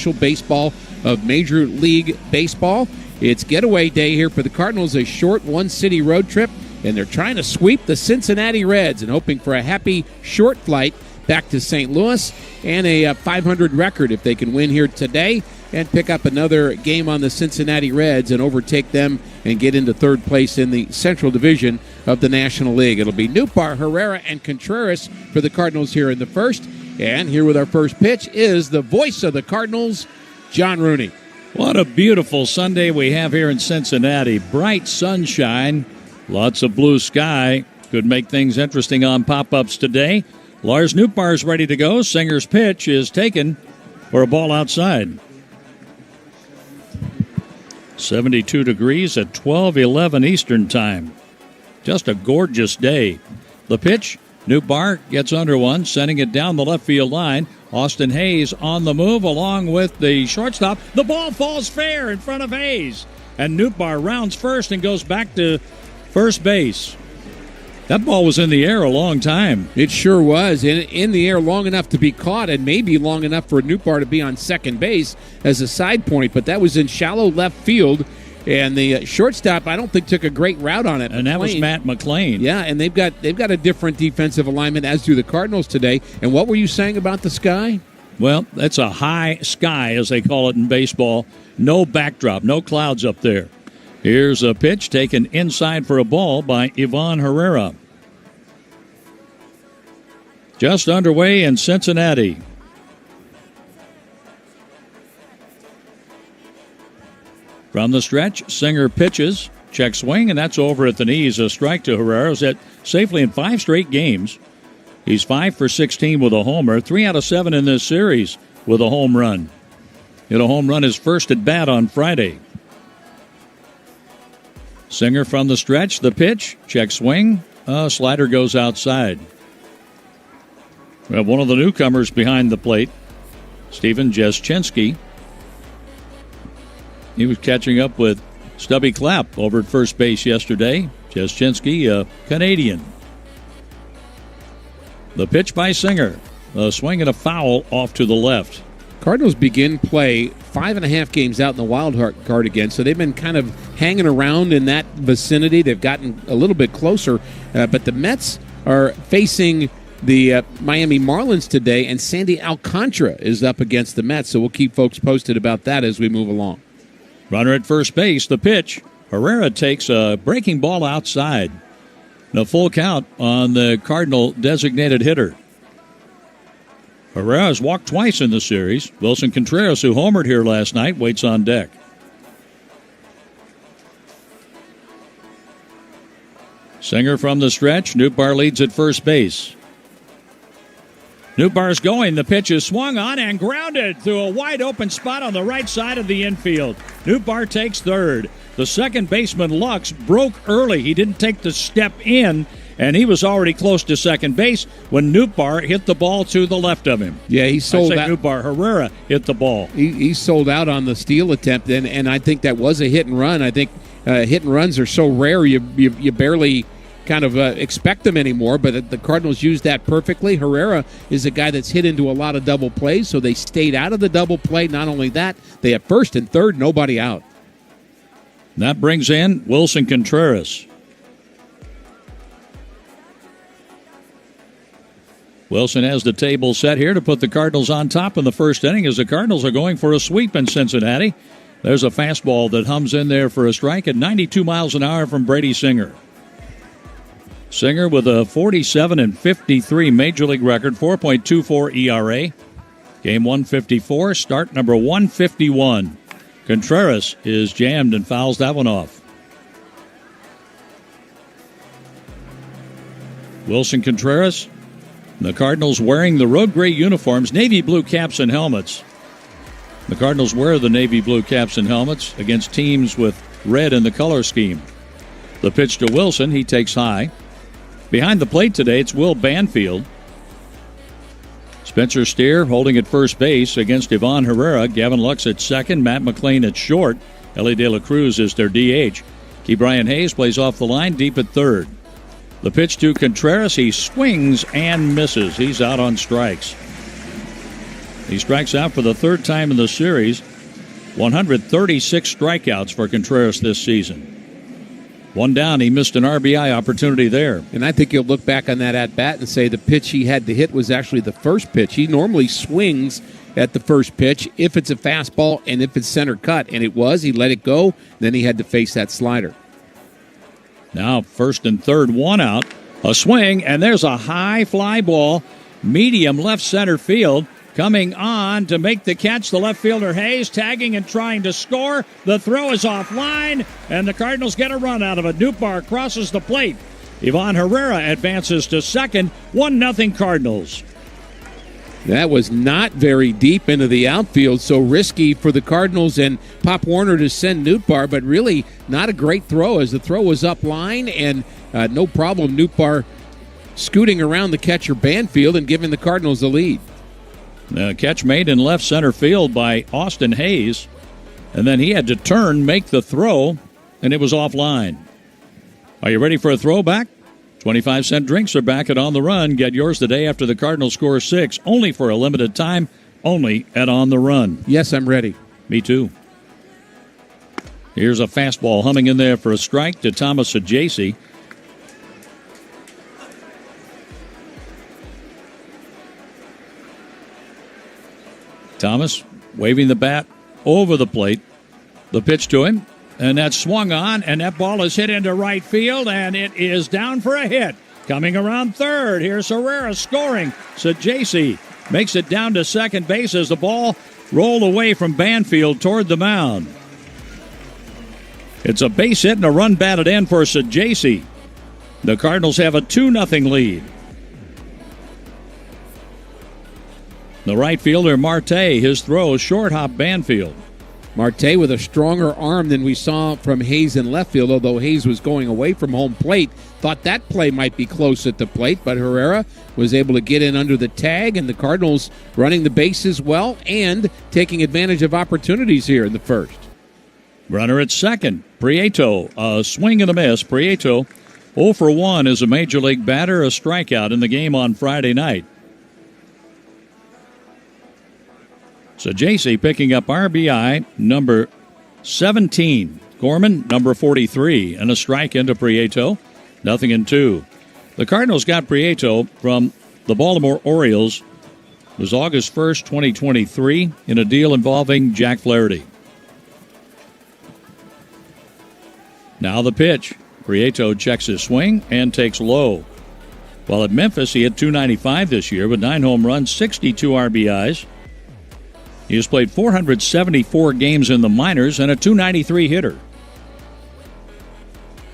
Baseball of Major League Baseball. It's getaway day here for the Cardinals, a short one-city road trip, and they're trying to sweep the Cincinnati Reds and hoping for a happy short flight back to St. Louis and a 500 record if they can win here today and pick up another game on the Cincinnati Reds and overtake them and get into third place in the Central Division of the National League. It'll be Nootbaar, Herrera, and Contreras for the Cardinals here in the first. And here with our first pitch is the voice of the Cardinals, John Rooney. What a beautiful Sunday we have here in Cincinnati. Bright sunshine, lots of blue sky. Could make things interesting on pop-ups today. Lars Nootbaar's ready to go. Singer's pitch is taken for a ball outside. 72 degrees at 12:11 Eastern Time. Just a gorgeous day. The pitch, Nootbaar gets under one, sending it down the left field line. Austin Hayes on the move along with the shortstop. The ball falls fair in front of Hayes. And Nootbaar rounds first and goes back to first base. That ball was in the air a long time. It sure was. In the air long enough to be caught and maybe long enough for Nootbaar to be on second base as a side point. But that was in shallow left field. And the shortstop, I don't think, took a great route on it. And that was Matt McLean. Yeah, and they've got a different defensive alignment, as do the Cardinals today. And what were you saying about the sky? Well, that's a high sky, as they call it in baseball. No backdrop, no clouds up there. Here's a pitch taken inside for a ball by Ivan Herrera. Just underway in Cincinnati. From the stretch, Singer pitches, check swing, and that's over at the knees. A strike to Herrera. Who's hit safely in 5 straight games. He's 5 for 16 with a homer, 3 out of 7 in this series with a home run. Hit a home run his first at bat on Friday. Singer from the stretch, the pitch, check swing, slider goes outside. We have one of the newcomers behind the plate, Stephen Jeschinski. He was catching up with Stubby Clapp over at first base yesterday. Jeschinski, a Canadian. The pitch by Singer. A swing and a foul off to the left. Cardinals begin play 5.5 games out in the wild card again, so they've been kind of hanging around in that vicinity. They've gotten a little bit closer, but the Mets are facing the Miami Marlins today, and Sandy Alcantara is up against the Mets, so we'll keep folks posted about that as we move along. Runner at first base, the pitch. Herrera takes a breaking ball outside. And a full count on the Cardinal designated hitter. Herrera has walked twice in the series. Wilson Contreras, who homered here last night, waits on deck. Singer from the stretch. Nootbaar leads at first base. Nootbaar's going. The pitch is swung on and grounded through a wide open spot on the right side of the infield. Nootbaar takes third. The second baseman, Lux, broke early. He didn't take the step in, and he was already close to second base when Nootbaar hit the ball to the left of him. Yeah, he sold out. Nootbaar, Herrera hit the ball. He sold out on the steal attempt, and I think that was a hit and run. I think hit and runs are so rare you barely kind of expect them anymore, but the Cardinals used that perfectly. Herrera is a guy that's hit into a lot of double plays, so they stayed out of the double play. Not only that, they had first and third, nobody out. That brings in Wilson Contreras. Wilson has the table set here to put the Cardinals on top in the first inning as the Cardinals are going for a sweep in Cincinnati. There's a fastball that hums in there for a strike at 92 miles an hour from Brady Singer. Singer with a 47-53 Major League record, 4.24 ERA. Game 154, start number 151. Contreras is jammed and fouls that one off. Wilson Contreras, the Cardinals wearing the road gray uniforms, navy blue caps and helmets. The Cardinals wear the navy blue caps and helmets against teams with red in the color scheme. The pitch to Wilson, he takes high. Behind the plate today, it's Will Banfield. Spencer Steer holding at first base against Ivan Herrera. Gavin Lux at second. Matt McLean at short. Ellie De La Cruz is their DH. Ke'Bryan Hayes plays off the line deep at third. The pitch to Contreras. He swings and misses. He's out on strikes. He strikes out for the third time in the series. 136 strikeouts for Contreras this season. One down, he missed an RBI opportunity there. And I think you'll look back on that at-bat and say the pitch he had to hit was actually the first pitch. He normally swings at the first pitch if it's a fastball and if it's center cut. And it was. He let it go. Then he had to face that slider. Now first and third, one out. A swing, and there's a high fly ball. Medium left center field. Coming on to make the catch, the left fielder Hayes, tagging and trying to score. The throw is offline, and the Cardinals get a run out of it. Nootbaar crosses the plate. Ivan Herrera advances to second. 1-0 Cardinals. That was not very deep into the outfield, so risky for the Cardinals and Pop Warner to send Nootbaar, but really not a great throw as the throw was up line, and no problem Nootbaar scooting around the catcher Banfield and giving the Cardinals the lead. Catch made in left center field by Austin Hayes. And then he had to turn, make the throw, and it was offline. Are you ready for a throwback? 25-cent drinks are back at On the Run. Get yours the day after the Cardinals score 6. Only for a limited time. Only at On the Run. Yes, I'm ready. Me too. Here's a fastball humming in there for a strike to Thomas Ajacey. Thomas waving the bat over the plate. The pitch to him, and that's swung on, and that ball is hit into right field, and it is down for a hit. Coming around third, here's Herrera scoring. Ajacey makes it down to second base as the ball rolled away from Banfield toward the mound. It's a base hit and a run batted in for Ajacey. The Cardinals have a 2-0 lead. The right fielder, Marte, his throw, short hop Banfield. Marte with a stronger arm than we saw from Hayes in left field, although Hayes was going away from home plate. Thought that play might be close at the plate, but Herrera was able to get in under the tag, and the Cardinals running the bases well and taking advantage of opportunities here in the first. Runner at second, Prieto, a swing and a miss. Prieto 0 for 1 as a major league batter, a strikeout in the game on Friday night. So Ajacey picking up RBI number 17. Gorman, number 43, and a strike into Prieto. 0-2. The Cardinals got Prieto from the Baltimore Orioles. It was August 1st, 2023, in a deal involving Jack Flaherty. Now the pitch. Prieto checks his swing and takes low. While at Memphis, he hit .295 this year with 9 home runs, 62 RBIs. He has played 474 games in the minors and a .293 hitter.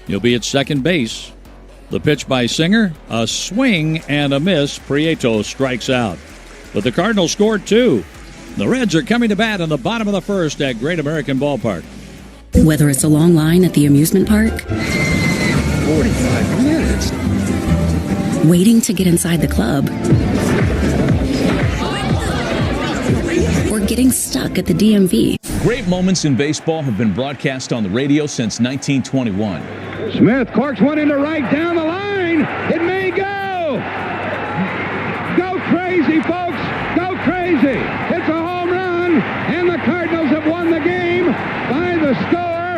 He'll be at second base. The pitch by Singer, a swing and a miss. Prieto strikes out. But the Cardinals scored 2. The Reds are coming to bat in the bottom of the first at Great American Ballpark. Whether it's a long line at the amusement park, 45 minutes. Waiting to get inside the club, or getting stuck at the DMV. Great moments in baseball have been broadcast on the radio since 1921. Smith corks one into right down the line. It may go. Go crazy, folks. Go crazy. It's a home run, and the Cardinals have won the game by the score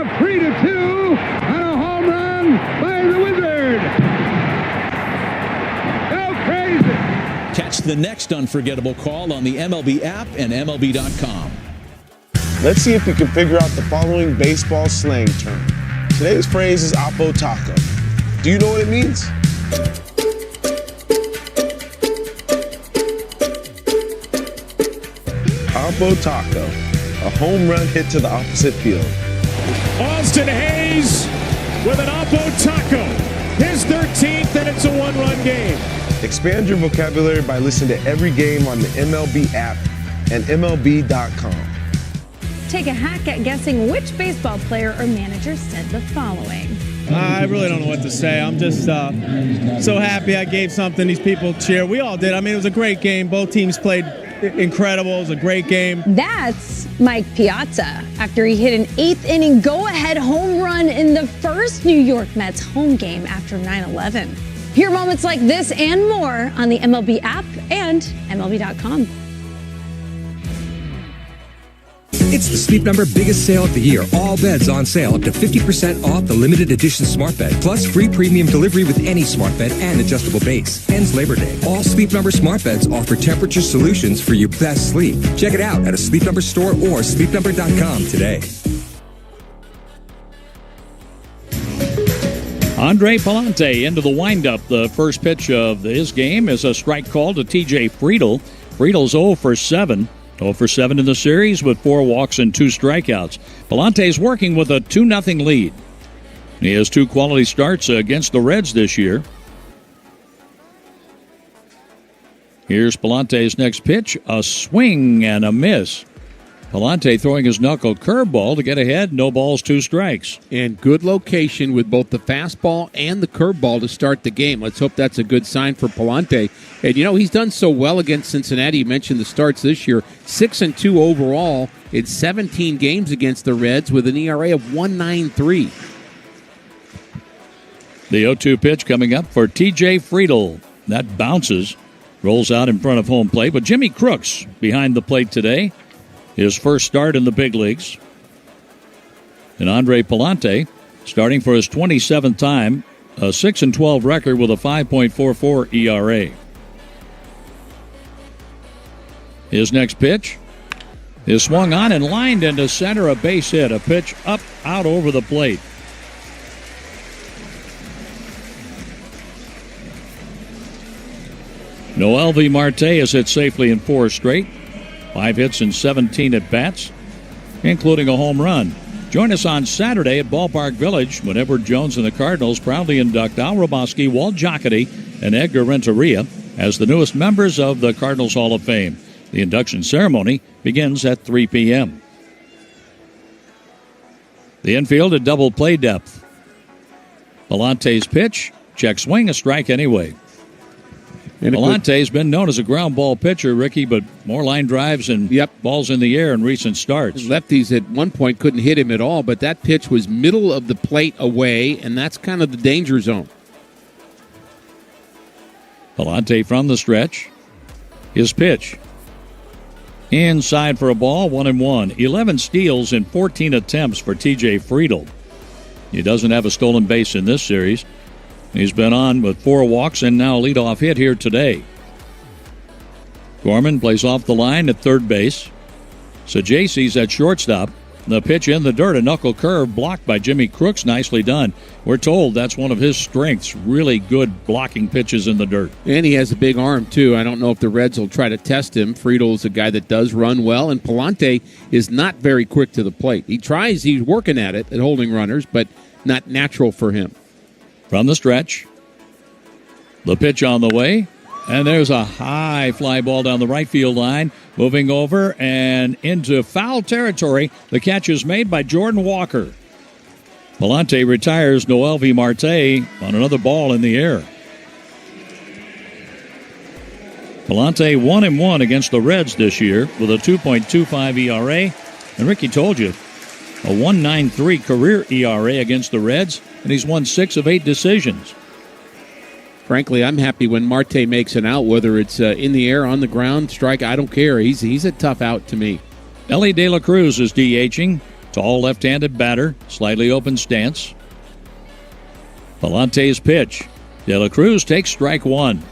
of 3-2 on a home run by the Wizard. Go crazy. Catch the next unforgettable call on the MLB app and MLB.com. Let's see if we can figure out the following baseball slang term. Today's phrase is Oppo Taco. Do you know what it means? Oppo Taco, a home run hit to the opposite field. Austin Hayes with an Oppo Taco, his 13th, and it's a one-run game. Expand your vocabulary by listening to every game on the MLB app and MLB.com. Take a hack at guessing which baseball player or manager said the following. I really don't know what to say. I'm just so happy I gave something these people cheer. We all did. I mean, it was a great game. Both teams played incredible. It was a great game. That's Mike Piazza after he hit an 8th inning go-ahead home run in the first New York Mets home game after 9/11. Hear moments like this and more on the MLB app and MLB.com. It's the Sleep Number biggest sale of the year. All beds on sale up to 50% off the limited edition smart bed. Plus free premium delivery with any smart bed and adjustable base. Ends Labor Day. All Sleep Number smart beds offer temperature solutions for your best sleep. Check it out at a Sleep Number store or sleepnumber.com today. Andre Palante into the windup. The first pitch of his game is a strike call to T.J. Friedl. Friedel's 0 for 7. 0 for 7 in the series with 4 walks and 2 strikeouts. Palante's working with a 2-0 lead. He has 2 quality starts against the Reds this year. Here's Palante's next pitch. A swing and a miss. Palante throwing his knuckle curveball to get ahead. No balls, 2 strikes. And good location with both the fastball and the curveball to start the game. Let's hope that's a good sign for Palante. And, he's done so well against Cincinnati. You mentioned the starts this year. 6-2 overall in 17 games against the Reds with an ERA of 1.93. The 0-2 pitch coming up for T.J. Friedl. That bounces, rolls out in front of home plate. But Jimmy Crooks behind the plate today. His first start in the big leagues. And Andre Palante starting for his 27th time, a 6-12 record with a 5.44 ERA. His next pitch is swung on and lined into center, a base hit. A pitch up, out over the plate. Noelvi Marte has hit safely in 4 straight. 5 hits and 17 at-bats, including a home run. Join us on Saturday at Ballpark Village when Edward Jones and the Cardinals proudly induct Al Roboski, Walt Jocketty, and Edgar Renteria as the newest members of the Cardinals Hall of Fame. The induction ceremony begins at 3 p.m. The infield at double play depth. Palante's pitch, check swing, a strike anyway. Palante's been known as a ground ball pitcher, Ricky, but more line drives and balls in the air in recent starts. Lefties at one point couldn't hit him at all, but that pitch was middle of the plate away, and that's kind of the danger zone. Palante from the stretch. His pitch. Inside for a ball, 1-1. 11 steals in 14 attempts for T.J. Friedl. He doesn't have a stolen base in this series. He's been on with 4 walks and now a leadoff hit here today. Gorman plays off the line at third base. Sajaci's at shortstop. The pitch in the dirt, a knuckle curve blocked by Jimmy Crooks. Nicely done. We're told that's one of his strengths, really good blocking pitches in the dirt. And he has a big arm, too. I don't know if the Reds will try to test him. Friedl is a guy that does run well, and Palante is not very quick to the plate. He's working at it, at holding runners, but not natural for him. From the stretch, the pitch on the way, and there's a high fly ball down the right field line, moving over and into foul territory. The catch is made by Jordan Walker. Palante retires Noelvi Marte on another ball in the air. Palante 1-1 against the Reds this year with a 2.25 ERA. And Ricky told you, a 1.93 career ERA against the Reds, and he's won 6 of 8 decisions. Frankly, I'm happy when Marte makes an out, whether it's in the air, on the ground, strike, I don't care. He's a tough out to me. Ellie De La Cruz is DHing. Tall left-handed batter, slightly open stance. Palante's pitch. De La Cruz takes strike 1.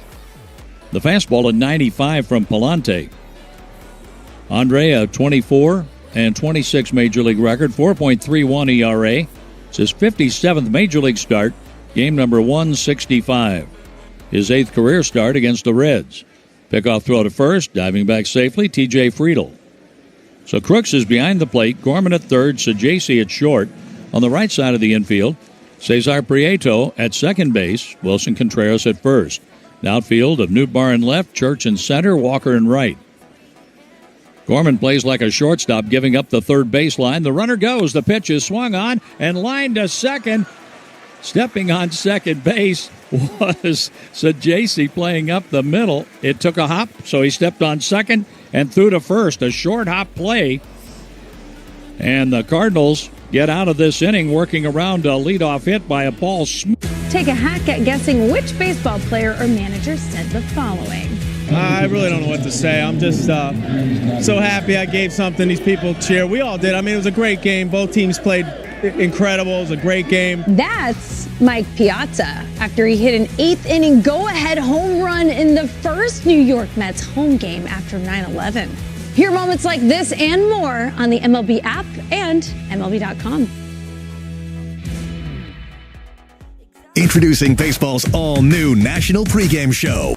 The fastball at 95 from Palante. Andre, a 24 and 26 Major League record, 4.31 ERA. It's his 57th Major League start, game number 165. His 8th career start against the Reds. Pickoff throw to first, diving back safely, T.J. Friedl. So Crooks is behind the plate, Gorman at third, Sajaci at short. On the right side of the infield, Cesar Prieto at second base, Wilson Contreras at first. The outfield of Newtbar in left, Church in center, Walker in right. Gorman plays like a shortstop, giving up the third baseline. The runner goes. The pitch is swung on and lined to second. Stepping on second base was Sajaci playing up the middle. It took a hop, so he stepped on second and threw to first. A short hop play. And the Cardinals get out of this inning working around a leadoff hit by a Paul Smith. Take a hack at guessing which baseball player or manager said the following. I really don't know what to say. I'm just so happy I gave something these people cheer. We all did. I mean, it was a great game. Both teams played incredible. It was a great game. That's Mike Piazza after he hit an eighth-inning go-ahead home run in the first New York Mets home game after 9/11. Hear moments like this and more on the MLB app and MLB.com. Introducing baseball's all-new national pregame show.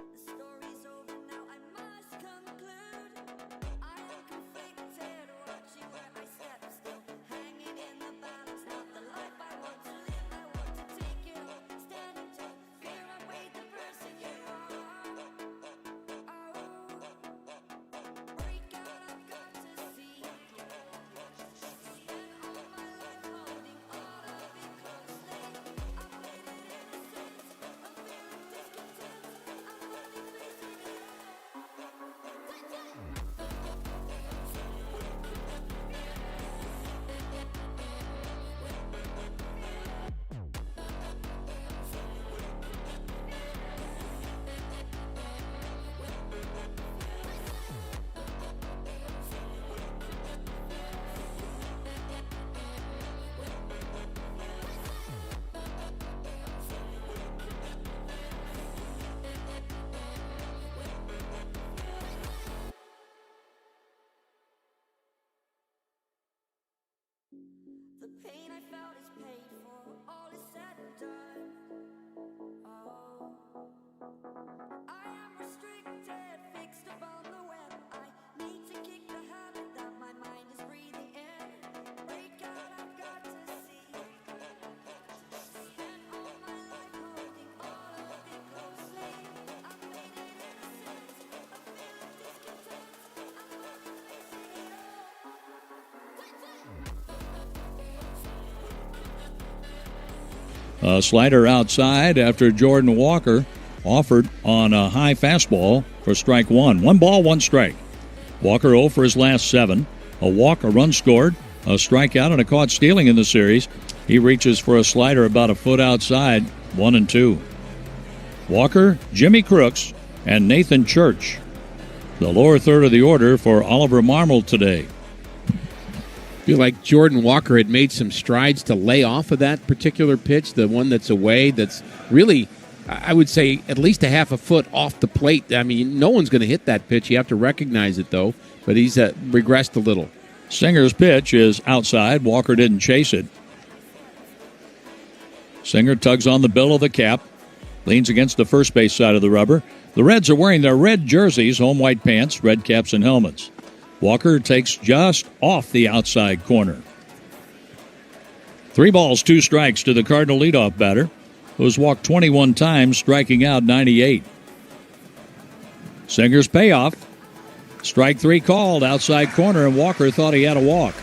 A slider outside after Jordan Walker offered on a high fastball for strike one. 1 ball, 1 strike. Walker 0 for his last 7. A walk, a run scored, a strikeout, and a caught stealing in the series. He reaches for a slider about a foot outside, 1-2. Walker, Jimmy Crooks, and Nathan Church. The lower third of the order for Oliver Marmol today. I feel like Jordan Walker had made some strides to lay off of that particular pitch, the one that's away, that's really, I would say, at least a half a foot off the plate. I mean, no one's going to hit that pitch. You have to recognize it, though, but he's regressed a little. Singer's pitch is outside. Walker didn't chase it. Singer tugs on the bill of the cap, leans against the first base side of the rubber. The Reds are wearing their red jerseys, home white pants, red caps, and helmets. Walker takes just off the outside corner. 3 balls, 2 strikes to the Cardinal leadoff batter, who has walked 21 times, striking out 98. Singer's payoff. Strike 3 called, outside corner, and Walker thought he had a walk.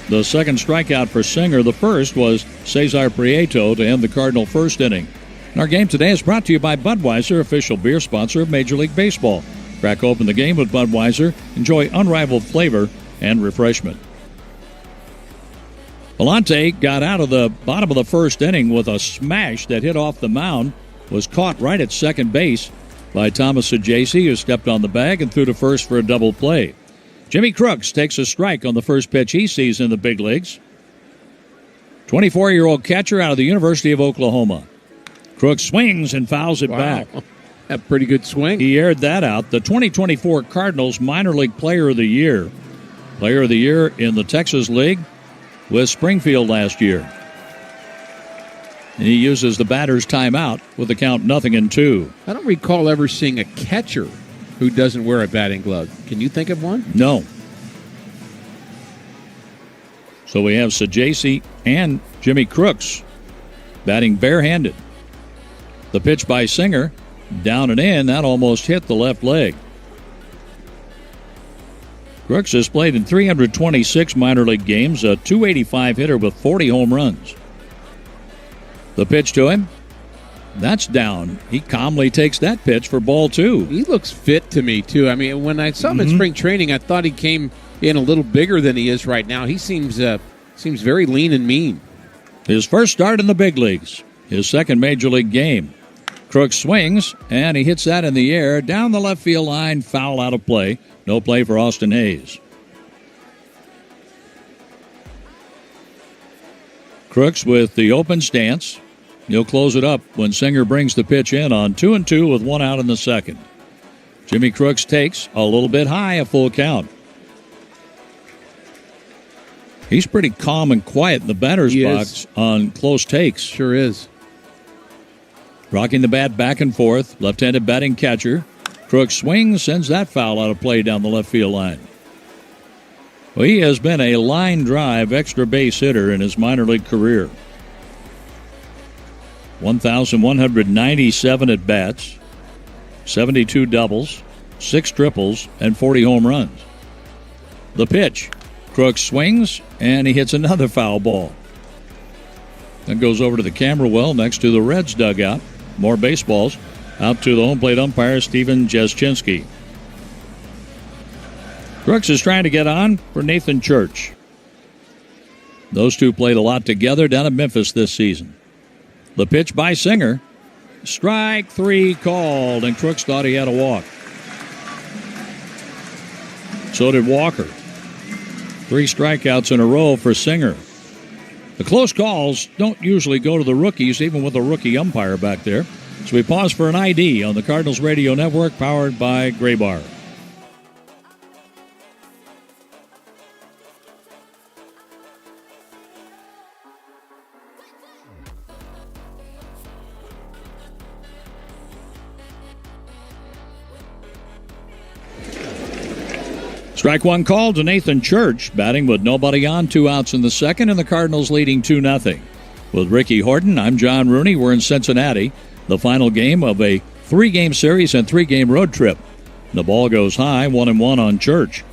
The second strikeout for Singer. The first was Cesar Prieto to end the Cardinal first inning. And our game today is brought to you by Budweiser, official beer sponsor of Major League Baseball. Crack open the game with Budweiser. Enjoy unrivaled flavor and refreshment. Vellante got out of the bottom of the first inning with a smash that hit off the mound. Was caught right at second base by Thomas Saggese, who stepped on the bag and threw to first for a double play. Jimmy Crooks takes a strike on the first pitch he sees in the big leagues. 24-year-old catcher out of the University of Oklahoma. Crooks swings and fouls it back. A pretty good swing. He aired that out. The 2024 Cardinals Minor League Player of the Year. Player of the Year in the Texas League with Springfield last year. And he uses the batter's timeout with the count 0-2. I don't recall ever seeing a catcher who doesn't wear a batting glove. Can you think of one? No. So we have Saggese and Jimmy Crooks batting barehanded. The pitch by Singer. Down and in, that almost hit the left leg. Crooks has played in 326 minor league games, a .285 hitter with 40 home runs. The pitch to him, that's down. He calmly takes that pitch for ball 2. He looks fit to me, too. I mean, when I saw him in spring training, I thought he came in a little bigger than he is right now. He seems very lean and mean. His first start in the big leagues, his second major league game. Crooks swings, and he hits that in the air. Down the left field line, foul out of play. No play for Austin Hayes. Crooks with the open stance. He'll close it up when Singer brings the pitch in on 2-2 with 1 out in the second. Jimmy Crooks takes a little bit high, a full count. He's pretty calm and quiet in the batter's box on close takes. Sure is. Rocking the bat back and forth. Left-handed batting catcher. Crooks swings, sends that foul out of play down the left field line. Well, he has been a line drive extra base hitter in his minor league career. 1,197 at-bats, 72 doubles, 6 triples, and 40 home runs. The pitch. Crooks swings, and he hits another foul ball. That goes over to the camera well next to the Reds dugout. More baseballs. Out to the home plate umpire, Steven Jaschinski. Crooks is trying to get on for Nathan Church. Those two played a lot together down at Memphis this season. The pitch by Singer. Strike 3 called, and Crooks thought he had a walk. So did Walker. 3 strikeouts in a row for Singer. The close calls don't usually go to the rookies, even with a rookie umpire back there. So we pause for an ID on the Cardinals Radio Network, powered by Graybar. Strike 1 called to Nathan Church, batting with nobody on, 2 outs in the second, and the Cardinals leading 2-0. With Ricky Horton, I'm John Rooney. We're in Cincinnati, the final game of a 3-game series and 3-game road trip. The ball goes high, 1-1 on Church.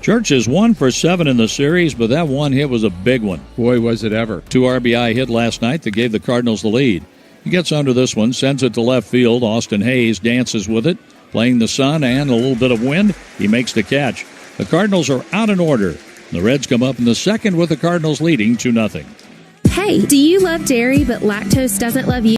Church is 1 for 7 in the series, but that one hit was a big one. Boy, was it ever. 2 RBI hit last night that gave the Cardinals the lead. He gets under this one, sends it to left field. Austin Hayes dances with it, playing the sun and a little bit of wind. He makes the catch. The Cardinals are out in order. The Reds come up in the second with the Cardinals leading 2-0. Hey, do you love dairy but lactose doesn't love you?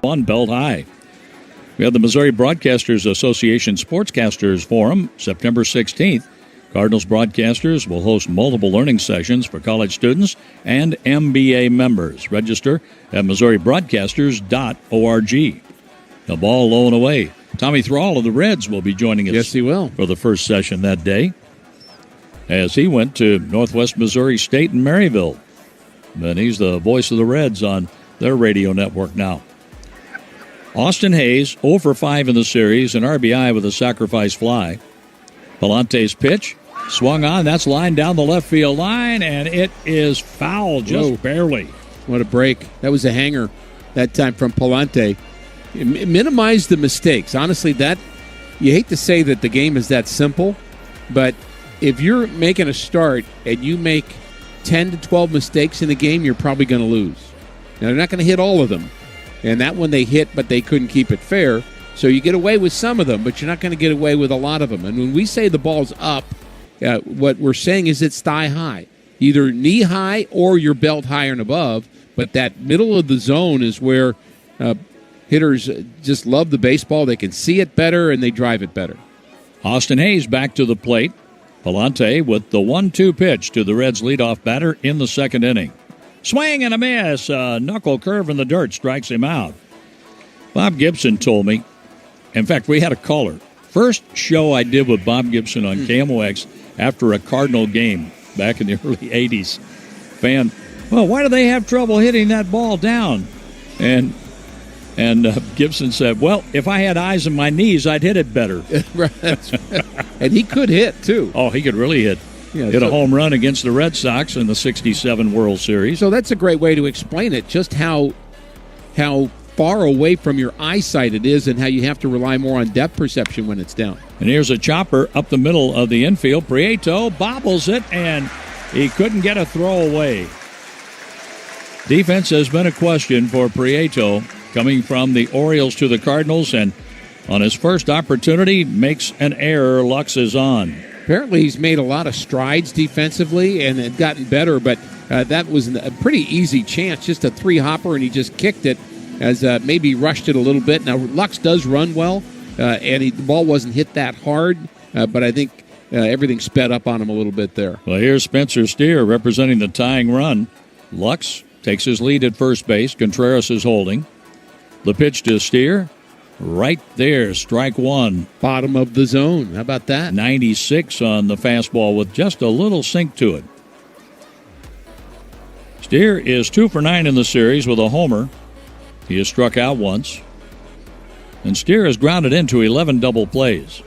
One belt high. We have the Missouri Broadcasters Association Sportscasters Forum, September 16th. Cardinals broadcasters will host multiple learning sessions for college students and MBA members. Register at MissouriBroadcasters.org. The ball low and away. Tommy Thrall of the Reds will be joining us. Yes, he will. For the first session that day. as he went to Northwest Missouri State in Maryville. And he's the voice of the Reds on their radio network now. Austin Hayes, 0 for 5 in the series, an RBI with a sacrifice fly. Palante's pitch, swung on. That's lined down the left field line, and it is foul, just barely. What a break. That was a hanger that time from Palante. Minimize the mistakes. Honestly, that you hate to say that the game is that simple, but if you're making a start and you make 10 to 12 mistakes in the game, you're probably going to lose. Now, they're not going to hit all of them. And that one they hit, but they couldn't keep it fair. So you get away with some of them, but you're not going to get away with a lot of them. And when we say the ball's up, what we're saying is it's thigh high. Either knee high or your belt higher and above. But that middle of the zone is where hitters just love the baseball. They can see it better, and they drive it better. Austin Hayes back to the plate. Palante with the 1-2 pitch to the Reds' leadoff batter in the second inning. Swing and a miss. Knuckle curve in the dirt strikes him out. Bob Gibson told me, in fact, we had a caller. First show I did with Bob Gibson on KMOX after a Cardinal game back in the early 80s. Fan, well, why do they have trouble hitting that ball down? And Gibson said, well, if I had eyes in my knees, I'd hit it better. And he could hit, too. Oh, he could really hit. Yeah, hit a home run against the Red Sox in the '67 World Series. So that's a great way to explain it, just how far away from your eyesight it is and how you have to rely more on depth perception when it's down. And here's a chopper up the middle of the infield. Prieto bobbles it, and he couldn't get a throw away. Defense has been a question for Prieto, coming from the Orioles to the Cardinals, and on his first opportunity, makes an error. Lux is on. Apparently he's made a lot of strides defensively and had gotten better, but that was a pretty easy chance, just a three-hopper, and he just kicked it as maybe rushed it a little bit. Now, Lux does run well, and the ball wasn't hit that hard, but I think everything sped up on him a little bit there. Well, here's Spencer Steer representing the tying run. Lux takes his lead at first base. Contreras is holding. The pitch to Steer. Right there, strike one. Bottom of the zone. How about that? 96 on the fastball with just a little sink to it. Steer is 2 for 9 in the series with a homer. He has struck out once. And Steer has grounded into 11 double plays.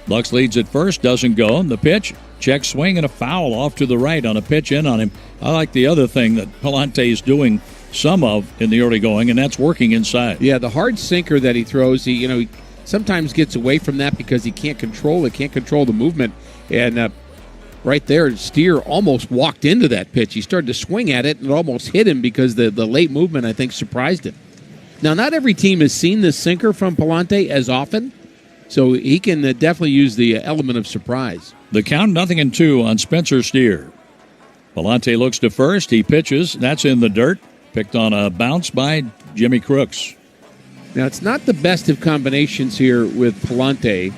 Lux leads at first, doesn't go. And the pitch, check swing and a foul off to the right on a pitch in on him. I like the other thing that Palante is doing some of in the early going, and that's working inside. Yeah, the hard sinker that he throws, he sometimes gets away from that because he can't control it, can't control the movement. And right there, Steer almost walked into that pitch. He started to swing at it and it almost hit him because the late movement, I think, surprised him. Now, not every team has seen this sinker from Palante as often, so he can definitely use the element of surprise. The count 0-2 on Spencer Steer. Palante looks to first. He pitches. That's in the dirt. Picked on a bounce by Jimmy Crooks. Now, it's not the best of combinations here with Palante,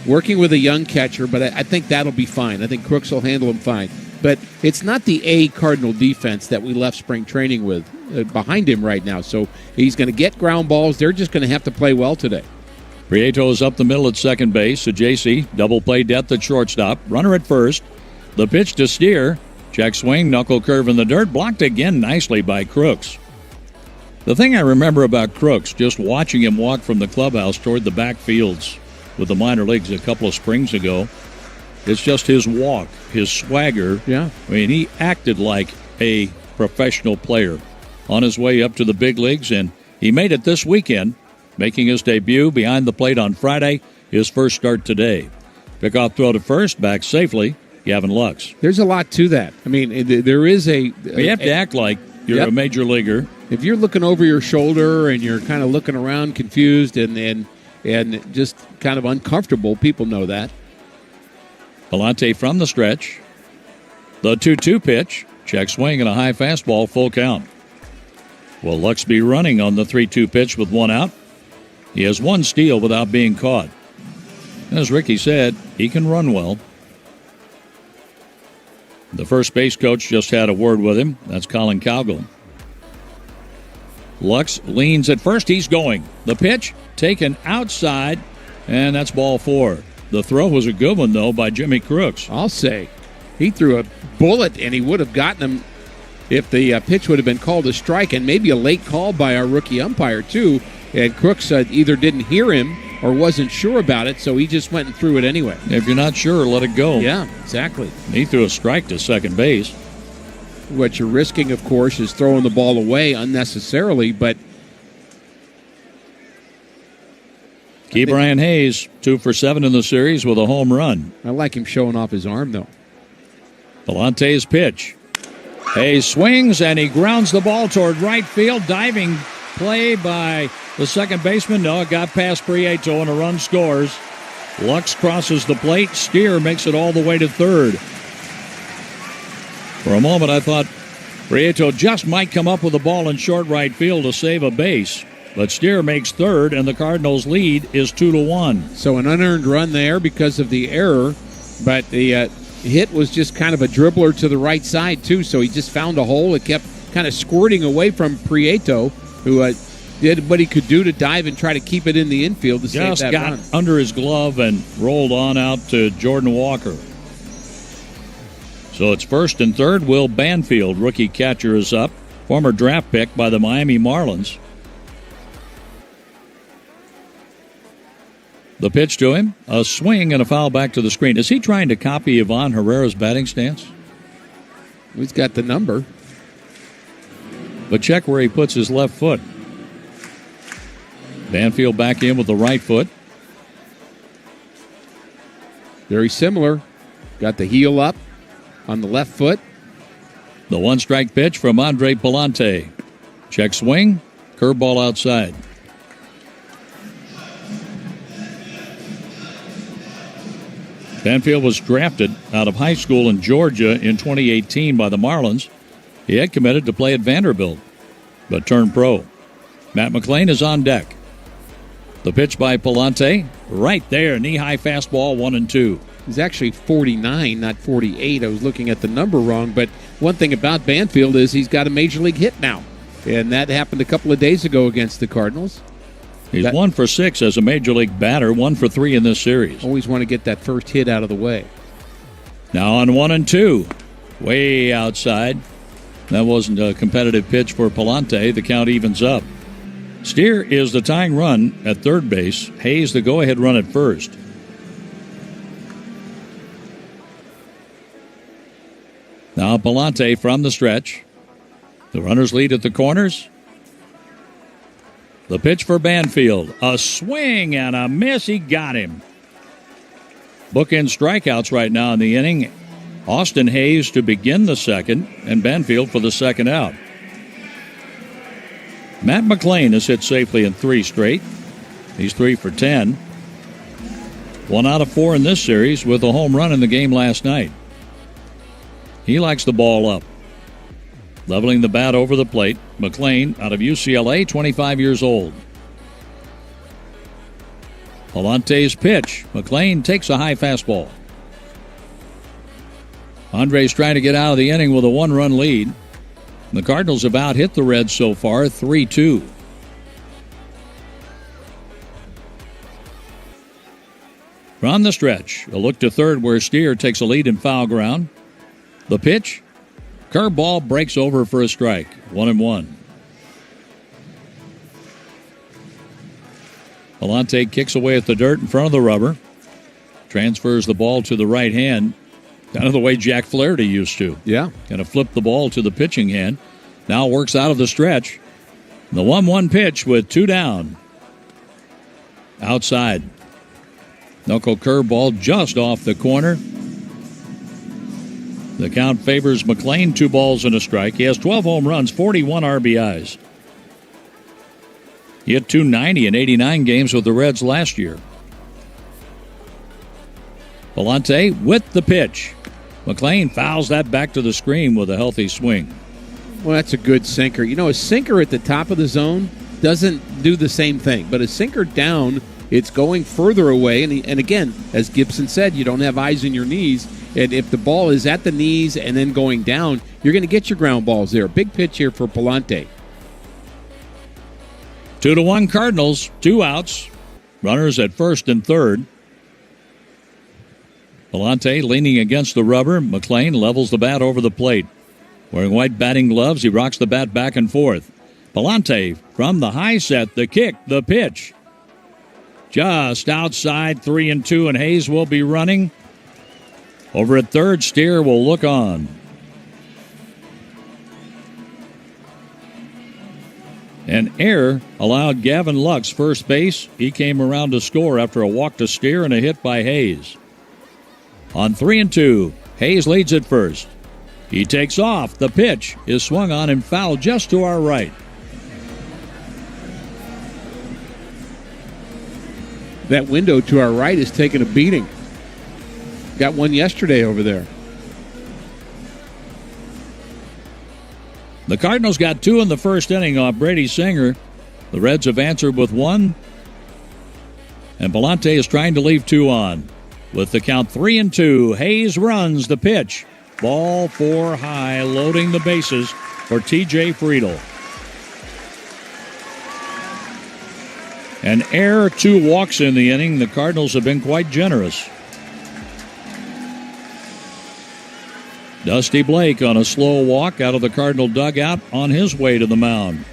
working with a young catcher, but I think that'll be fine. I think Crooks will handle him fine. But it's not the Cardinal defense that we left spring training with behind him right now. So he's going to get ground balls. They're just going to have to play well today. Prieto is up the middle at second base. Ajaysi, double play depth at shortstop. Runner at first. The pitch to Steer. Check swing, knuckle curve in the dirt, blocked again nicely by Crooks. The thing I remember about Crooks, just watching him walk from the clubhouse toward the backfields with the minor leagues a couple of springs ago, it's just his walk, his swagger. Yeah. I mean, he acted like a professional player on his way up to the big leagues, and he made it this weekend, making his debut behind the plate on Friday, his first start today. Pickoff throw to first, back safely. Gavin Lux. There's a lot to that. I mean, there is you have to act like you're a major leaguer. If you're looking over your shoulder and you're kind of looking around confused and just kind of uncomfortable, people know that. Palante from the stretch. The 2-2 pitch. Check swing and a high fastball, full count. Will Lux be running on the 3-2 pitch with one out? He has one steal without being caught. As Ricky said, he can run well. The first base coach just had a word with him. That's Colin Cowgill. Lux leans at first. He's going. The pitch taken outside, and that's ball 4. The throw was a good one, though, by Jimmy Crooks. I'll say. He threw a bullet, and he would have gotten him if the pitch would have been called a strike, and maybe a late call by our rookie umpire, too. And Crooks either didn't hear him or wasn't sure about it, so he just went and threw it anyway. If you're not sure, let it go. Yeah, exactly. He threw a strike to second base. What you're risking, of course, is throwing the ball away unnecessarily, but Brian Hayes, 2 for 7 in the series with a home run. I like him showing off his arm, though. Palante's pitch. Hayes swings, and he grounds the ball toward right field. Diving play by the second baseman. No, it got past Prieto, and a run scores. Lux crosses the plate. Steer makes it all the way to third. For a moment, I thought Prieto just might come up with a ball in short right field to save a base. But Steer makes third, and the Cardinals' lead is 2-1. So an unearned run there because of the error, but the hit was just kind of a dribbler to the right side, too, so he just found a hole. It kept kind of squirting away from Prieto, who did what he could do to dive and try to keep it in the infield to save that run. Just got under his glove and rolled on out to Jordan Walker. So it's first and third. Will Banfield, rookie catcher, is up. Former draft pick by the Miami Marlins. The pitch to him, a swing and a foul back to the screen. Is he trying to copy Ivan Herrera's batting stance? He's got the number. But check where he puts his left foot. Banfield back in with the right foot. Very similar. Got the heel up on the left foot. The one-strike pitch from Andre Palante. Check swing, curveball outside. Banfield was drafted out of high school in Georgia in 2018 by the Marlins. He had committed to play at Vanderbilt, but turned pro. Matt McClain is on deck. The pitch by Palante, right there, knee-high fastball, 1-2. He's actually 49, not 48. I was looking at the number wrong, but one thing about Banfield is he's got a major league hit now, and that happened a couple of days ago against the Cardinals. He's 1 for 6 as a major league batter, 1 for 3 in this series. Always want to get that first hit out of the way. Now on 1-2, way outside. That wasn't a competitive pitch for Palante. The count evens up. Steer is the tying run at third base. Hayes the go-ahead run at first. Now Palante from the stretch. The runners lead at the corners. The pitch for Banfield. A swing and a miss. He got him. Bookend strikeouts right now in the inning. Austin Hayes to begin the second, and Banfield for the second out. Matt McClain has hit safely in 3 straight. He's 3 for 10. 1 out of 4 in this series with a home run in the game last night. He likes the ball up. Leveling the bat over the plate, McClain out of UCLA, 25 years old. Palante's pitch. McClain takes a high fastball. Andre's trying to get out of the inning with a 1-run lead. The Cardinals have out-hit the Reds so far, 3-2. From the stretch, a look to third where Steer takes a lead in foul ground. The pitch. Curveball breaks over for a strike. 1-1. Palante kicks away at the dirt in front of the rubber. Transfers the ball to the right hand. Kind of the way Jack Flaherty used to. Yeah. Kind of flip the ball to the pitching hand. Now works out of the stretch. The 1-1 pitch with 2 down. Outside. Knuckle curveball just off the corner. The count favors McClain, 2 balls and a strike. He has 12 home runs, 41 RBIs. He had 290 in 89 games with the Reds last year. Palante with the pitch. McClain fouls that back to the screen with a healthy swing. Well, that's a good sinker. You know, a sinker at the top of the zone doesn't do the same thing, but a sinker down, it's going further away. And again, as Gibson said, you don't have eyes in your knees. And if the ball is at the knees and then going down, you're going to get your ground balls there. Big pitch here for Palante. 2-1 Cardinals, 2 outs. Runners at first and third. Palante leaning against the rubber. McLean levels the bat over the plate. Wearing white batting gloves, he rocks the bat back and forth. Palante from the high set, the kick, the pitch. Just outside 3-2, and Hayes will be running. Over at third, Steer will look on. An error allowed Gavin Lux first base. He came around to score after a walk to Steer and a hit by Hayes. On 3-2, Hayes leads at first. He takes off. The pitch is swung on and fouled just to our right. That window to our right is taking a beating. Got one yesterday over there. The Cardinals got 2 in the first inning off Brady Singer. The Reds have answered with 1. And Palante is trying to leave 2 on. With the count 3-2, Hayes runs the pitch. Ball 4 high, loading the bases for T.J. Friedel. An error, 2 walks in the inning. The Cardinals have been quite generous. Dusty Blake on a slow walk out of the Cardinal dugout on his way to the mound.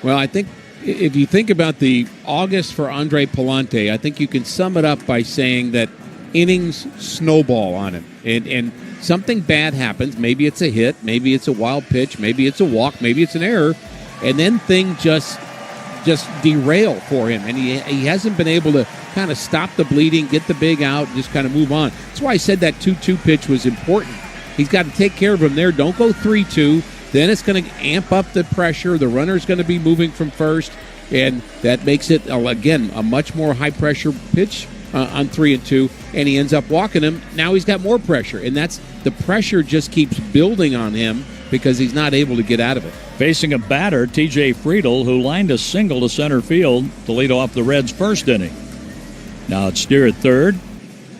Well, I think if you think about the August for Andre Palante, I think you can sum it up by saying that innings snowball on him. And something bad happens. Maybe it's a hit. Maybe it's a wild pitch. Maybe it's a walk. Maybe it's an error. And then things just derail for him. And he hasn't been able to kind of stop the bleeding, get the big out, just kind of move on. That's why I said that 2-2 pitch was important. He's got to take care of him there. Don't go 3-2. Then it's going to amp up the pressure. The runner's going to be moving from first. And that makes it, again, a much more high-pressure pitch on 3-2. And he ends up walking him. Now he's got more pressure. And that's the pressure just keeps building on him because he's not able to get out of it. Facing a batter, T.J. Friedel, who lined a single to center field to lead off the Reds' first inning. Now it's Steer at third.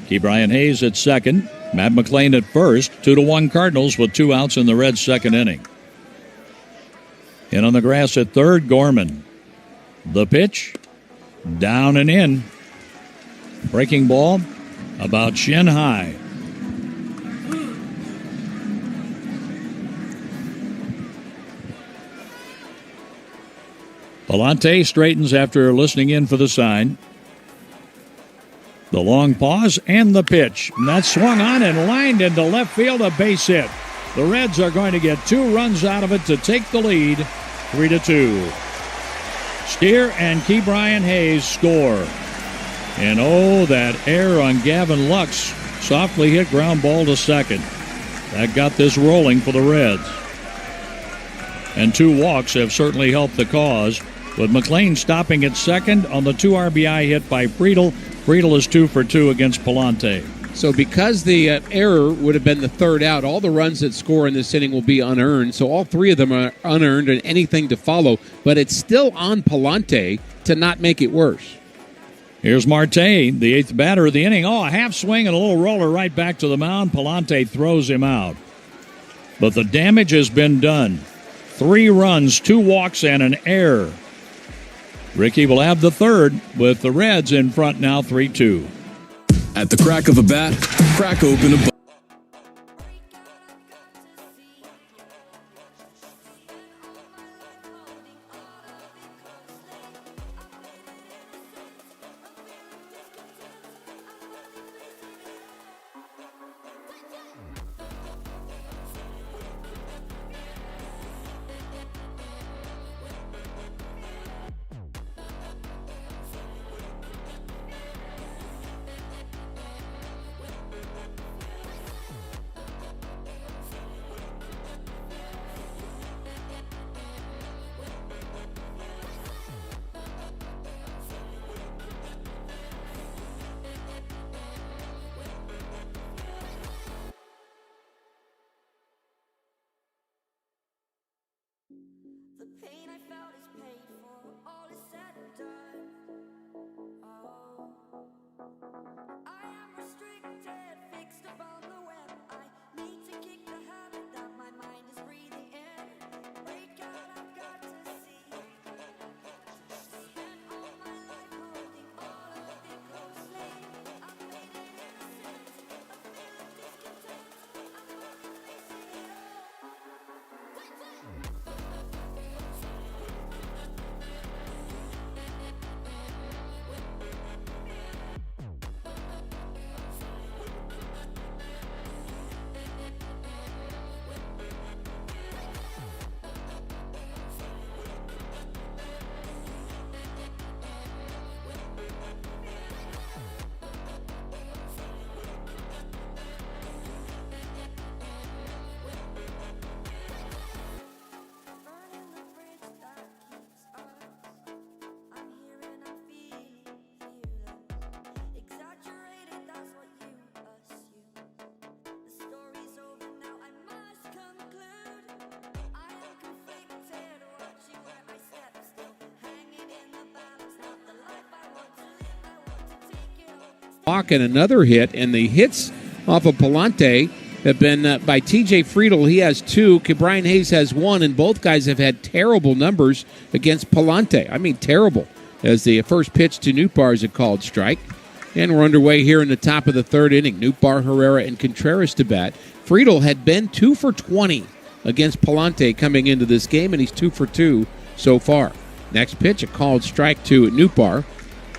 Ke'Bryan Hayes at second. Matt McLean at first. 2-1 Cardinals with 2 outs in the Reds' second inning. In on the grass at third, Gorman. The pitch, down and in. Breaking ball, about shin high. Palante straightens after listening in for the sign. The long pause and the pitch. And that's swung on and lined into left field, a base hit. The Reds are going to get 2 runs out of it to take the lead, 3-2. Steer and Ke'Bryan Hayes score. And oh, that error on Gavin Lux. Softly hit ground ball to second. That got this rolling for the Reds. And 2 walks have certainly helped the cause, with McLean stopping at second on the 2 RBI hit by Friedel. Friedel is 2 for 2 against Palante. So because the error would have been the third out, all the runs that score in this inning will be unearned. So all 3 of them are unearned and anything to follow. But it's still on Palante to not make it worse. Here's Marte, the 8th batter of the inning. Oh, a half swing and a little roller right back to the mound. Palante throws him out. But the damage has been done. 3 runs, 2 walks, and an error. Ricky will have the third with the Reds in front now 3-2. At the crack of a bat, crack open a walk and another hit, and the hits off of Palante have been by T.J. Friedel. He has 2. Brian Hayes has 1, and both guys have had terrible numbers against Palante. I mean, terrible, as the first pitch to Nootbaar is a called strike. And we're underway here in the top of the third inning. Nootbaar, Herrera, and Contreras to bat. Friedel had been 2 for 20 against Palante coming into this game, and he's 2 for 2 so far. Next pitch, a called strike to Nootbaar,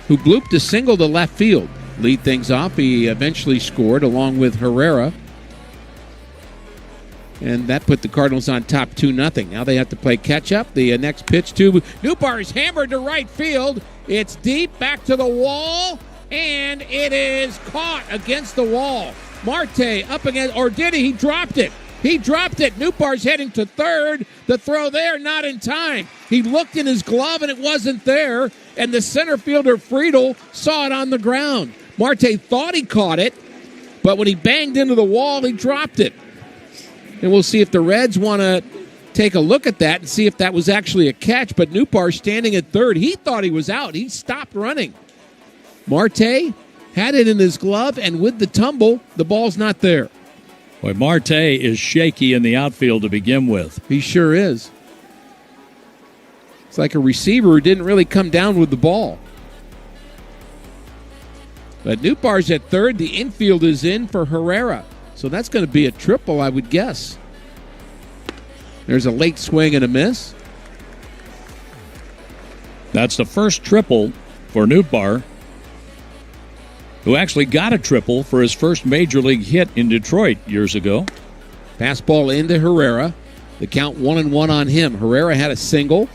who blooped a single to left field. Lead things off. He eventually scored along with Herrera. And that put the Cardinals on top 2-0. Now they have to play catch-up. The next pitch to Nootbaar is hammered to right field. It's deep, back to the wall, and it is caught against the wall. Marte up against, or did he? He dropped it. He dropped it. Nootbaar's heading to third. The throw there, not in time. He looked in his glove, and it wasn't there. And the center fielder, Friedel, saw it on the ground. Marte thought he caught it, but when he banged into the wall, he dropped it. And we'll see if the Reds want to take a look at that and see if that was actually a catch. But Nootbaar standing at third, he thought he was out. He stopped running. Marte had it in his glove, and with the tumble, the ball's not there. Boy, Marte is shaky in the outfield to begin with. He sure is. It's like a receiver who didn't really come down with the ball. But Nootbaar's at third. The infield is in for Herrera. So that's going to be a triple, I would guess. There's a late swing and a miss. That's the first triple for Nootbaar, who actually got a triple for his first major league hit in Detroit years ago. Fastball into Herrera. The count 1-1 on him. Herrera had a single.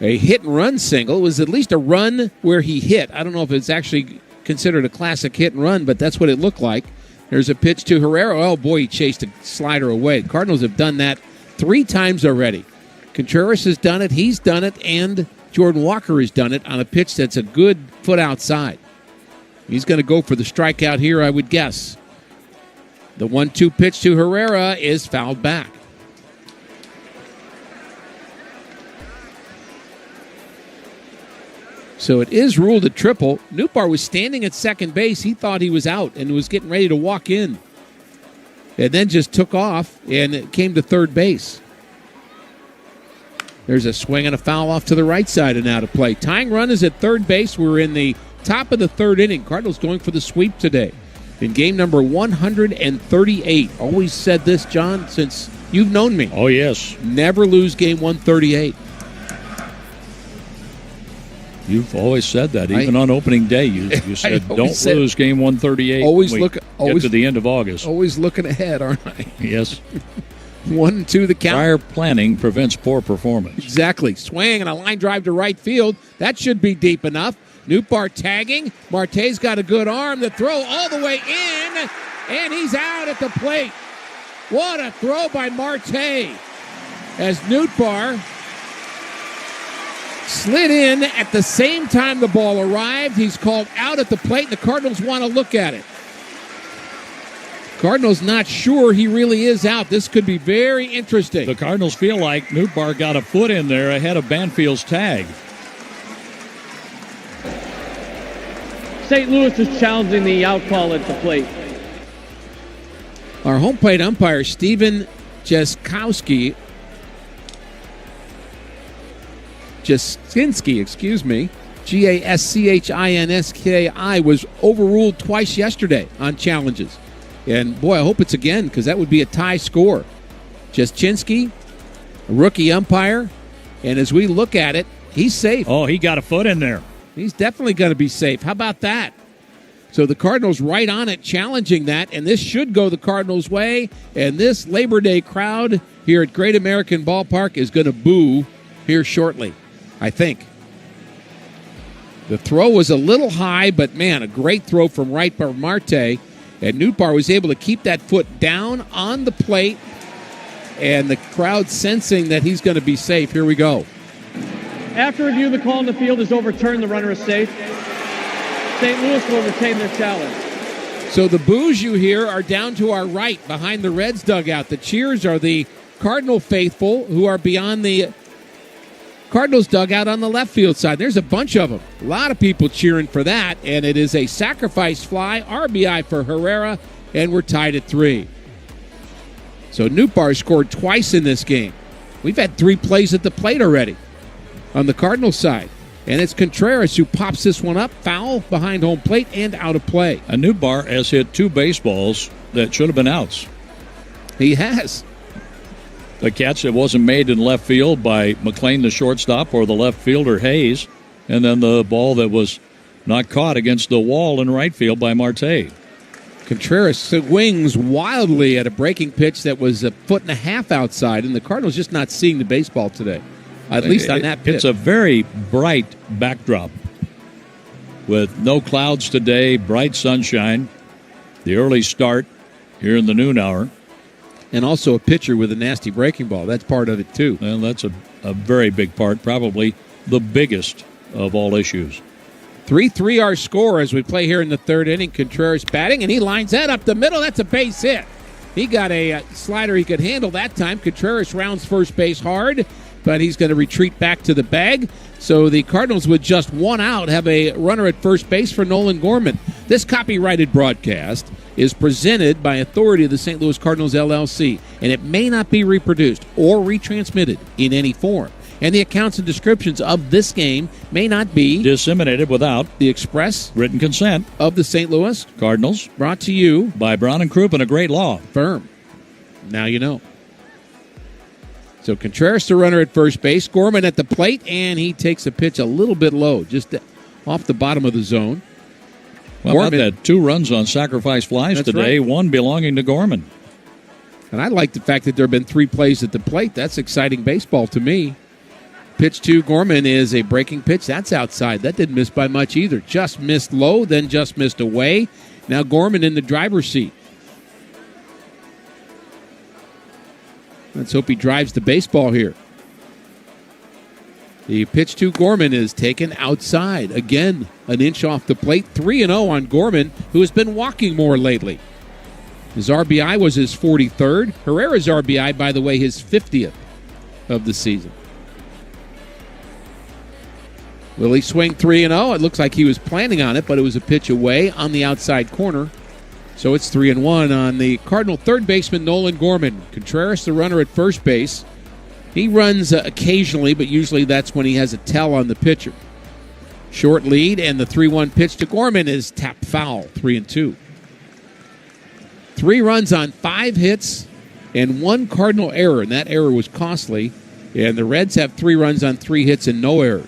A hit-and-run single. It was at least a run where he hit. I don't know if it's actually considered a classic hit-and-run, but that's what it looked like. There's a pitch to Herrera. Oh, boy, he chased a slider away. The Cardinals have done that 3 times already. Contreras has done it, he's done it, and Jordan Walker has done it on a pitch that's a good foot outside. He's going to go for the strikeout here, I would guess. The 1-2 pitch to Herrera is fouled back. So it is ruled a triple. Nootbaar was standing at second base. He thought he was out and was getting ready to walk in. And then just took off and it came to third base. There's a swing and a foul off to the right side and out of play. Tying run is at third base. We're in the top of the third inning. Cardinals going for the sweep today in game number 138. Always said this, John, since you've known me. Oh, yes. Never lose game 138. You've always said that. Even on opening day, you said, don't lose game 138 always when we get to the end of August. Always looking ahead, aren't I? Yes. 1-2 the count. Prior planning prevents poor performance. Exactly. Swing and a line drive to right field. That should be deep enough. Nootbaar tagging. Marte's got a good arm. The throw all the way in, and he's out at the plate. What a throw by Marte as Nootbaar slid in at the same time the ball arrived. He's called out at the plate, and the Cardinals want to look at it. Cardinals not sure he really is out. This could be very interesting. The Cardinals feel like Nootbaar got a foot in there ahead of Banfield's tag. St. Louis is challenging the out call at the plate. Our home plate umpire, Steven Jasinski, Gascinski, was overruled twice yesterday on challenges. And, boy, I hope it's again because that would be a tie score. Jasinski, a rookie umpire, and as we look at it, he's safe. Oh, he got a foot in there. He's definitely going to be safe. How about that? So the Cardinals right on it, challenging that, and this should go the Cardinals' way. And this Labor Day crowd here at Great American Ballpark is going to boo here shortly, I think. The throw was a little high, but, man, a great throw from right by Marte. And Nootbaar was able to keep that foot down on the plate, and the crowd sensing that he's going to be safe. Here we go. After review, the call in the field is overturned. The runner is safe. St. Louis will retain their challenge. So the boos you hear are down to our right, behind the Reds dugout. The cheers are the Cardinal faithful who are beyond the Cardinals dugout on the left field side. There's a bunch of them. A lot of people cheering for that, and it is a sacrifice fly, RBI for Herrera, and we're tied at 3. So Nootbaar scored twice in this game. We've had 3 plays at the plate already on the Cardinals side. And it's Contreras who pops this one up, foul behind home plate and out of play. And Nootbaar has hit 2 baseballs that should have been outs. He has. The catch that wasn't made in left field by McLean, the shortstop, or the left fielder, Hayes. And then the ball that was not caught against the wall in right field by Marte. Contreras swings wildly at a breaking pitch that was 1.5 feet outside, and the Cardinals just not seeing the baseball today, at least on that pitch. It's a very bright backdrop with no clouds today, bright sunshine, the early start here in the noon hour. And also a pitcher with a nasty breaking ball. That's part of it, too. And that's a very big part, probably the biggest of all issues. 3-3 our score as we play here in the third inning. Contreras batting, and he lines that up the middle. That's a base hit. He got a slider he could handle that time. Contreras rounds first base hard, but he's going to retreat back to the bag. So the Cardinals, with just 1 out, have a runner at first base for Nolan Gorman. This copyrighted broadcast is presented by authority of the St. Louis Cardinals, LLC, and it may not be reproduced or retransmitted in any form. And the accounts and descriptions of this game may not be disseminated without the express written consent of the St. Louis Cardinals. Brought to you by Brown and Crouppen, a great law firm. Now you know. So Contreras, the runner at first base. Gorman at the plate, and he takes a pitch a little bit low, just off the bottom of the zone. Well, Gorman had 2 runs on sacrifice flies today, right. 1 belonging to Gorman. And I like the fact that there have been 3 plays at the plate. That's exciting baseball to me. Pitch to Gorman is a breaking pitch. That's outside. That didn't miss by much either. Just missed low, then just missed away. Now Gorman in the driver's seat. Let's hope he drives the baseball here. The pitch to Gorman is taken outside. Again, an inch off the plate. 3-0 on Gorman, who has been walking more lately. His RBI was his 43rd. Herrera's RBI, by the way, his 50th of the season. Will he swing 3-0? It looks like he was planning on it, but it was a pitch away on the outside corner. So it's 3-1 on the Cardinal third baseman, Nolan Gorman. Contreras, the runner at first base. He runs occasionally, but usually that's when he has a tell on the pitcher. Short lead, and the 3-1 pitch to Gorman is tapped foul, 3-2. 3 runs on 5 hits and 1 Cardinal error, and that error was costly. And the Reds have 3 runs on 3 hits and no errors.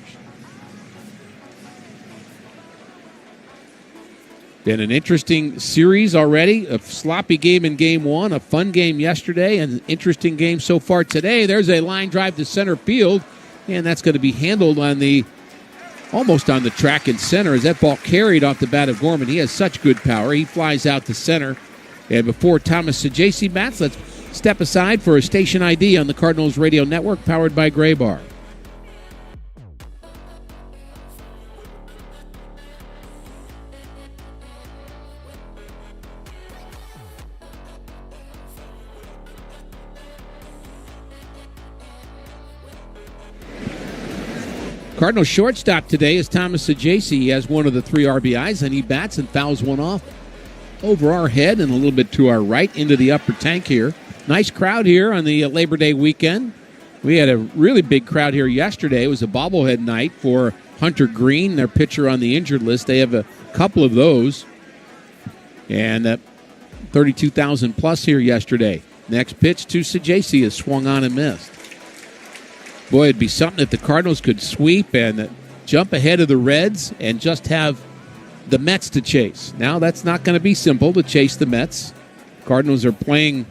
Been an interesting series already. A sloppy game in Game 1, a fun game yesterday, and an interesting game so far today. There's a line drive to center field, and that's going to be handled almost on the track in center as that ball carried off the bat of Gorman. He has such good power. He flies out to center. And before Thomas Sajaci bats, let's step aside for a station ID on the Cardinals Radio Network, powered by Gray Bar. Cardinals shortstop today is Thomas Sajaci. He has one of the 3 RBIs, and he bats and fouls one off over our head and a little bit to our right into the upper tank here. Nice crowd here on the Labor Day weekend. We had a really big crowd here yesterday. It was a bobblehead night for Hunter Green, their pitcher on the injured list. They have a couple of those. And 32,000 plus here yesterday. Next pitch to Sajaci is swung on and missed. Boy, it'd be something if the Cardinals could sweep and jump ahead of the Reds and just have the Mets to chase. Now that's not going to be simple to chase the Mets. Cardinals are playing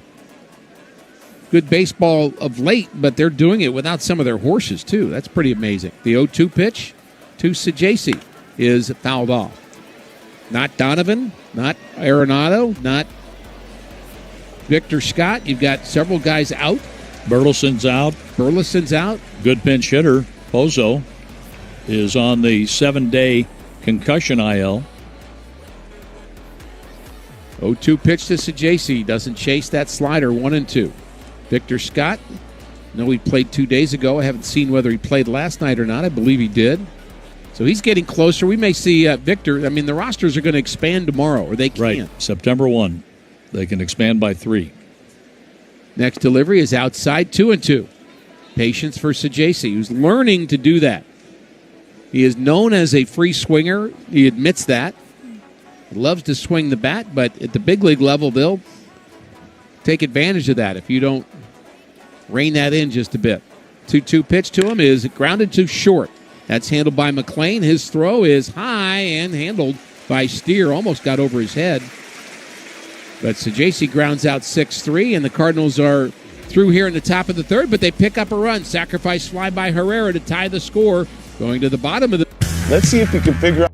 good baseball of late, but they're doing it without some of their horses, too. That's pretty amazing. The 0-2 pitch to Sajaci is fouled off. Not Donovan, not Arenado, not Victor Scott. You've got several guys out. Burleson's out. Good pinch hitter, Pozo, is on the 7-day concussion IL. 0-2 pitch to Sajaci. Doesn't chase that slider, 1-2. Victor Scott I know he played 2 days ago. I haven't seen whether he played last night or not. I believe he did. So he's getting closer. We may see Victor. I mean, the rosters are going to expand tomorrow, or they can. Right, September 1. They can expand by 3. Next delivery is outside, 2-2. Patience for Sajasi, who's learning to do that. He is known as a free swinger. He admits that. He loves to swing the bat, but at the big league level, they'll take advantage of that if you don't rein that in just a bit. 2-2 pitch to him is grounded to short. That's handled by McLean. His throw is high and handled by Steer. Almost got over his head. But Sajasi grounds out 6-3, and the Cardinals are through here in the top of the third, but they pick up a run. Sacrifice fly by Herrera to tie the score. Going to the bottom of the... Let's see if we can figure out...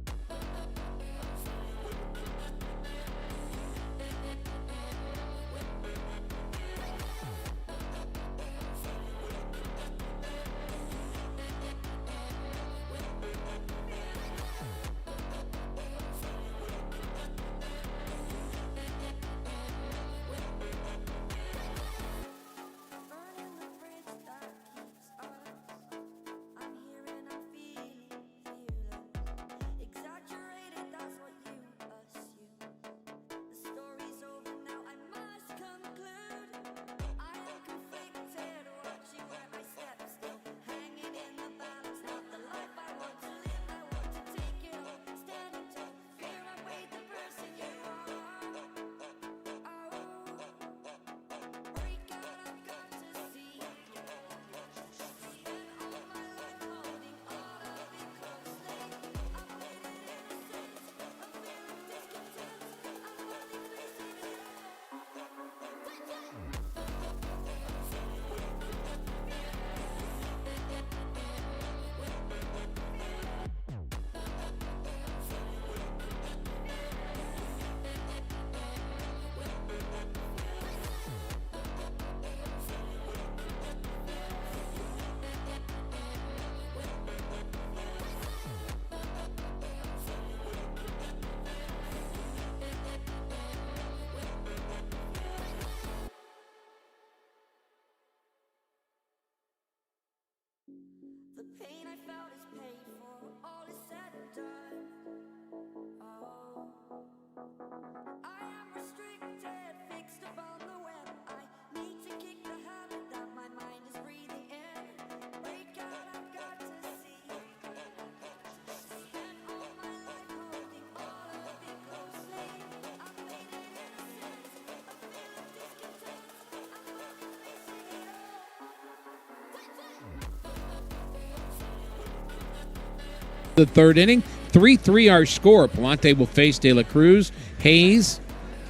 The third inning, 3-3 our score. Palante will face De La Cruz, Hayes,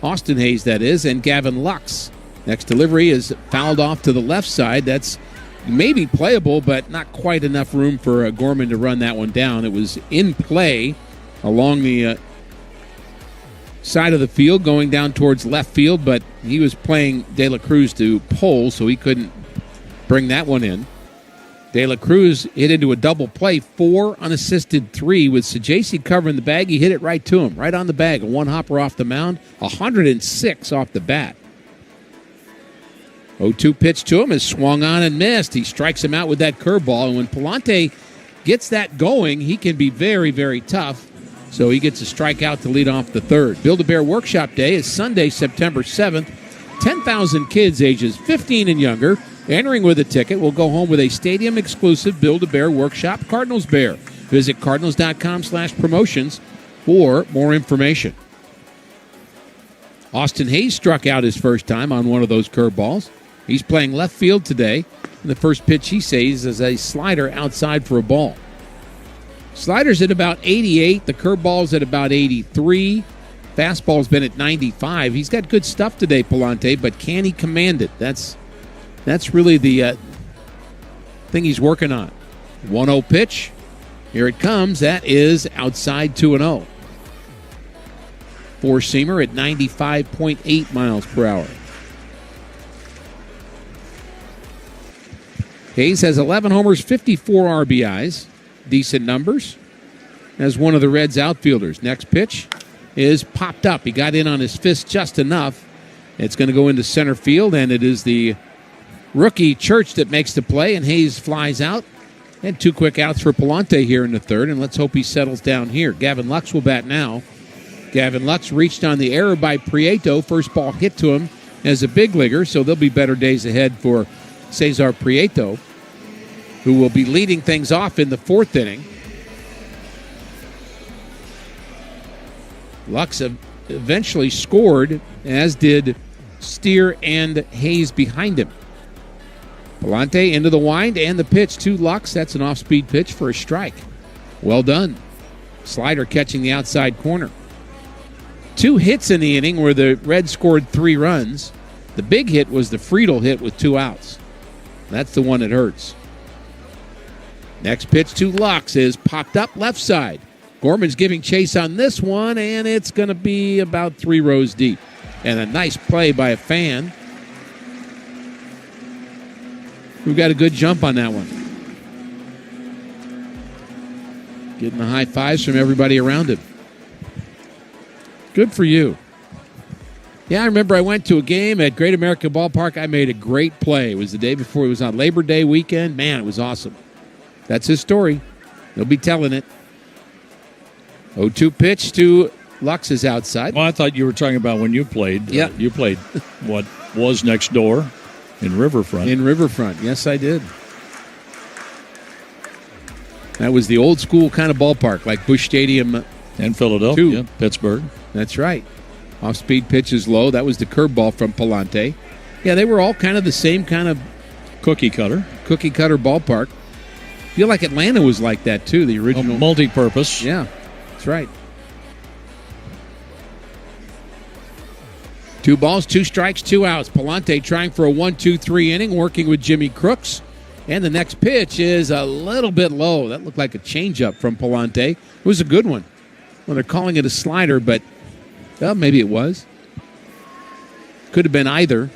Austin Hayes that is, and Gavin Lux. Next delivery is fouled off to the left side. That's maybe playable, but not quite enough room for Gorman to run that one down. It was in play along the side of the field going down towards left field, but he was playing De La Cruz to pole, so he couldn't bring that one in. De La Cruz hit into a double play, 4 unassisted 3 with Sajasi covering the bag. He hit it right to him, right on the bag. A one-hopper off the mound, 106 off the bat. 0-2 pitch to him is swung on and missed. He strikes him out with that curveball, and when Palante gets that going, he can be very, very tough. So he gets a strikeout to lead off the third. Build-A-Bear Workshop Day is Sunday, September 7th. 10,000 kids ages 15 and younger entering with a ticket will go home with a stadium-exclusive Build-A-Bear Workshop Cardinals Bear. Visit cardinals.com/promotions for more information. Austin Hayes struck out his first time on one of those curveballs. He's playing left field today. And the first pitch he says is a slider outside for a ball. Slider's at about 88. The curveball's at about 83. Fastball's been at 95. He's got good stuff today, Palante, but can he command it? That's really the thing he's working on. 1-0 pitch. Here it comes. That is outside 2-0. Four-seamer at 95.8 miles per hour. Hayes has 11 homers, 54 RBIs. Decent numbers as one of the Reds' outfielders. Next pitch is popped up. He got in on his fist just enough. It's going to go into center field, and it is the rookie Church that makes the play, and Hayes flies out. And 2 quick outs for Palante here in the third, and let's hope he settles down here. Gavin Lux will bat now. Gavin Lux reached on the error by Prieto. First ball hit to him as a big leaguer, so there'll be better days ahead for Cesar Prieto, who will be leading things off in the 4th inning. Lux eventually scored, as did Steer and Hayes behind him. Palante into the wind and the pitch to Lux. That's an off-speed pitch for a strike. Well done. Slider catching the outside corner. 2 hits in the inning where the Reds scored 3 runs. The big hit was the Friedel hit with 2 outs. That's the one that hurts. Next pitch to Lux is popped up left side. Gorman's giving chase on this one, and it's going to be about 3 rows deep. And a nice play by a fan who got a good jump on that one. Getting the high fives from everybody around him. Good for you. Yeah, I remember I went to a game at Great American Ballpark. I made a great play. It was the day before. It was on Labor Day weekend. Man, it was awesome. That's his story. He'll be telling it. 0-2 pitch to Lux is outside. Well, I thought you were talking about when you played. Yeah. You played what was next door in Riverfront. In Riverfront. Yes, I did. That was the old school kind of ballpark, like Busch Stadium. And Philadelphia, Pittsburgh. That's right. Off-speed pitch is low. That was the curveball from Palante. Yeah, they were all kind of the same kind of cookie cutter ballpark. I feel like Atlanta was like that, too, the original. Multi-purpose. Yeah, that's right. 2 balls, 2 strikes, 2 outs. Palante trying for a 1-2-3 inning, working with Jimmy Crooks. And the next pitch is a little bit low. That looked like a changeup from Palante. It was a good one. Well, they're calling it a slider, but well, maybe it was. Could have been either.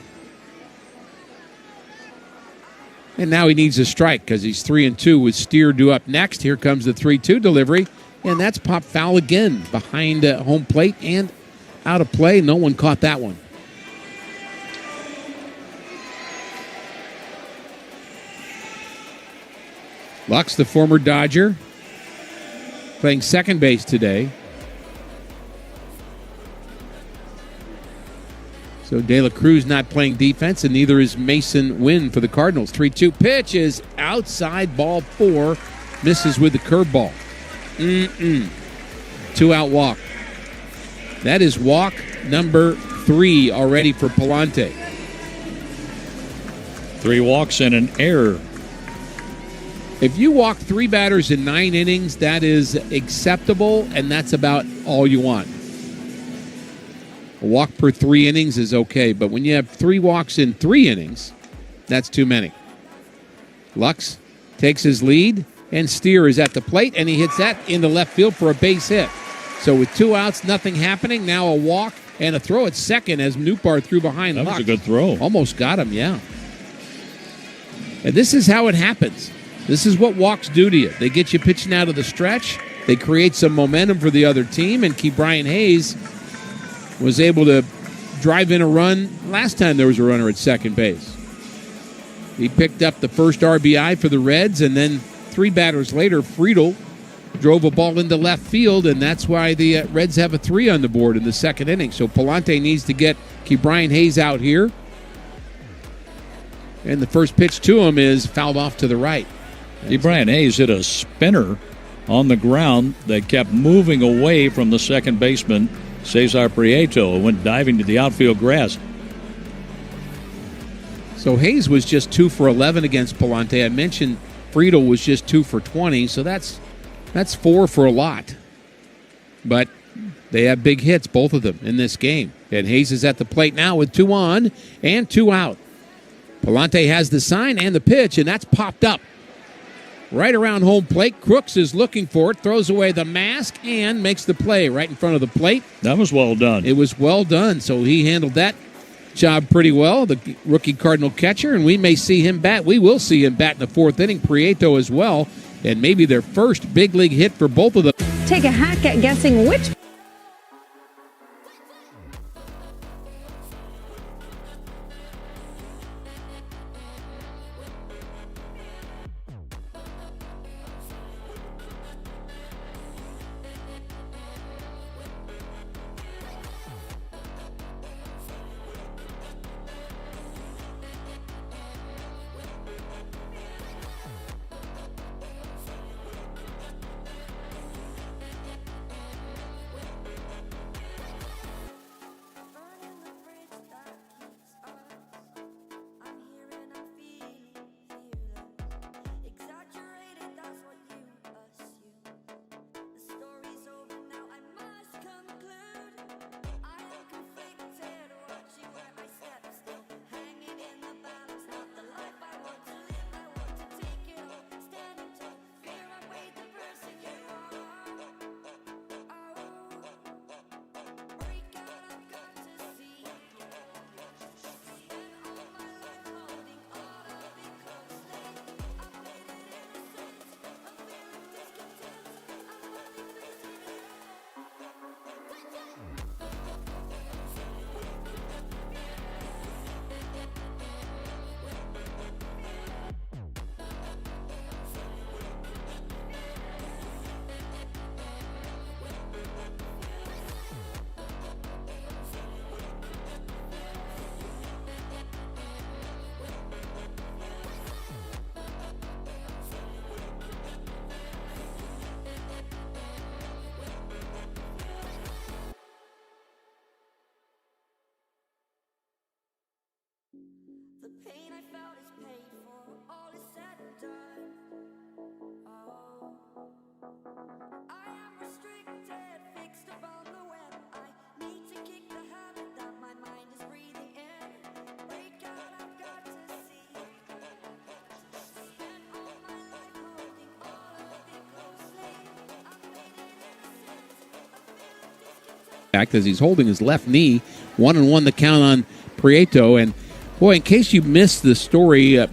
And now he needs a strike because he's 3-2 with Steer due up next. Here comes the 3-2 delivery, and that's popped foul again behind home plate and out of play. No one caught that one. Lux, the former Dodger, playing second base today. So De La Cruz not playing defense, and neither is Mason Wynn for the Cardinals. 3-2 pitch is outside, ball 4. Misses with the curveball. 2-out walk. That is walk number 3 already for Palante. 3 walks and an error. If you walk 3 batters in 9 innings, that is acceptable, and that's about all you want. A walk per 3 innings is okay, but when you have 3 walks in 3 innings, that's too many. Lux takes his lead, and Steer is at the plate, and he hits that into left field for a base hit. So with 2 outs, nothing happening. Now a walk and a throw at second as Newpart threw behind Lux. That was a good throw. Almost got him, yeah. And this is how it happens. This is what walks do to you. They get you pitching out of the stretch. They create some momentum for the other team, and Brian Hayes was able to drive in a run last time there was a runner at second base. He picked up the first RBI for the Reds, and then 3 batters later, Friedel drove a ball into left field, and that's why the Reds have a 3 on the board in the second inning. So Palante needs to get Brian Hayes out here. And the first pitch to him is fouled off to the right. Brian Hayes hit a spinner on the ground that kept moving away from the second baseman, Cesar Prieto, and went diving to the outfield grass. So Hayes was just 2 for 11 against Palante. I mentioned Friedel was just 2 for 20, so that's 4 for a lot. But they have big hits, both of them, in this game. And Hayes is at the plate now with 2 on and 2 out. Palante has the sign and the pitch, and that's popped up. Right around home plate. Crooks is looking for it, throws away the mask, and makes the play right in front of the plate. That was well done. It was well done, so he handled that job pretty well, the rookie Cardinal catcher, and we may see him bat. We will see him bat in the 4th inning, Prieto as well, and maybe their first big league hit for both of them. Take a hack at guessing which as he's holding his left knee. 1-1 the count on Prieto. And, boy, in case you missed the story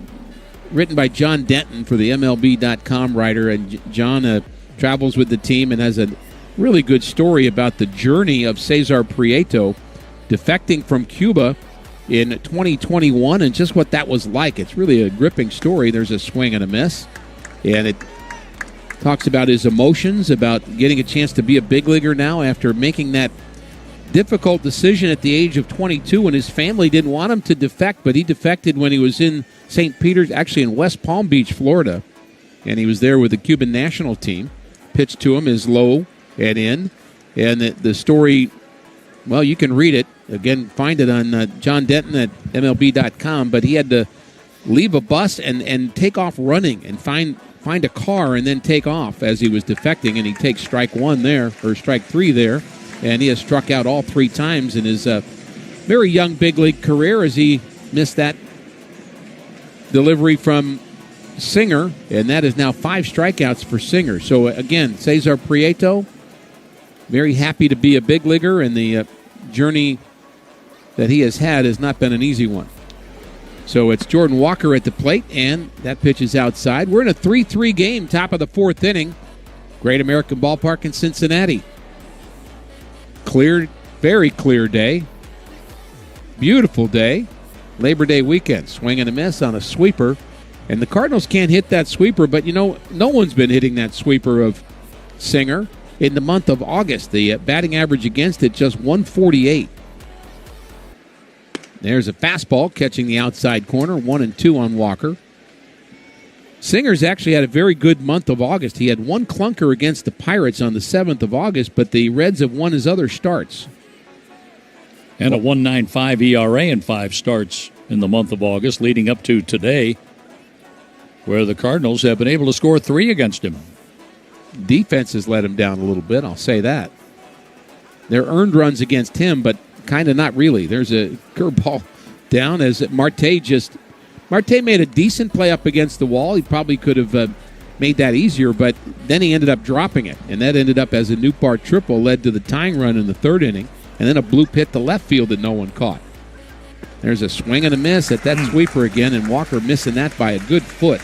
written by John Denton for the MLB.com writer, and John travels with the team and has a really good story about the journey of Cesar Prieto defecting from Cuba in 2021 and just what that was like. It's really a gripping story. There's a swing and a miss. And it talks about his emotions, about getting a chance to be a big leaguer now after making that difficult decision at the age of 22 when his family didn't want him to defect, but he defected when he was in St. Peter's, actually in West Palm Beach, Florida. And he was there with the Cuban national team. Pitch to him is low and in. And the story, well, you can read it. Again, find it on John Denton at MLB.com. But he had to leave a bus and take off running and find a car and then take off as he was defecting. And he takes strike three there. And he has struck out all 3 times in his very young big league career as he missed that delivery from Singer. And that is now 5 strikeouts for Singer. So, again, Cesar Prieto, very happy to be a big leaguer, and the journey that he has had has not been an easy one. So it's Jordan Walker at the plate, and that pitch is outside. We're in a 3-3 game, top of the 4th inning. Great American Ballpark in Cincinnati. Clear, very clear day. Beautiful day. Labor Day weekend. Swing and a miss on a sweeper. And the Cardinals can't hit that sweeper, but, no one's been hitting that sweeper of Singer in the month of August. The batting average against it, just 148. There's a fastball catching the outside corner, 1-2 on Walker. Singer's actually had a very good month of August. He had 1 clunker against the Pirates on the 7th of August, but the Reds have won his other starts. And a 1.95 ERA in 5 starts in the month of August, leading up to today, where the Cardinals have been able to score 3 against him. Defense has let him down a little bit, I'll say that. There are earned runs against him, but kind of not really. There's a curveball down as Marte made a decent play up against the wall. He probably could have made that easier, but then he ended up dropping it, and that ended up as a Newpart triple, led to the tying run in the 3rd inning, and then a bloop hit to left field that no one caught. There's a swing and a miss at that sweeper again, and Walker missing that by a good foot.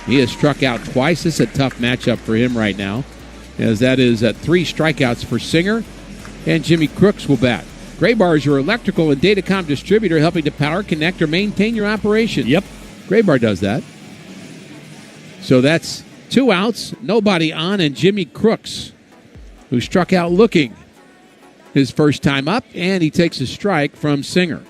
He has struck out twice. This is a tough matchup for him right now, as that is 3 strikeouts for Singer, and Jimmy Crooks will bat. Graybar is your electrical and datacom distributor, helping to power, connect, or maintain your operation. Yep. Graybar does that. So that's 2 outs, nobody on, and Jimmy Crooks, who struck out looking his first time up, and he takes a strike from Singer.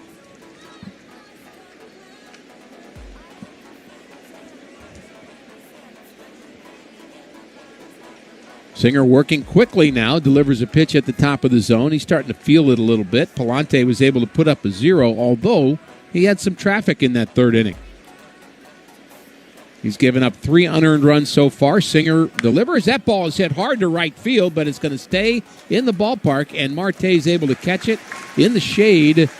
Singer working quickly now, delivers a pitch at the top of the zone. He's starting to feel it a little bit. Palante was able to put up a 0, although he had some traffic in that 3rd inning. He's given up 3 unearned runs so far. Singer delivers. That ball is hit hard to right field, but it's going to stay in the ballpark, and Marte is able to catch it in the shade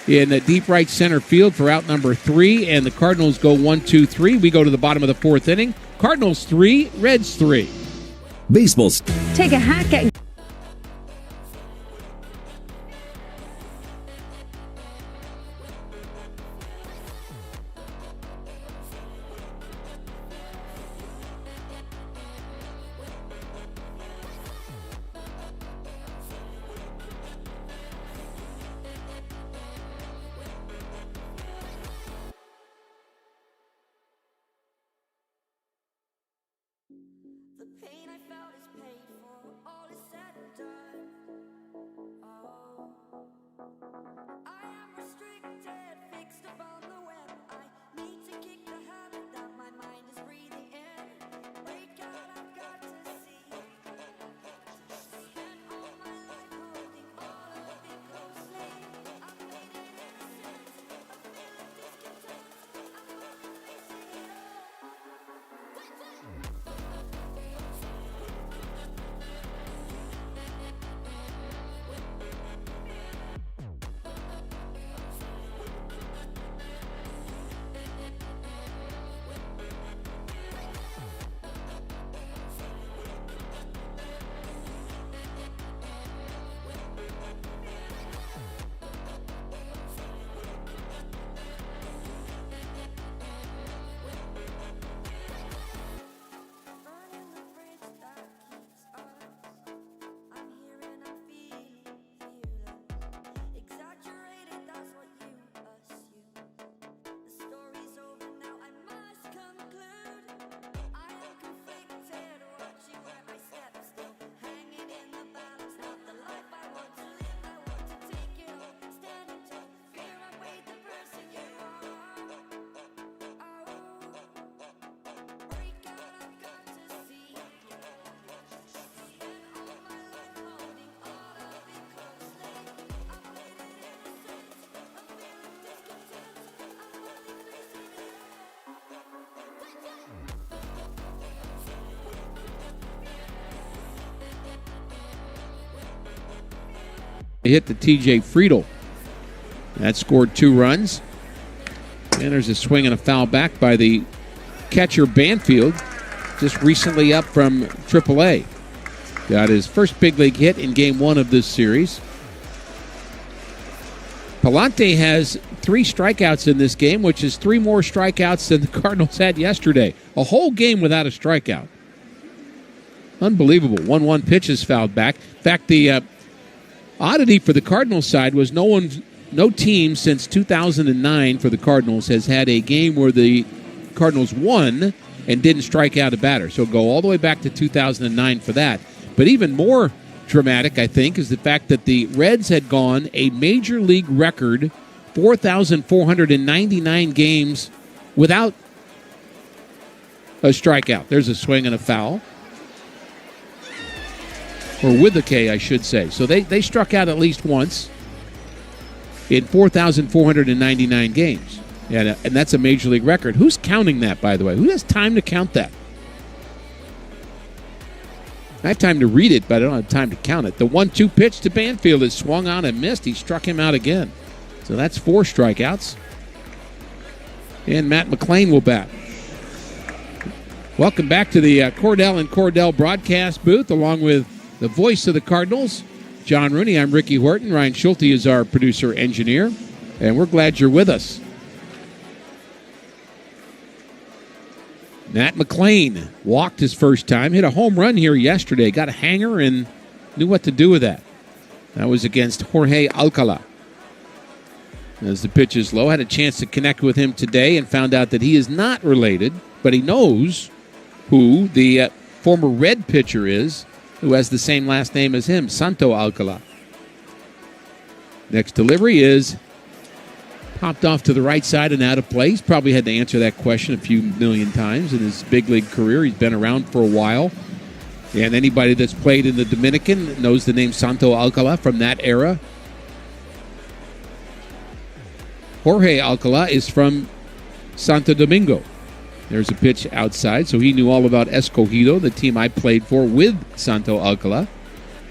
in the deep right center field for out number 3, and the Cardinals go 1-2-3. We go to the bottom of the 4th inning. Cardinals 3, Reds 3. Baseball's. Take a hack at The pain I felt is paid for, all is hit to T.J. Friedel. That scored 2 runs. And there's a swing and a foul back by the catcher Banfield, just recently up from AAA. Got his first big league hit in game 1 of this series. Palante has 3 strikeouts in this game, which is 3 more strikeouts than the Cardinals had yesterday. A whole game without a strikeout. Unbelievable. 1-1 pitch is fouled back. In fact, the oddity for the Cardinals side was no team since 2009 for the Cardinals has had a game where the Cardinals won and didn't strike out a batter. So go all the way back to 2009 for that. But even more dramatic, I think, is the fact that the Reds had gone a major league record 4,499 games without a strikeout. There's a swing and a foul. Or with a K, I should say. So they struck out at least once in 4,499 games. And that's a major league record. Who's counting that, by the way? Who has time to count that? I have time to read it, but I don't have time to count it. The 1-2 pitch to Banfield is swung on and missed. He struck him out again. So that's 4 strikeouts. And Matt McLain will bat. Welcome back to the Cordell and Cordell broadcast booth, along with the voice of the Cardinals, John Rooney. I'm Ricky Horton. Ryan Schulte is our producer-engineer, and we're glad you're with us. Matt McLain walked his first time, hit a home run here yesterday, got a hanger and knew what to do with that. That was against Jorge Alcala. As the pitch is low, had a chance to connect with him today and found out that he is not related, but he knows who the former Red pitcher is, who has the same last name as him, Santo Alcala. Next delivery is popped off to the right side and out of play. He's probably had to answer that question a few million times in his big league career. He's been around for a while. And anybody that's played in the Dominican knows the name Santo Alcala from that era. Jorge Alcala is from Santo Domingo. There's a pitch outside, so he knew all about Escogido, the team I played for with Santo Alcala.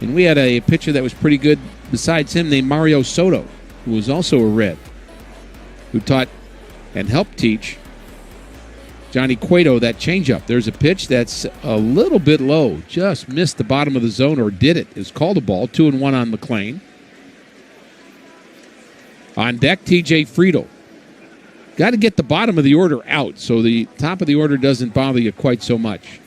And we had a pitcher that was pretty good besides him named Mario Soto, who was also a Red, who taught and helped teach Johnny Cueto that changeup. There's a pitch that's a little bit low, just missed the bottom of the zone, or did it. It's called a ball, 2-1 on McLain. On deck, T.J. Friedel. Got to get the bottom of the order out so the top of the order doesn't bother you quite so much.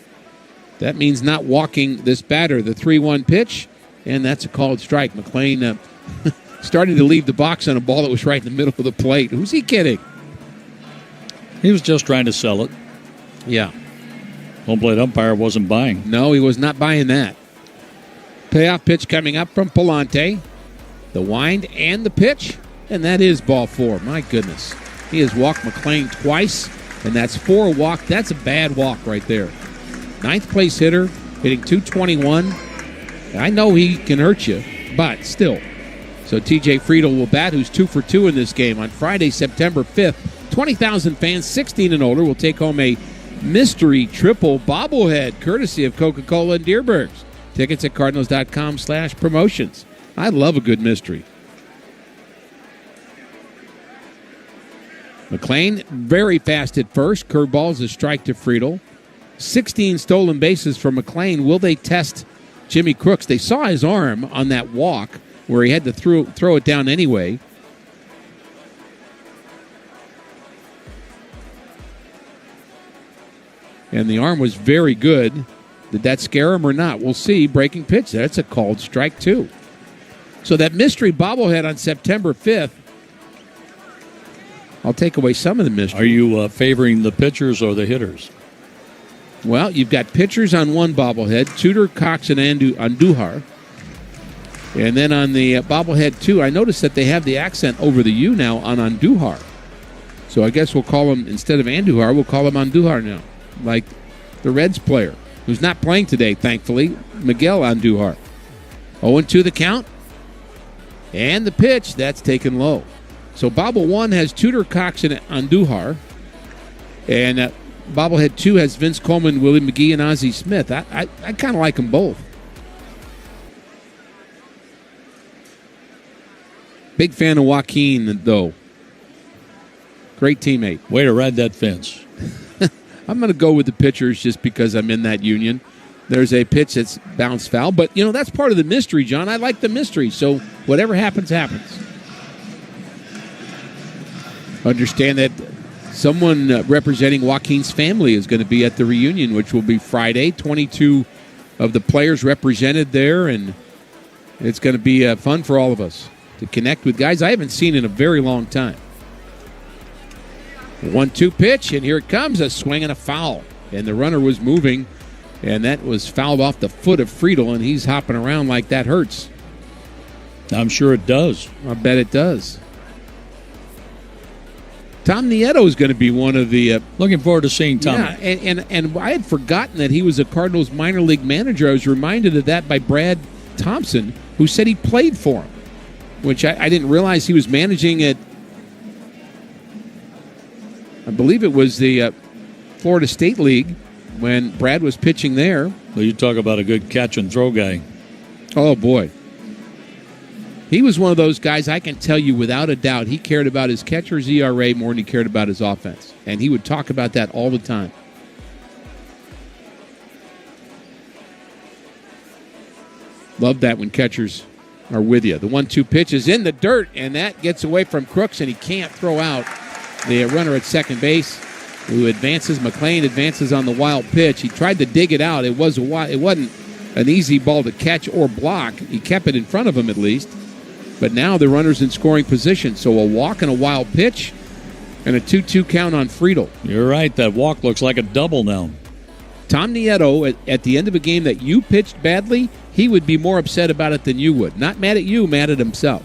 That means not walking this batter. The 3-1 pitch, and that's a called strike. McLain starting to leave the box on a ball that was right in the middle of the plate. Who's he kidding? He was just trying to sell it. Yeah. Home plate umpire wasn't buying. No, he was not buying that. Payoff pitch coming up from Palante. The wind and the pitch, and that is ball 4. My goodness. He has walked McLain twice, and that's 4 walk. That's a bad walk right there. 9th place hitter, hitting .221. I know he can hurt you, but still. So T.J. Friedel will bat, who's 2 for 2 in this game. On Friday, September 5th, 20,000 fans, 16 and older, will take home a mystery triple bobblehead, courtesy of Coca-Cola and Deerbergs. Tickets at cardinals.com/promotions. I love a good mystery. McLain, very fast at first. Curveball is a strike to Friedel. 16 stolen bases for McLain. Will they test Jimmy Crooks? They saw his arm on that walk where he had to throw it down anyway. And the arm was very good. Did that scare him or not? We'll see. Breaking pitch. That's a called strike, too. So that mystery bobblehead on September 5th, I'll take away some of the mystery. Are you favoring the pitchers or the hitters? Well, you've got pitchers on one bobblehead, Tudor, Cox, and Andujar. And then on the bobblehead 2, I noticed that they have the accent over the U now on Andujar. So I guess we'll call him, instead of Andujar, we'll call him Andujar now. Like the Reds player, who's not playing today, thankfully, Miguel Andujar. 0-2 the count. And the pitch, that's taken low. So Bobble 1 has Tudor, Cox, and Andujar. And bobblehead 2 has Vince Coleman, Willie McGee, and Ozzie Smith. I kind of like them both. Big fan of Joaquin, though. Great teammate. Way to ride that fence. I'm going to go with the pitchers just because I'm in that union. There's a pitch that's bounced foul. But, that's part of the mystery, John. I like the mystery. So whatever happens, happens. Understand that someone representing Joaquin's family is going to be at the reunion, which will be Friday. 22 of the players represented there, and it's going to be fun for all of us to connect with guys I haven't seen in a very long time. 1-2 pitch, and here it comes, a swing and a foul. And the runner was moving, and that was fouled off the foot of Friedel, and he's hopping around like that hurts. I'm sure it does. I bet it does. Tom Nieto is going to be one of the... Looking forward to seeing Tom. Yeah, and I had forgotten that he was a Cardinals minor league manager. I was reminded of that by Brad Thompson, who said he played for him, which I didn't realize he was managing at... I believe it was the Florida State League when Brad was pitching there. Well, you talk about a good catch and throw guy. Oh, boy. He was one of those guys, I can tell you without a doubt, he cared about his catcher's ERA more than he cared about his offense. And he would talk about that all the time. Love that when catchers are with you. The 1-2 pitch is in the dirt, and that gets away from Crooks, and he can't throw out the runner at second base, who advances. McLean advances on the wild pitch. He tried to dig it out. It wasn't an easy ball to catch or block. He kept it in front of him at least. But now the runner's in scoring position. So a walk and a wild pitch and a 2-2 count on Friedel. You're right. That walk looks like a double now. Tom Nieto, at the end of a game that you pitched badly, he would be more upset about it than you would. Not mad at you, mad at himself.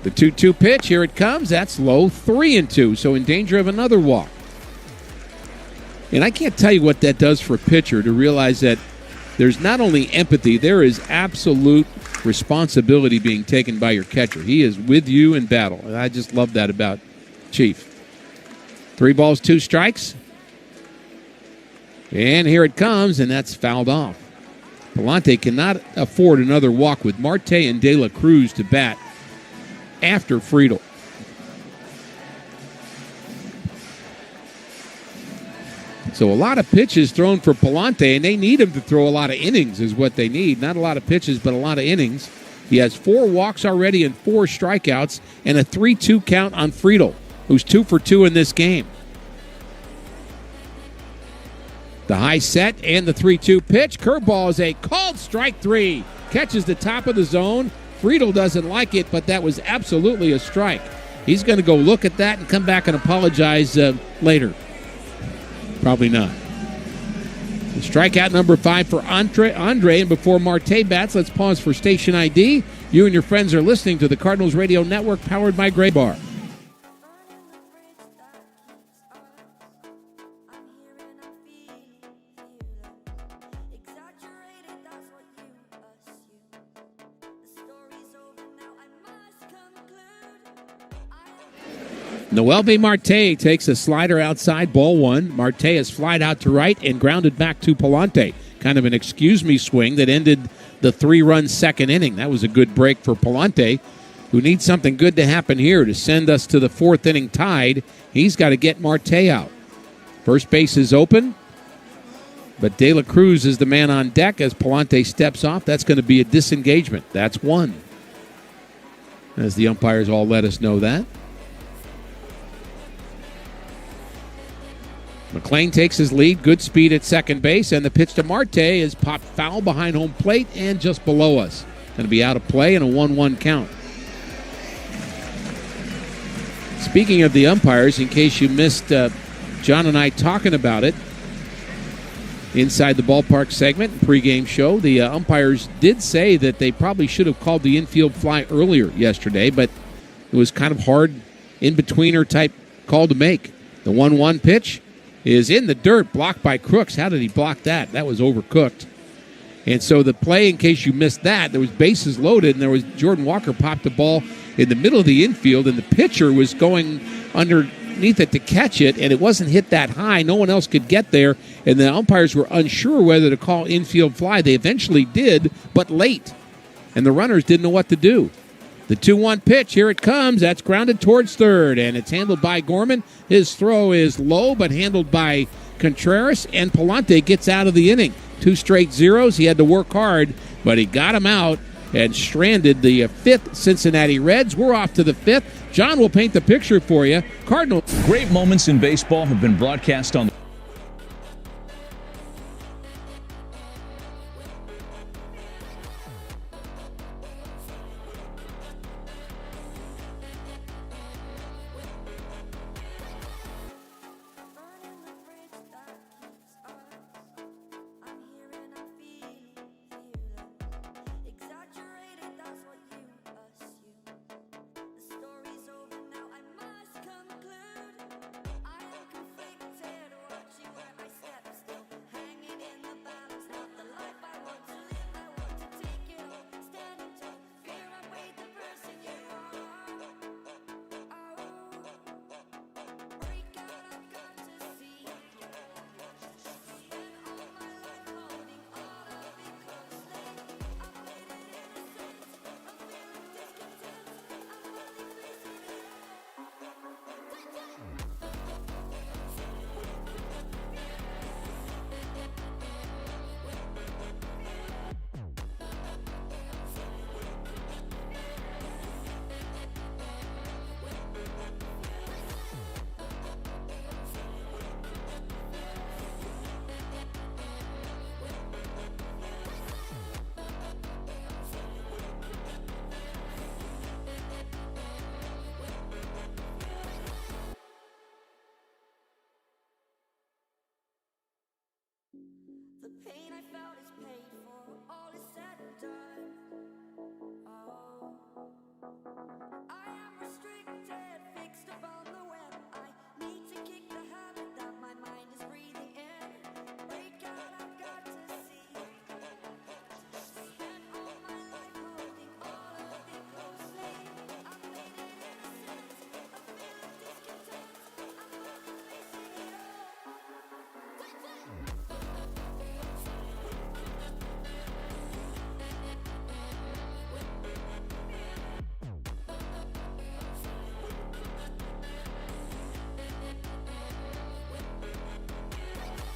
The 2-2 pitch, here it comes. That's low, 3-2, so in danger of another walk. And I can't tell you what that does for a pitcher to realize that there's not only empathy, there is absolute responsibility being taken by your catcher. He is with you in battle, and I just love that about Chief. 3 balls, 2 strikes. And here it comes, and that's fouled off. Palante cannot afford another walk with Marte and De La Cruz to bat after Friedel. So a lot of pitches thrown for Palante, and they need him to throw a lot of innings is what they need. Not a lot of pitches, but a lot of innings. He has 4 walks already and 4 strikeouts and a 3-2 count on Friedel, who's 2 for 2 in this game. The high set and the 3-2 pitch. Curveball is a called strike 3. Catches the top of the zone. Friedel doesn't like it, but that was absolutely a strike. He's going to go look at that and come back and apologize later. Probably not. The strikeout number 5 for Andre. And before Marte bats, let's pause for station ID. You and your friends are listening to the Cardinals Radio Network, powered by Gray Bar. Noelvi Marte takes a slider outside, ball 1. Marte is flied out to right and grounded back to Palante. Kind of an excuse-me swing that ended the 3-run second inning. That was a good break for Palante, who needs something good to happen here to send us to the 4th inning tied. He's got to get Marte out. First base is open, but De La Cruz is the man on deck as Palante steps off. That's going to be a disengagement. That's 1. As the umpires all let us know that. McLean takes his lead, good speed at second base, and the pitch to Marte is popped foul behind home plate and just below us. Going to be out of play and a 1-1 count. Speaking of the umpires, in case you missed John and I talking about it inside the ballpark segment, pregame show, the umpires did say that they probably should have called the infield fly earlier yesterday, but it was kind of hard in-betweener type call to make. The 1-1 pitch is in the dirt, blocked by Crooks. How did he block that? That was overcooked. And so the play, in case you missed that, there was bases loaded, and there was Jordan Walker popped the ball in the middle of the infield, and the pitcher was going underneath it to catch it, and it wasn't hit that high. No one else could get there, and the umpires were unsure whether to call infield fly. They eventually did, but late. and the runners didn't know what to do. The 2-1 pitch, here it comes. That's grounded towards third, and it's handled by Gorman. His throw is low, but handled by Contreras, and Palante gets out of the inning. 2 straight zeros. He had to work hard, but he got him out and stranded the 5th Cincinnati Reds. We're off to the 5th. John will paint the picture for you. Cardinals. Great moments in baseball have been broadcast on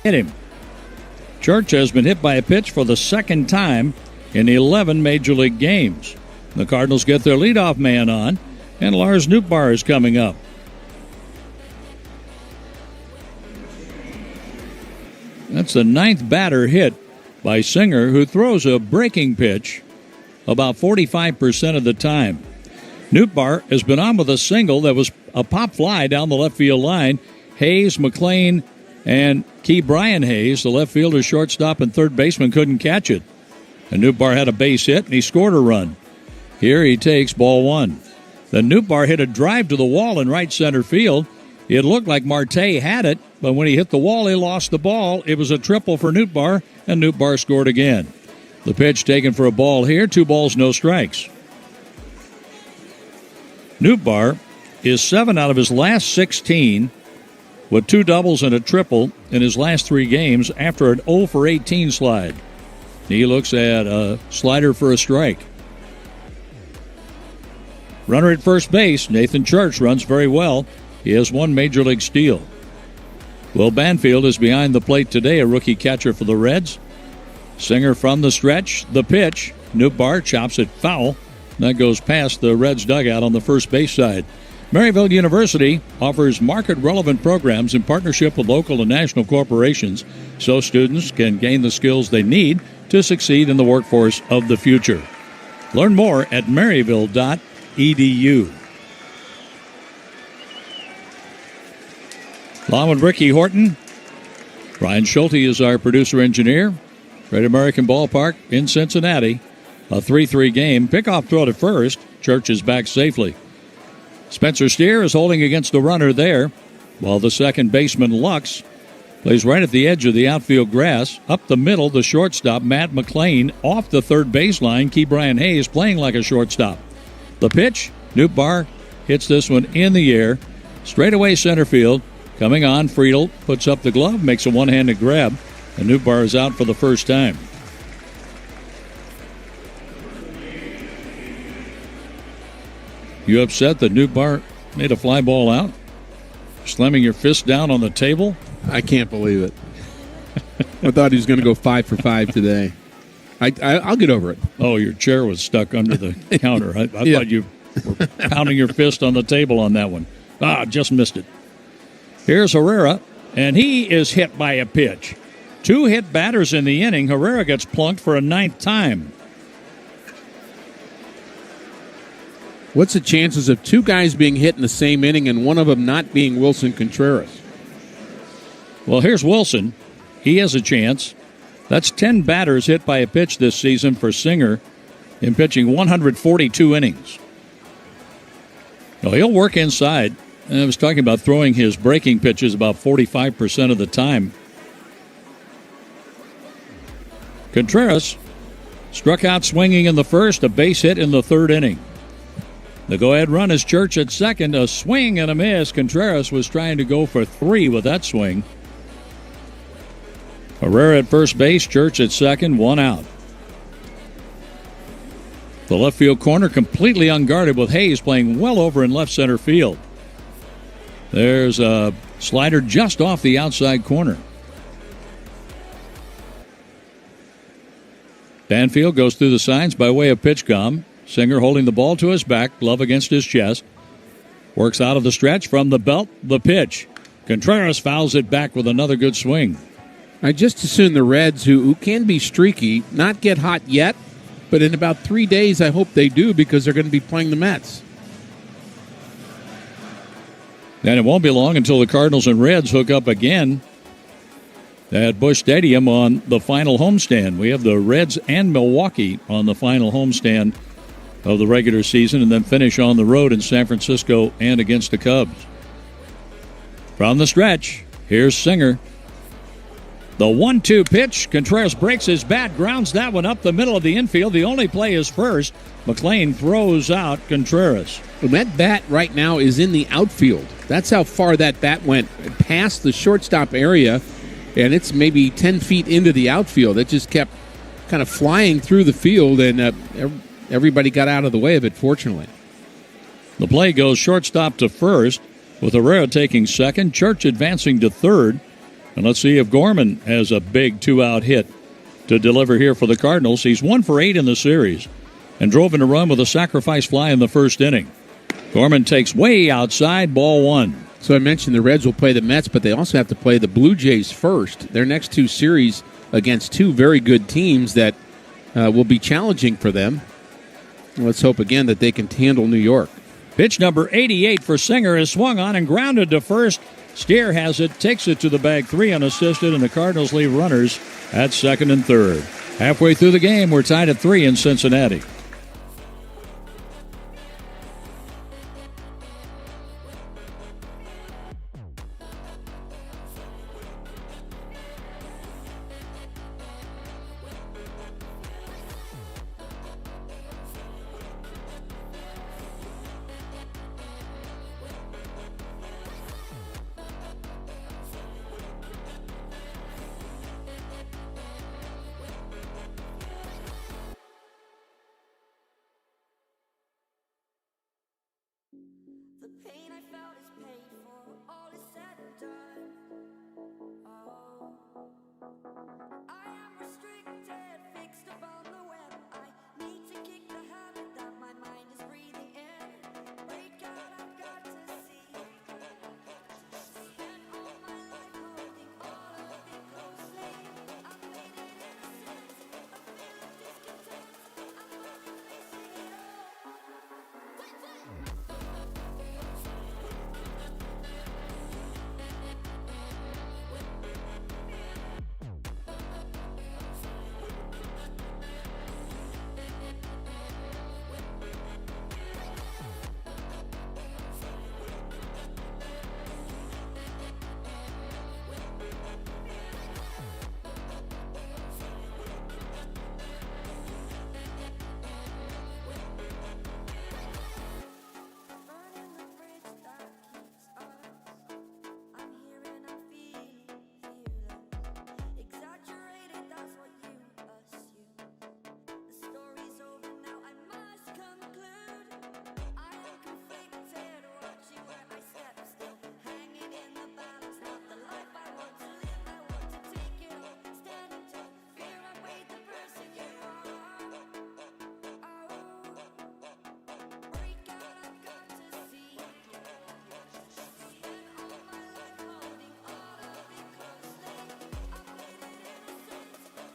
hit him. Church has been hit by a pitch for the second time in 11 Major League games. The Cardinals get their leadoff man on, and Lars Nootbaar is coming up. That's the 9th batter hit by Singer, who throws a breaking pitch about 45% of the time. Nootbaar has been on with a single that was a pop fly down the left field line. Hayes, McLean, and Brian Hayes, the left fielder, shortstop, and third baseman, couldn't catch it. And Nootbaar had a base hit, and he scored a run. Here he takes ball 1. Then Nootbaar hit a drive to the wall in right center field. It looked like Marte had it, but when he hit the wall, he lost the ball. It was a triple for Nootbaar, and Nootbaar scored again. The pitch taken for a ball here, 2 balls, no strikes. Nootbaar is 7 out of his last 16 with 2 doubles and a triple in his last 3 games after an 0 for 18 slide. He looks at a slider for a strike. Runner at first base, Nathan Church runs very well. He has 1 Major League steal. Will Banfield is behind the plate today, a rookie catcher for the Reds. Singer from the stretch, the pitch. Nootbaar chops it foul. That goes past the Reds dugout on the first base side. Maryville University offers market-relevant programs in partnership with local and national corporations so students can gain the skills they need to succeed in the workforce of the future. Learn more at maryville.edu. Along with Ricky Horton, Brian Schulte is our producer-engineer. Great American Ballpark in Cincinnati. A 3-3 game. Pickoff throw to first. Church is back safely. Spencer Steer is holding against the runner there, while the second baseman, Lux, plays right at the edge of the outfield grass. Up the middle, the shortstop, Matt McLean, off the third baseline. Brian Hayes playing like a shortstop. The pitch, Nootbaar hits this one in the air. Straightaway center field. Coming on, Friedel puts up the glove, makes a one-handed grab, and Nootbaar is out for the first time. You upset that Newbar made a fly ball out? Slamming your fist down on the table? I can't believe it. I thought he was going to go 5 for 5 today. I'll get over it. Oh, your chair was stuck under the counter. I thought you were pounding your fist on the table on that one. Just missed it. Here's Herrera, and he is hit by a pitch. 2 hit batters in the inning. Herrera gets plunked for a 9th time. What's the chances of 2 guys being hit in the same inning and one of them not being Wilson Contreras? Well, here's Wilson. He has a chance. That's 10 batters hit by a pitch this season for Singer in pitching 142 innings. Well, he'll work inside. And I was talking about throwing his breaking pitches about 45% of the time. Contreras struck out swinging in the first, a base hit in the 3rd inning. The go-ahead run is Church at second, a swing and a miss. Contreras was trying to go for 3 with that swing. Herrera at first base, Church at second, 1 out. The left field corner completely unguarded with Hayes playing well over in left center field. There's a slider just off the outside corner. Banfield goes through the signs by way of pitch com. Singer holding the ball to his back, glove against his chest. Works out of the stretch from the belt, the pitch. Contreras fouls it back with another good swing. I just assume the Reds, who can be streaky, not get hot yet, but in about 3 days I hope they do because they're going to be playing the Mets. And it won't be long until the Cardinals and Reds hook up again at Busch Stadium on the final homestand. We have the Reds and Milwaukee on the final homestand of the regular season, and then finish on the road in San Francisco and against the Cubs. From the stretch, here's Singer. The 1-2 pitch. Contreras breaks his bat, grounds that one up the middle of the infield. The only play is first. McLean throws out Contreras. Well, that bat right now is in the outfield. That's how far that bat went past the shortstop area, and it's maybe 10 feet into the outfield. It just kept kind of flying through the field, and everybody got out of the way of it, fortunately. The play goes shortstop to first, with Herrera taking second, Church advancing to third. And let's see if Gorman has a big 2-out hit to deliver here for the Cardinals. He's 1 for 8 in the series and drove in a run with a sacrifice fly in the first inning. Gorman takes way outside, ball 1. So I mentioned the Reds will play the Mets, but they also have to play the Blue Jays first. Their next 2 series against 2 very good teams that will be challenging for them. Let's hope again that they can handle New York. Pitch number 88 for Singer is swung on and grounded to first. Steer has it, takes it to the bag, 3 unassisted, and the Cardinals leave runners at second and third. Halfway through the game, we're tied at 3 in Cincinnati.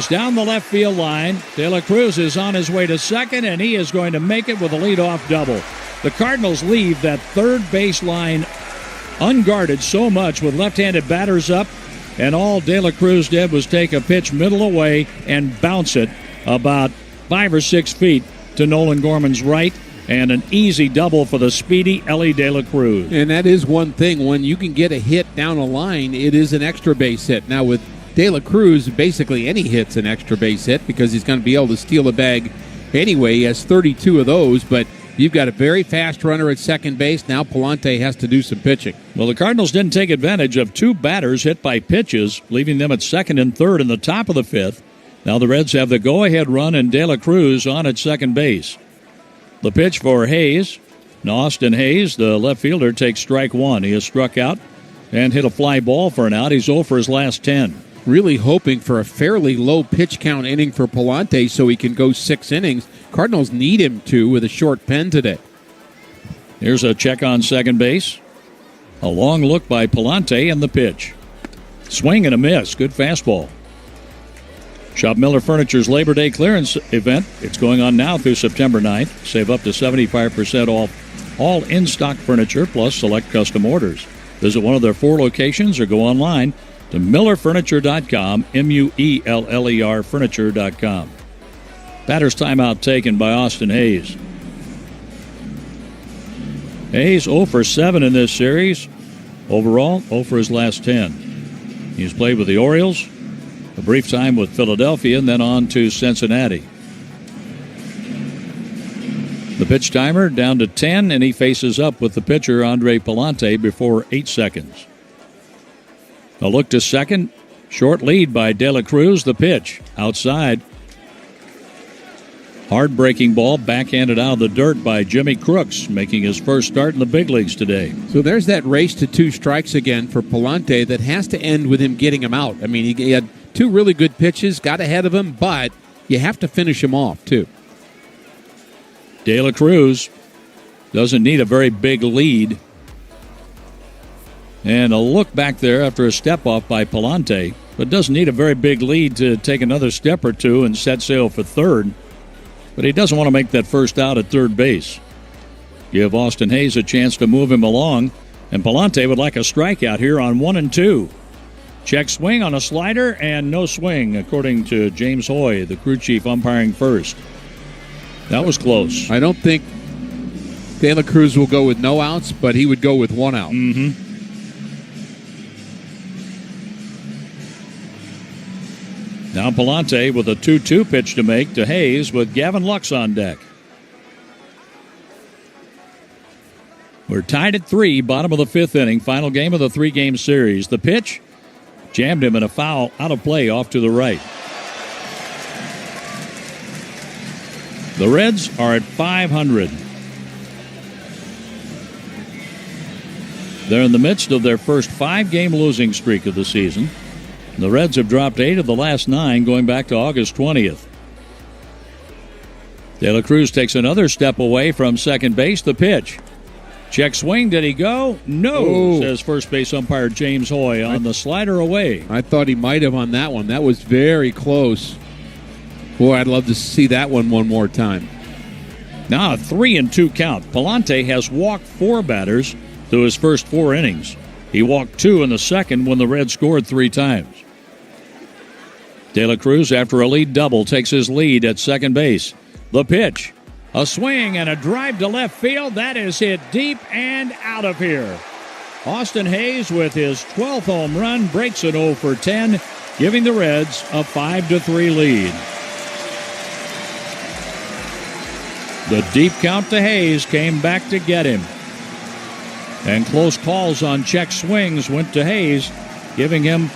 Down the left field line, De La Cruz is on his way to second, and he is going to make it with a leadoff double. The Cardinals leave that third baseline unguarded so much with left-handed batters up, and all De La Cruz did was take a pitch middle away and bounce it about 5 or 6 feet to Nolan Gorman's right, and an easy double for the speedy Ellie De La Cruz. And that is one thing. When you can get a hit down a line, it is an extra base hit. Now with De La Cruz, basically any hit's an extra base hit because he's going to be able to steal a bag anyway. He has 32 of those, but you've got a very fast runner at second base. Now Palante has to do some pitching. Well, the Cardinals didn't take advantage of 2 batters hit by pitches, leaving them at second and third in the top of the 5th. Now the Reds have the go-ahead run and De La Cruz on at second base. The pitch for Hayes. Austin Hayes, the left fielder, takes strike 1. He has struck out and hit a fly ball for an out. He's 0 for his last 10. Really hoping for a fairly low pitch count inning for Palante so he can go 6 innings. Cardinals need him to with a short pen today. Here's a check on second base. A long look by Palante and the pitch. Swing and a miss. Good fastball. Shop Miller Furniture's Labor Day clearance event. It's going on now through September 9th. Save up to 75% off all in-stock furniture plus select custom orders. Visit one of their 4 locations or go online to millerfurniture.com, MUELLER furniture.com. Batter's timeout taken by Austin Hayes. Hayes 0 for 7 in this series. Overall, 0 for his last 10. He's played with the Orioles, a brief time with Philadelphia, and then on to Cincinnati. The pitch timer down to 10, and he faces up with the pitcher, Andre Palante, before 8 seconds. A look to second. Short lead by De La Cruz. The pitch outside. Hard breaking ball backhanded out of the dirt by Jimmy Crooks, making his first start in the big leagues today. So there's that race to 2 strikes again for Palante that has to end with him getting him out. I mean, he had 2 really good pitches, got ahead of him, but you have to finish him off, too. De La Cruz doesn't need a very big lead. And a look back there after a step off by Palante, but doesn't need a very big lead to take another step or 2 and set sail for third. But he doesn't want to make that first out at third base. Give Austin Hayes a chance to move him along, and Palante would like a strikeout here on 1 and 2. Check swing on a slider and no swing, according to James Hoy, the crew chief umpiring first. That was close. I don't think De La Cruz will go with no outs, but he would go with 1 out. Mm-hmm. Now Palante with a 2-2 pitch to make to Hayes with Gavin Lux on deck. We're tied at 3, bottom of the 5th inning, final game of the 3-game series. The pitch jammed him in a foul out of play off to the right. The Reds are at 500. They're in the midst of their first 5-game losing streak of the season. The Reds have dropped 8 of the last 9 going back to August 20th. De La Cruz takes another step away from second base. The pitch. Check swing. Did he go? No, says first base umpire James Hoy on the slider away. I thought he might have on that one. That was very close. Boy, I'd love to see that one more time. Now a 3-2 count. Palante has walked 4 batters through his first 4 innings. He walked 2 in the second when the Reds scored 3 times. De La Cruz, after a lead double, takes his lead at second base. The pitch. A swing and a drive to left field. That is hit deep and out of here. Austin Hayes, with his 12th home run, breaks an 0 for 10, giving the Reds a 5-3 lead. The deep count to Hayes came back to get him. And close calls on check swings went to Hayes, giving him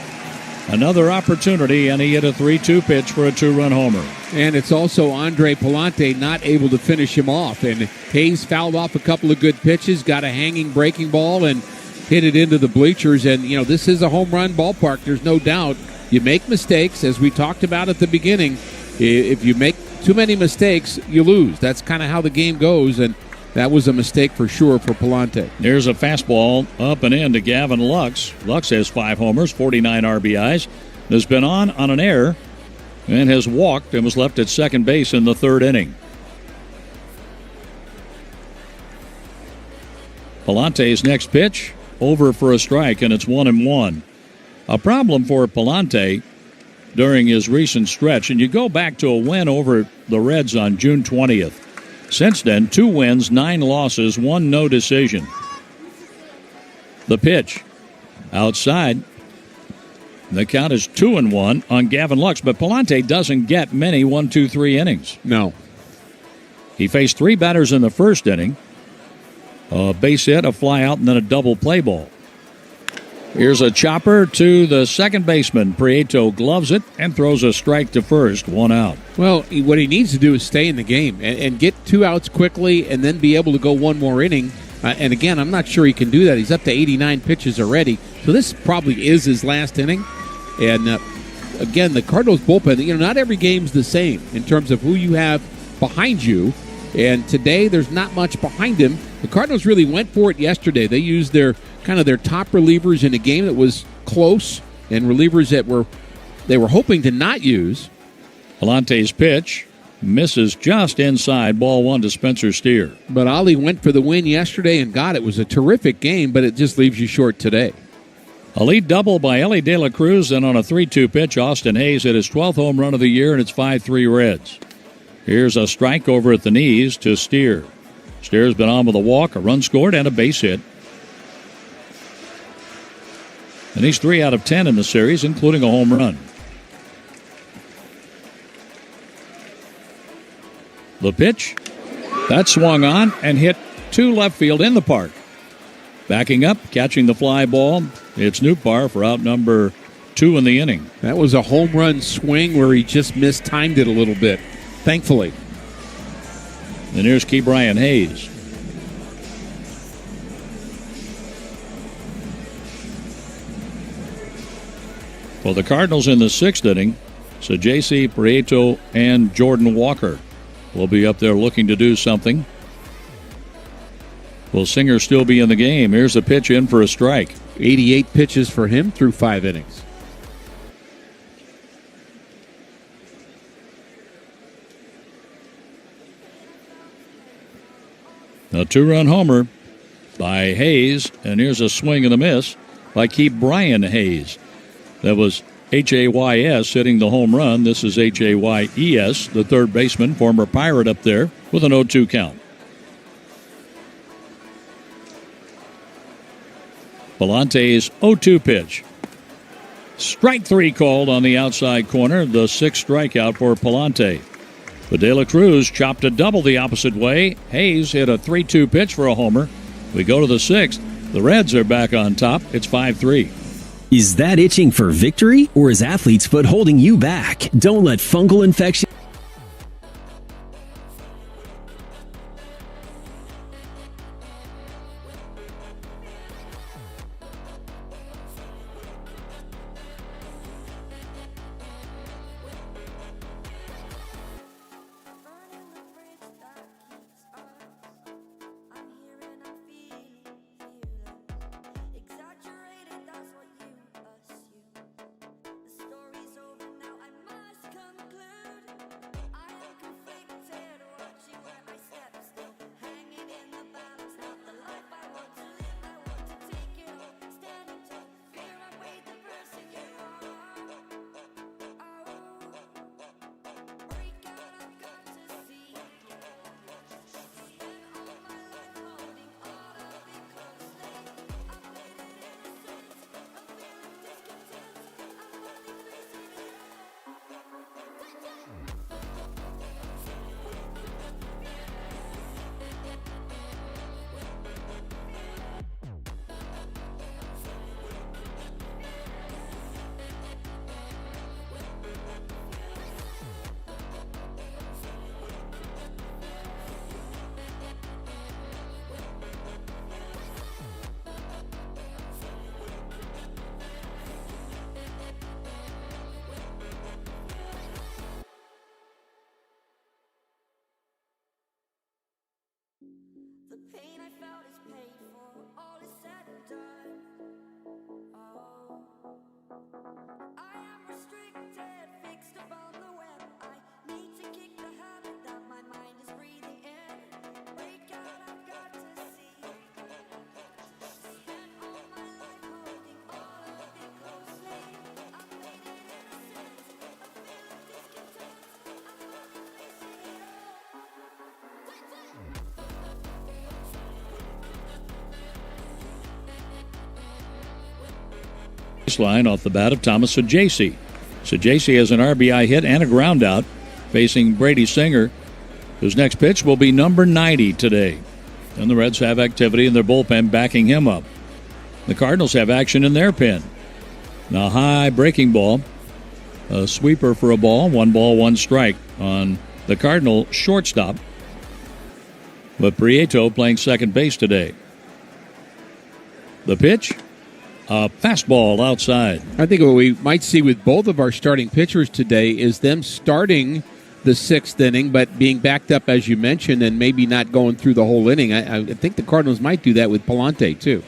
another opportunity, and he hit a 3-2 pitch for a 2-run homer. And it's also Andre Palante not able to finish him off. And Hayes fouled off a couple of good pitches, got a hanging breaking ball, and hit it into the bleachers. And, you know, this is a home run ballpark, there's no doubt. You make mistakes, as we talked about at the beginning. If you make too many mistakes, you lose. That's kind of how the game goes, and that was a mistake for sure for Palante. There's a fastball up and in to Gavin Lux. Lux has 5 homers, 49 RBIs. Has been on an error and has walked and was left at second base in the third inning. Palante's next pitch, over for a strike, and it's 1-1. A problem for Palante during his recent stretch, and you go back to a win over the Reds on June 20th. Since then, 2 wins, 9 losses, 1 no decision. The pitch, outside. The count is 2-1 on Gavin Lux, but Palante doesn't get many 1-2-3 innings. No. He faced 3 batters in the first inning. A base hit, a fly out, and then a double play ball. Here's a chopper to the second baseman. Prieto gloves it and throws a strike to first, 1 out. Well, what he needs to do is stay in the game and get 2 outs quickly and then be able to go 1 more inning. And again, I'm not sure he can do that. He's up to 89 pitches already. So this probably is his last inning. And again, the Cardinals bullpen, not every game's the same in terms of who you have behind you. And today, there's not much behind him. The Cardinals really went for it yesterday. They used their top relievers in a game that was close and relievers that they were hoping to not use. Palante's pitch misses just inside, ball 1 to Spencer Steer. But Ali went for the win yesterday and got it. It was a terrific game, but it just leaves you short today. A lead double by Ellie De La Cruz, and on a 3-2 pitch, Austin Hayes hit his 12th home run of the year, and it's 5-3 Reds. Here's a strike over at the knees to Steer. Steer's been on with a walk, a run scored, and a base hit. And he's 3 out of 10 in the series, including a home run. The pitch, that swung on and hit to left field in the park. Backing up, catching the fly ball, it's Nootbaar for out number 2 in the inning. That was a home run swing where he just mistimed it a little bit, thankfully. And here's Ke'Bryan Hayes. For the Cardinals in the 6th inning, Sajesi, Prieto, and Jordan Walker will be up there looking to do something. Will Singer still be in the game? Here's a pitch in for a strike. 88 pitches for him through 5 innings. A 2-run homer by Hayes, and here's a swing and a miss by Ke'Bryan Hayes. That was Hays hitting the home run. This is Hayes, the third baseman, former Pirate up there with an 0-2 count. Palante's 0-2 pitch. Strike 3 called on the outside corner, the 6th strikeout for Palante. But De La Cruz chopped a double the opposite way. Hayes hit a 3-2 pitch for a homer. We go to the 6th. The Reds are back on top. It's 5-3. Is that itching for victory, or is athlete's foot holding you back? Don't let fungal infection... baseline off the bat of Thomas Sigue. Sigue has an RBI hit and a ground out, facing Brady Singer, whose next pitch will be number 90 today. And the Reds have activity in their bullpen backing him up. The Cardinals have action in their pen. Now, high breaking ball, a sweeper for a ball, 1 strike on the Cardinal shortstop. But Prieto playing second base today. The pitch, a fastball outside. I think what we might see with both of our starting pitchers today is them starting the sixth inning, but being backed up, as you mentioned, and maybe not going through the whole inning. I think the Cardinals might do that with Palante, too.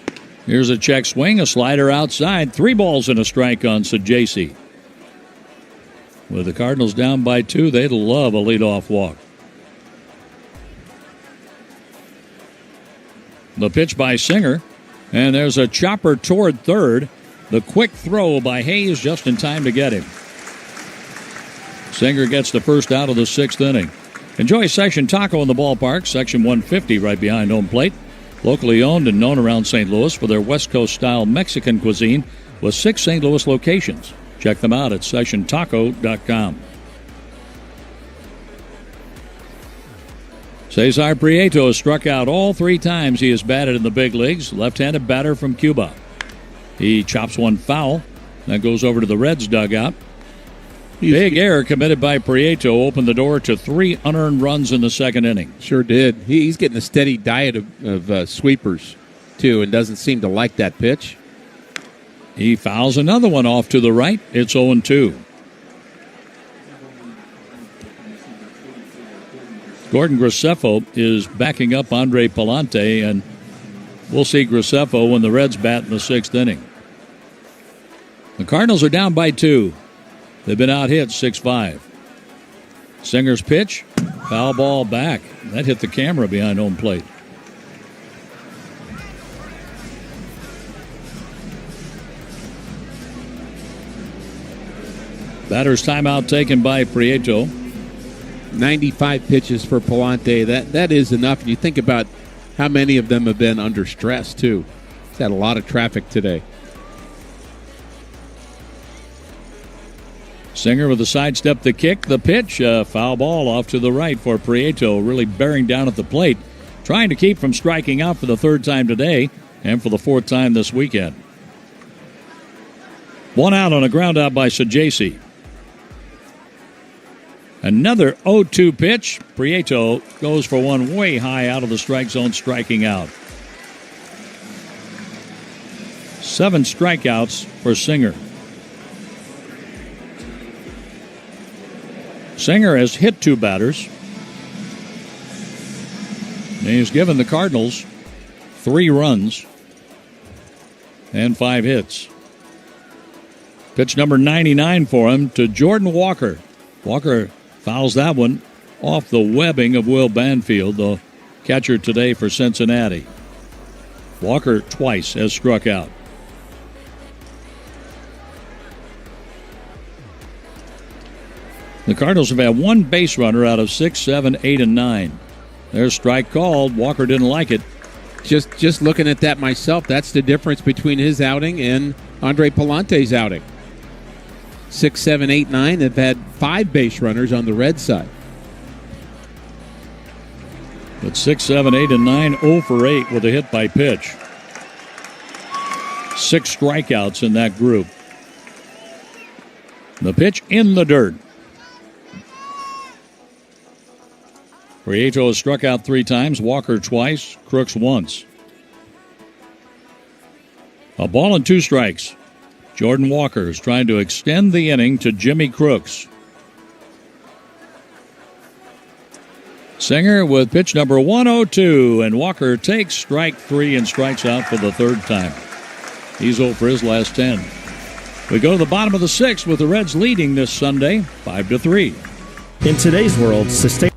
Here's a check swing, a slider outside. 3 balls and a strike on Sigue. With the Cardinals down by 2, they'd love a leadoff walk. The pitch by Singer, and there's a chopper toward third. The quick throw by Hayes just in time to get him. Singer gets the first out of the 6th inning. Enjoy Section Taco in the ballpark, Section 150 right behind home plate. Locally owned and known around St. Louis for their West Coast-style Mexican cuisine with 6 St. Louis locations. Check them out at SectionTaco.com. Cesar Prieto has struck out all 3 times he has batted in the big leagues. Left-handed batter from Cuba. He chops one foul. That goes over to the Reds dugout. Big error committed by Prieto opened the door to 3 unearned runs in the 2nd inning. Sure did. He's getting a steady diet of sweepers, too, and doesn't seem to like that pitch. He fouls another one off to the right. It's 0-2. Gordon Graceffo is backing up Andre Palante, and we'll see Graceffo when the Reds bat in the 6th inning. The Cardinals are down by 2. They've been out-hit 6-5. Singer's pitch, foul ball back. That hit the camera behind home plate. Batter's timeout taken by Prieto. 95 pitches for Palante. That is enough. And you think about how many of them have been under stress, too. He's had a lot of traffic today. Singer with a sidestep, the kick, the pitch, foul ball off to the right for Prieto, really bearing down at the plate, trying to keep from striking out for the 3rd time today and for the 4th time this weekend. 1 out on a ground out by Sigue. Another 0-2 pitch. Prieto goes for one way high out of the strike zone, striking out. 7 strikeouts for Singer. Singer has hit 2 batters. And he's given the Cardinals 3 runs and 5 hits. Pitch number 99 for him to Jordan Walker. Walker fouls that one off the webbing of Will Banfield, the catcher today for Cincinnati. Walker twice has struck out. The Cardinals have had 1 base runner out of 6, 7, 8, and 9. There's strike called. Walker didn't like it. Just looking at that myself, that's the difference between his outing and Andre Palante's outing. 6, 7, 8, 9 have had 5 base runners on the Red side. But 6, 7, 8, and 9, 0 for 8 with a hit by pitch. 6 strikeouts in that group. The pitch in the dirt. Prieto has struck out 3 times, Walker twice, Crooks once. A ball and 2 strikes. Jordan Walker is trying to extend the inning to Jimmy Crooks. Singer with pitch number 102, and Walker takes strike 3 and strikes out for the 3rd time. He's 0 for his last 10. We go to the bottom of the 6th with the Reds leading this Sunday 5-3. In today's world, sustain.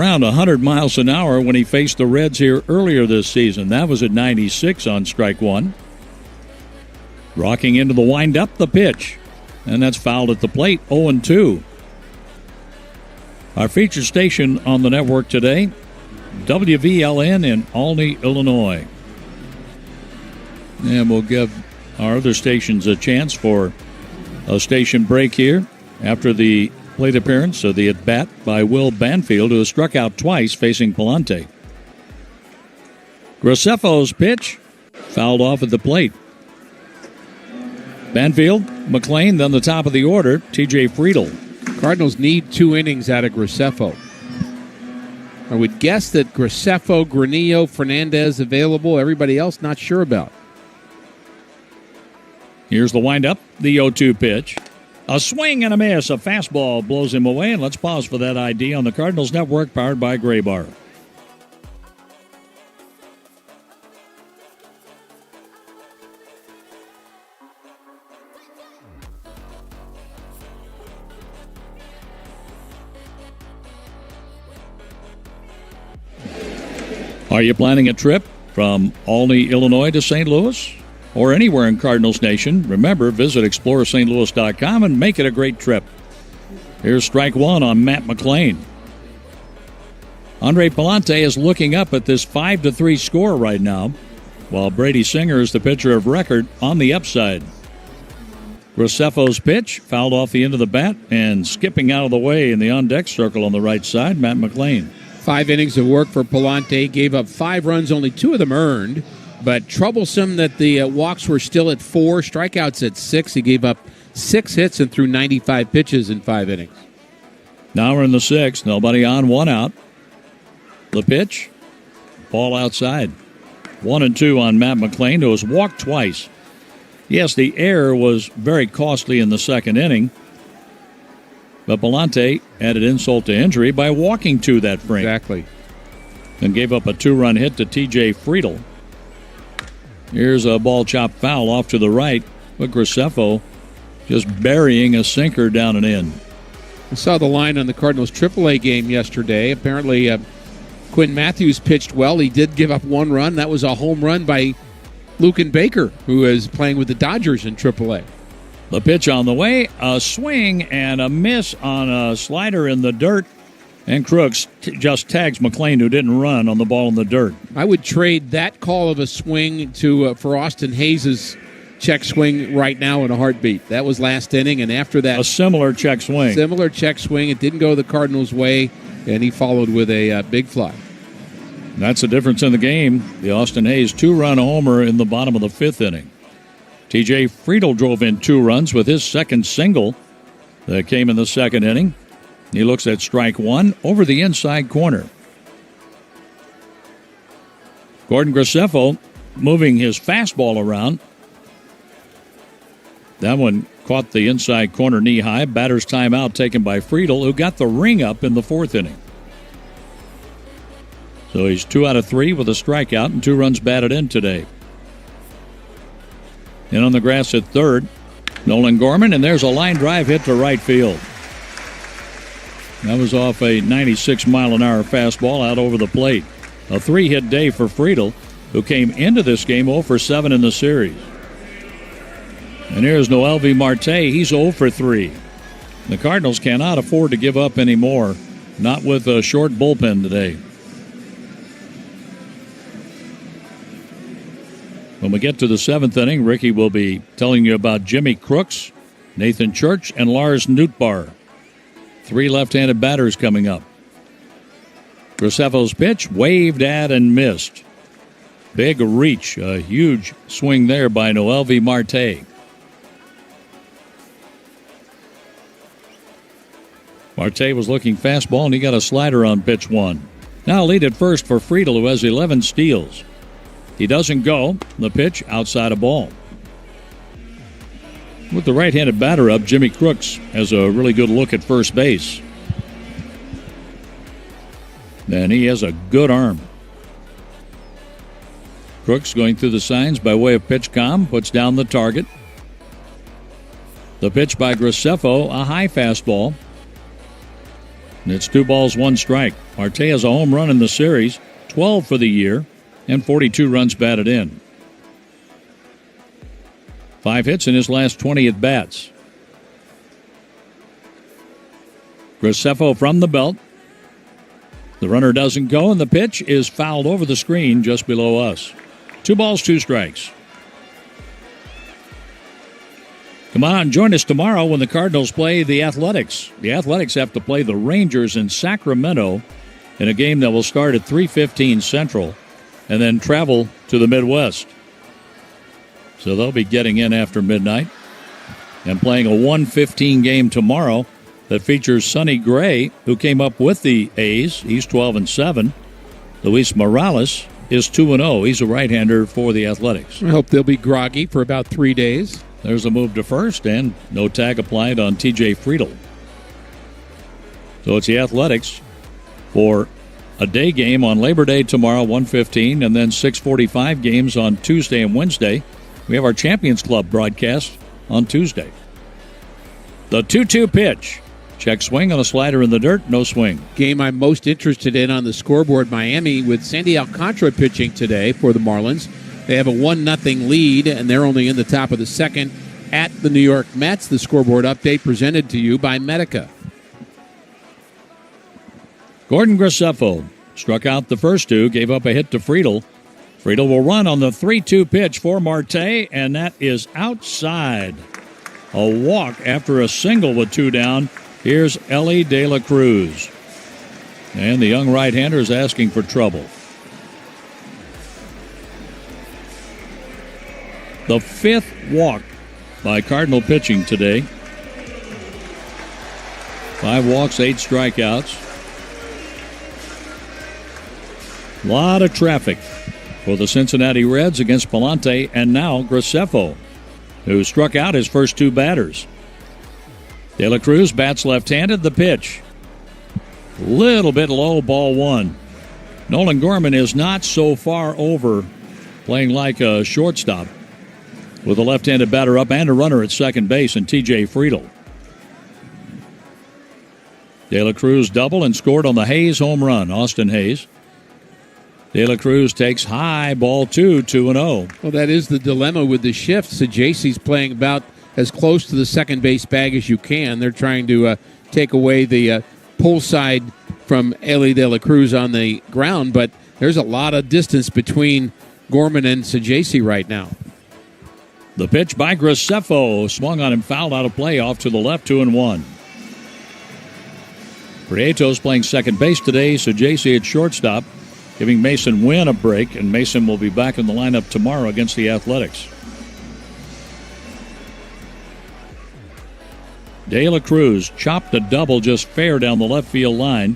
around 100 miles an hour when he faced the Reds here earlier this season. That was at 96 on strike one. Rocking into the windup, the pitch. And that's fouled at the plate, 0-2. Our featured station on the network today, WVLN in Olney, Illinois. And we'll give our other stations a chance for a station break here after the plate appearance of the at-bat by Will Banfield, who has struck out twice facing Palante. Graceffo's pitch fouled off at the plate. Banfield, McLean, then the top of the order, T.J. Friedel. Cardinals need 2 innings out of Graceffo. I would guess that Graceffo, Granillo, Fernandez available. Everybody else not sure about. Here's the windup, the 0-2 pitch. A swing and a miss. A fastball blows him away. And let's pause for that ID on the Cardinals Network, powered by Graybar. Are you planning a trip from Olney, Illinois to St. Louis? Or anywhere in Cardinals Nation? Remember, visit ExploreSt.Louis.com and make it a great trip. Here's strike one on Matt McLean. Andre Palante is looking up at this 5-3 score right now, while Brady Singer is the pitcher of record on the upside. Graceffo's pitch fouled off the end of the bat and skipping out of the way in the on-deck circle on the right side, Matt McLean. 5 innings of work for Palante. Gave up 5 runs, only 2 of them earned. But troublesome that the walks were still at 4, strikeouts at 6. He gave up 6 hits and threw 95 pitches in 5 innings. Now we're in the 6th. Nobody on, 1 out. The pitch, ball outside. 1-2 on Matt McLean, who has walked twice. Yes, the error was very costly in the 2nd inning. But Palante added insult to injury by walking to that frame. Exactly. And gave up a 2-run hit to T.J. Friedel. Here's a ball chopped foul off to the right, but Graceffo just burying a sinker down and in. I saw the line on the Cardinals AAA game yesterday. Apparently, Quinn Matthews pitched well. He did give up 1 run. That was a home run by Lucan Baker, who is playing with the Dodgers in AAA. The pitch on the way, a swing and a miss on a slider in the dirt. And Crooks just tags McLean, who didn't run on the ball in the dirt. I would trade that call of a swing to for Austin Hayes' check swing right now in a heartbeat. That was last inning, and after that... A similar check swing. Similar check swing. It didn't go the Cardinals' way, and he followed with a big fly. That's the difference in the game. The Austin Hayes 2-run homer in the bottom of the 5th inning. T.J. Friedel drove in 2 runs with his second single that came in the 2nd inning. He looks at strike 1 over the inside corner. Gordon Graceffo moving his fastball around. That one caught the inside corner knee high. Batter's timeout taken by Friedel, who got the ring up in the 4th inning. So he's 2 out of 3 with a strikeout and 2 runs batted in today. In on the grass at third, Nolan Gorman, and there's a line drive hit to right field. That was off a 96-mile-an-hour fastball out over the plate. A 3-hit day for Friedel, who came into this game 0 for 7 in the series. And here's Noelvi Marte. He's 0 for 3. The Cardinals cannot afford to give up any more, not with a short bullpen today. When we get to the 7th inning, Ricky will be telling you about Jimmy Crooks, Nathan Church, and Lars Nootbaar. 3 left-handed batters coming up. Graceffo's pitch, waved at and missed. Big reach, a huge swing there by Noelvi Marte. Marte was looking fastball, and he got a slider on pitch 1. Now lead at first for Friedel, who has 11 steals. He doesn't go. The pitch outside a ball. With the right-handed batter up, Jimmy Crooks has a really good look at first base. And he has a good arm. Crooks going through the signs by way of pitch com, puts down the target. The pitch by Graceffo, a high fastball. And it's 2 balls, 1 strike. Marte has a home run in the series, 12 for the year, and 42 runs batted in. 5 hits in his last 20 at-bats. Graceffo from the belt. The runner doesn't go, and the pitch is fouled over the screen just below us. 2 balls, 2 strikes. Come on, join us tomorrow when the Cardinals play the Athletics. The Athletics have to play the Rangers in Sacramento in a game that will start at 3:15 Central and then travel to the Midwest. So they'll be getting in after midnight and playing a 1:15 game tomorrow that features Sonny Gray, who came up with the A's. He's 12-7. Luis Morales is 2-0. He's a right-hander for the Athletics. I hope they'll be groggy for about 3 days. There's a move to first, and no tag applied on TJ Friedl. So it's the Athletics for a day game on Labor Day tomorrow, 1:15, and then 6:45 games on Tuesday and Wednesday. We have our Champions Club broadcast on Tuesday. The 2-2 pitch. Check swing on a slider in the dirt, no swing. Game I'm most interested in on the scoreboard, Miami, with Sandy Alcantara pitching today for the Marlins. They have a 1-0 lead, and they're only in the top of the second at the New York Mets. The scoreboard update presented to you by Medica. Gordon Graceffo struck out the first 2, gave up a hit to Friedl. Friedl will run on the 3-2 pitch for Marte, and that is outside. A walk after a single with 2 down. Here's Elly De La Cruz. And the young right-hander is asking for trouble. The 5th walk by Cardinal pitching today. 5 walks, 8 strikeouts. A lot of traffic for the Cincinnati Reds against Palante and now Graceffo, who struck out his first 2 batters. De La Cruz bats left-handed. The pitch. Little bit low, ball 1. Nolan Gorman is not so far over, playing like a shortstop, with a left-handed batter up and a runner at second base, and TJ Friedl. De La Cruz doubled and scored on the Hayes home run, Austin Hayes. De La Cruz takes high, ball 2, 2-0. Well, that is the dilemma with the shifts. JC's playing about as close to the second base bag as you can. They're trying to take away the pull side from Elly De La Cruz on the ground, but there's a lot of distance between Gorman and Sajaci right now. The pitch by Graceffo, swung on him, fouled out of play, off to the left, 2-1. Prieto's playing second base today, Sajaci at shortstop, giving Mason Wynn a break, and Mason will be back in the lineup tomorrow against the Athletics. De La Cruz chopped a double just fair down the left field line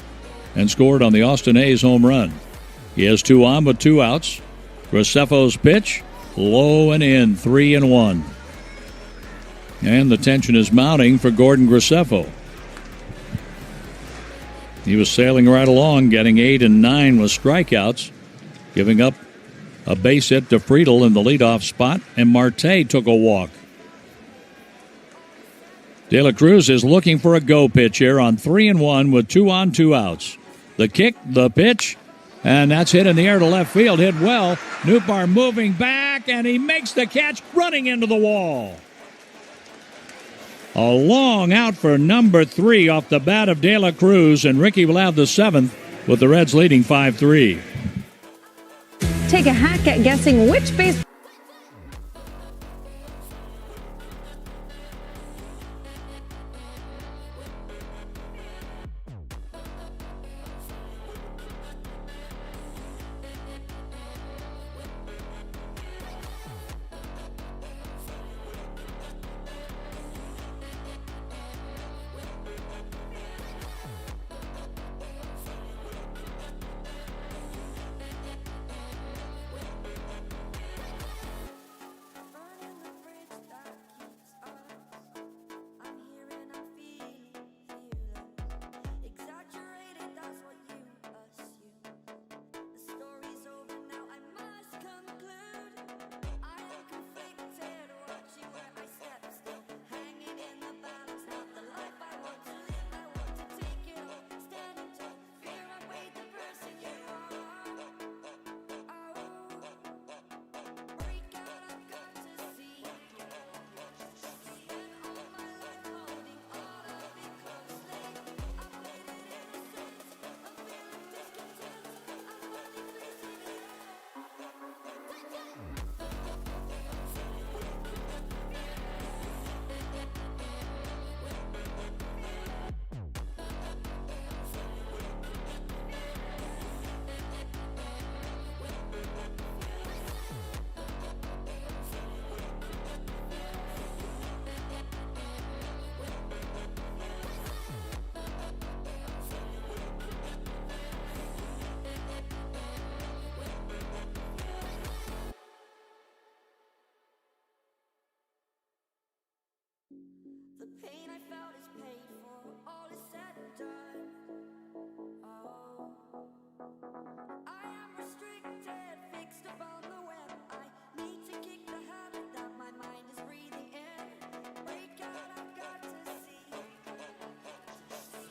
and scored on the Austin Hayes home run. He has 2 on with 2 outs. Graceffo's pitch, low and in, 3-1. And the tension is mounting for Gordon Graceffo. He was sailing right along, getting 8 and 9 with strikeouts, giving up a base hit to Friedl in the leadoff spot, and Marte took a walk. De La Cruz is looking for a go pitch here on 3-1 with 2 on, 2 outs. The kick, the pitch, and that's hit in the air to left field. Hit well. Nootbaar moving back, and he makes the catch, running into the wall. A long out for number 3 off the bat of De La Cruz, and Ricky will have the 7th with the Reds leading 5-3. Take a hack at guessing which base.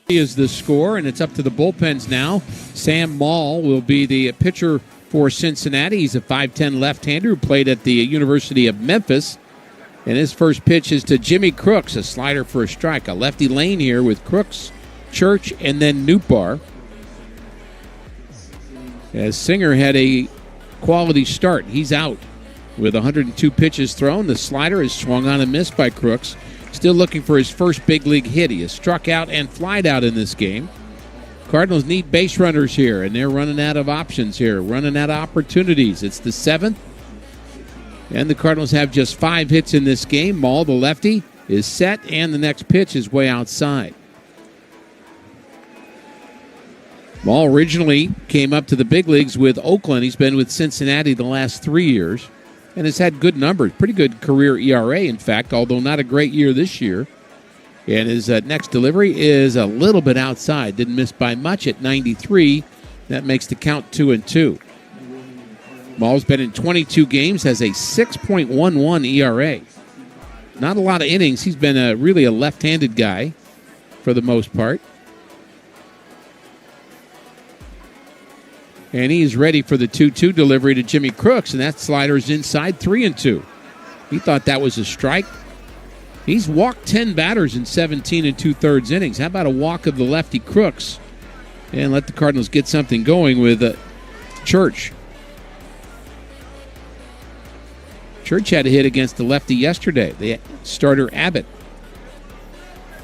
Is the score, and it's up to the bullpens now. Sam Maul will be the pitcher for Cincinnati. He's a 5'10 left-hander who played at the University of Memphis. And his first pitch is to Jimmy Crooks, a slider for a strike. A lefty lane here with Crooks, Church, and then Nootbaar. As Singer had a quality start, he's out with 102 pitches thrown. The slider is swung on and missed by Crooks. Still looking for his first big league hit. He has struck out and flied out in this game. Cardinals need base runners here, and they're running out of options here, running out of opportunities. It's the 7th, and the Cardinals have just 5 hits in this game. Maul, the lefty, is set, and the next pitch is way outside. Maul originally came up to the big leagues with Oakland. He's been with Cincinnati the last 3 years and has had good numbers, pretty good career ERA, in fact, although not a great year this year. And his next delivery is a little bit outside. Didn't miss by much at 93. That makes the count 2-2. Maul's been in 22 games, has a 6.11 ERA. Not a lot of innings. He's been really a left-handed guy for the most part. And he's ready for the 2-2 delivery to Jimmy Crooks, and that slider is inside 3-2. He thought that was a strike. He's walked 10 batters in 17 2/3 innings. How about a walk of the lefty Crooks? And let the Cardinals get something going with Church. Church had a hit against the lefty yesterday, the starter Abbott.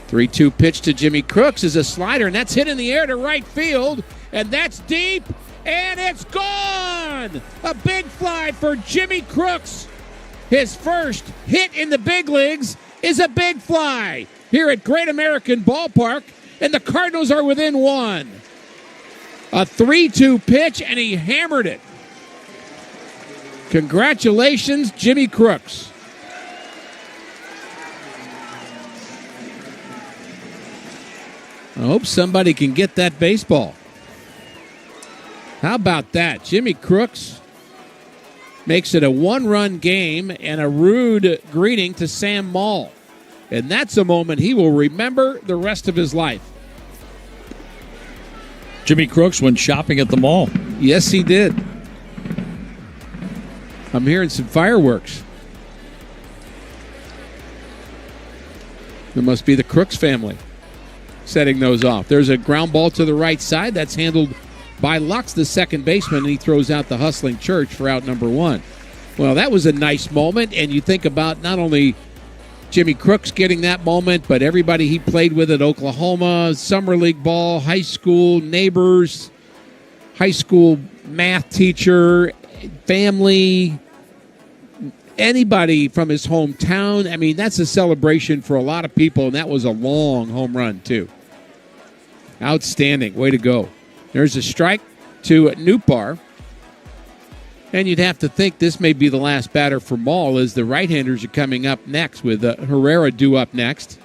3-2 pitch to Jimmy Crooks is a slider, and that's hit in the air to right field, and that's deep. And it's gone! A big fly for Jimmy Crooks. His first hit in the big leagues is a big fly here at Great American Ballpark, and the Cardinals are within 1. A 3-2 pitch, and he hammered it. Congratulations, Jimmy Crooks. I hope somebody can get that baseball. How about that? Jimmy Crooks makes it a 1-run game and a rude greeting to Sam Maul. And that's a moment he will remember the rest of his life. Jimmy Crooks went shopping at the mall. Yes, he did. I'm hearing some fireworks. It must be the Crooks family setting those off. There's a ground ball to the right side. That's handled by Lux, the second baseman, and he throws out the hustling Church for out number 1. Well, that was a nice moment, and you think about not only Jimmy Crooks getting that moment, but everybody he played with at Oklahoma, summer league ball, high school, neighbors, high school math teacher, family, anybody from his hometown. I mean, that's a celebration for a lot of people, and that was a long home run, too. Outstanding. Way to go. There's a strike to Nootbaar. And you'd have to think this may be the last batter for Maul as the right-handers are coming up next with Herrera due up next.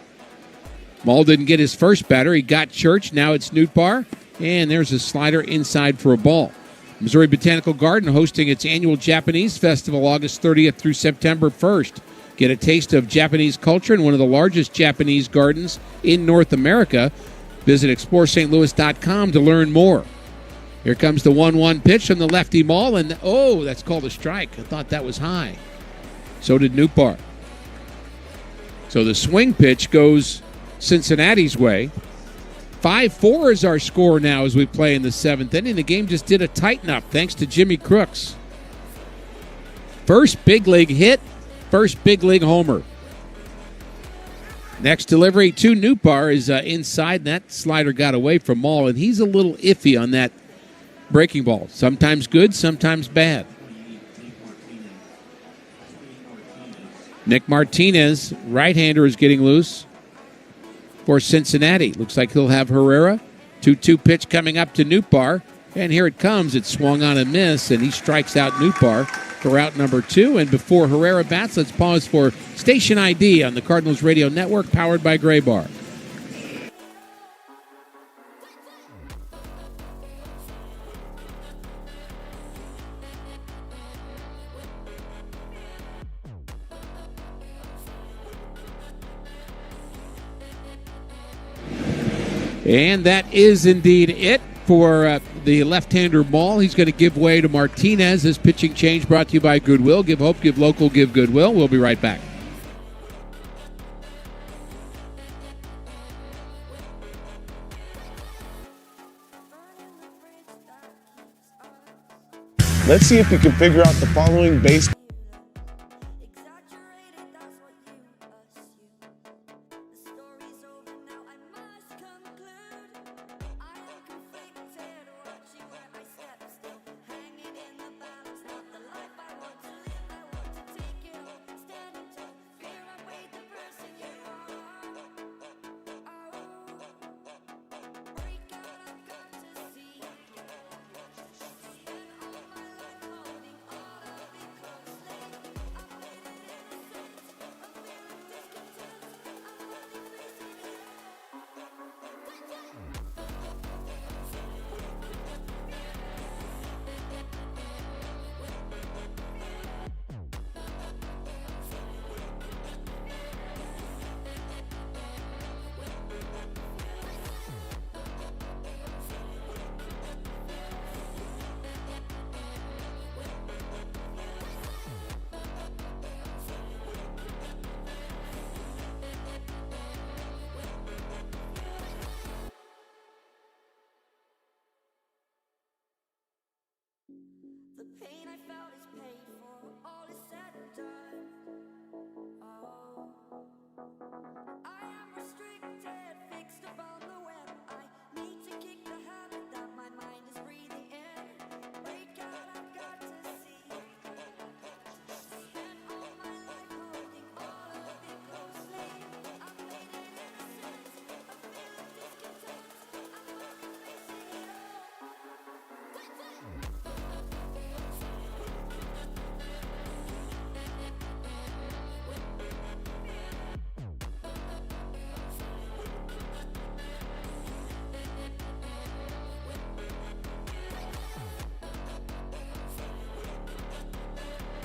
Maul didn't get his first batter. He got Church. Now it's Nootbaar. And there's a slider inside for a ball. Missouri Botanical Garden hosting its annual Japanese Festival August 30th through September 1st. Get a taste of Japanese culture in one of the largest Japanese gardens in North America. Visit ExploreSt.Louis.com to learn more. Here comes the 1-1 pitch from the lefty Maul, and that's called a strike. I thought that was high. So did Nootbaar. So the swing pitch goes Cincinnati's way. 5-4 is our score now as we play in the 7th inning. The game just did a tighten-up thanks to Jimmy Crooks. First big league hit, first big league homer. Next delivery to Nootbaar is inside, and that slider got away from Maul, and he's a little iffy on that breaking ball. Sometimes good, sometimes bad. Nick Martinez, right-hander, is getting loose for Cincinnati. Looks like he'll have Herrera. 2-2 pitch coming up to Nootbaar, and here it comes. It's swung on a miss, and he strikes out Nootbaar for out number 2. And before Herrera bats, let's pause for Station ID on the Cardinals Radio Network, powered by Gray Bar. And that is indeed it for the left-hander ball. He's going to give way to Martinez. This pitching change brought to you by Goodwill. Give hope, give local, give Goodwill. We'll be right back. Let's see if we can figure out the following baseball.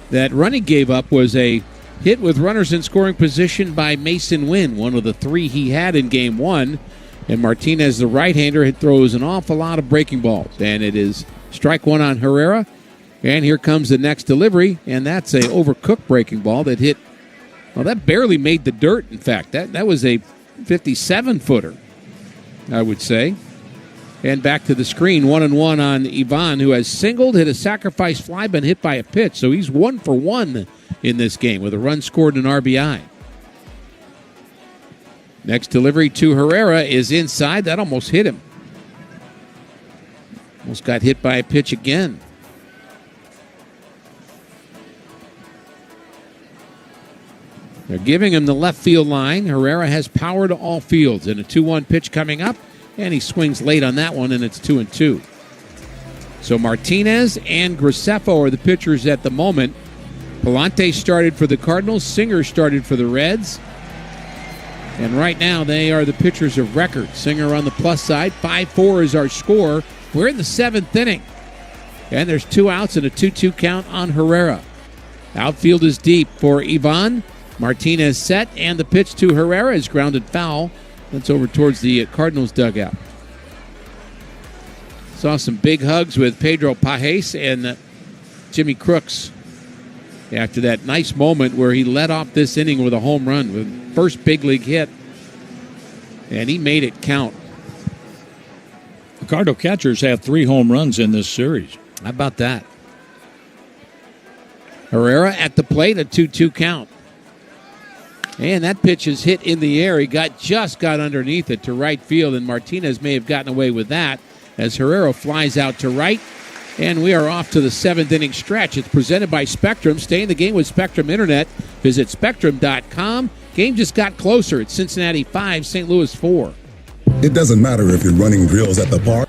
That running gave up was a hit with runners in scoring position by Mason Wynn, one of the three he had in Game 1. And Martinez, the right-hander, throws an awful lot of breaking balls. And it is strike one on Herrera. And here comes the next delivery, and that's a overcooked breaking ball that hit, well, that barely made the dirt, in fact. That was a 57-footer, I would say. And back to the screen, 1-1 on Ivan, who has singled, hit a sacrifice fly, been hit by a pitch. So he's 1 for 1 in this game with a run scored and an RBI. Next delivery to Herrera is inside. That almost hit him. Almost got hit by a pitch again. They're giving him the left field line. Herrera has power to all fields. And a 2-1 pitch coming up. And he swings late on that one, and it's 2-2. So Martinez and Graceffo are the pitchers at the moment. Palante started for the Cardinals. Singer started for the Reds. And right now they are the pitchers of record. Singer on the plus side. 5-4 is our score. We're in the 7th inning. And there's 2 outs and a 2-2 count on Herrera. Outfield is deep for Ivan. Martinez set, and the pitch to Herrera is grounded foul. That's over towards the Cardinals dugout. Saw some big hugs with Pedro Pajes and Jimmy Crooks after that nice moment where he led off this inning with a home run, with first big league hit. And he made it count. The Cardinal catchers have 3 home runs in this series. How about that? Herrera at the plate, a 2-2 count. And that pitch is hit in the air. He just got underneath it to right field, and Martinez may have gotten away with that as Herrera flies out to right. And we are off to the 7th inning stretch. It's presented by Spectrum. Stay in the game with Spectrum Internet. Visit Spectrum.com. Game just got closer. It's Cincinnati 5, St. Louis 4. It doesn't matter if you're running drills at the park.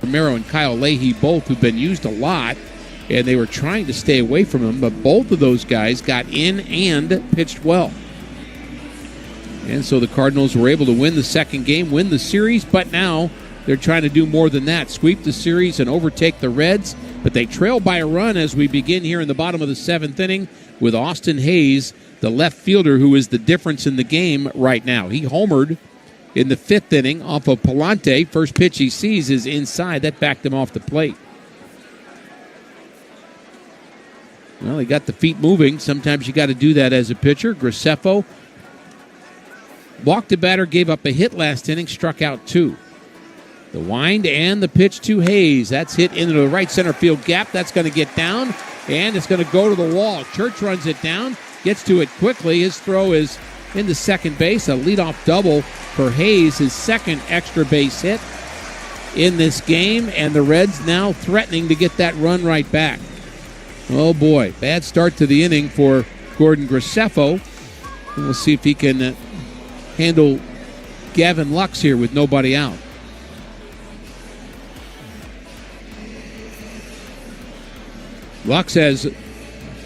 Romero and Kyle Leahy, both who've been used a lot, and they were trying to stay away from him, but both of those guys got in and pitched well. And so the Cardinals were able to win the second game, win the series, but now they're trying to do more than that, sweep the series and overtake the Reds. But they trail by a run as we begin here in the bottom of the seventh inning with Austin Hayes, the left fielder, who is the difference in the game right now. He homered in the fifth inning off of Palante. First pitch he sees is inside. That backed him off the plate. Well, he got the feet moving. Sometimes you got to do that as a pitcher. Graceffo walked the batter, gave up a hit last inning, struck out 2. The wind and the pitch to Hayes. That's hit into the right center field gap. That's going to get down, and it's going to go to the wall. Church runs it down, gets to it quickly. His throw is into second base. A leadoff double for Hayes, his second extra base hit in this game, and the Reds now threatening to get that run right back. Oh, boy. Bad start to the inning for Gordon Graceffo. We'll see if he can handle Gavin Lux here with nobody out. Lux has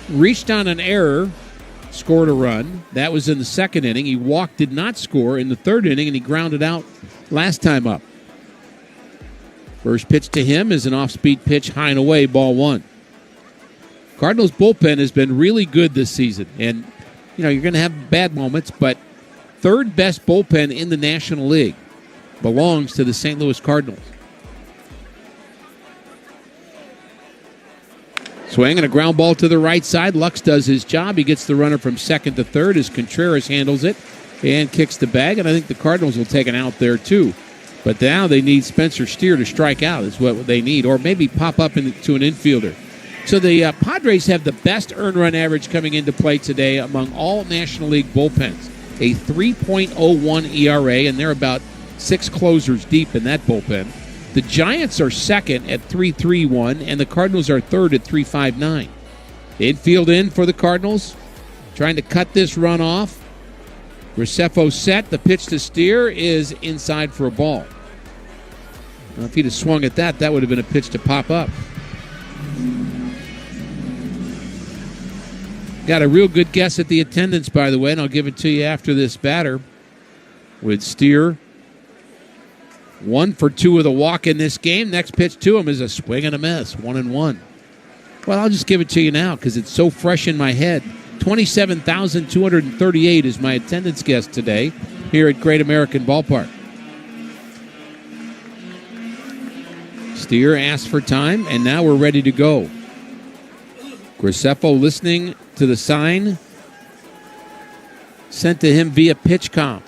reached on an error, scored a run. That was in the second inning. He walked, did not score in the third inning, and he grounded out last time up. First pitch to him is an off-speed pitch, high and away, ball 1. Cardinals bullpen has been really good this season. And, you're going to have bad moments, but third best bullpen in the National League belongs to the St. Louis Cardinals. Swing and a ground ball to the right side. Lux does his job. He gets the runner from second to third as Contreras handles it and kicks the bag. And I think the Cardinals will take an out there too. But now they need Spencer Steer to strike out is what they need, or maybe pop up into an infielder. So the Padres have the best earned run average coming into play today among all National League bullpens. A 3.01 ERA, and they're about 6 closers deep in that bullpen. The Giants are second at 3.31, and the Cardinals are third at 3.59. Infield in for the Cardinals, trying to cut this run off. Graceffo set. The pitch to Steer is inside for a ball. Now, if he'd have swung at that, that would have been a pitch to pop up. Got a real good guess at the attendance, by the way, and I'll give it to you after this batter with Steer. 1 for 2 with a walk in this game. Next pitch to him is a swing and a miss, 1-1. Well, I'll just give it to you now because it's so fresh in my head. 27,238 is my attendance guess today here at Great American Ballpark. Steer asked for time, and now we're ready to go. Graceffo listening to the sign sent to him via pitch comp.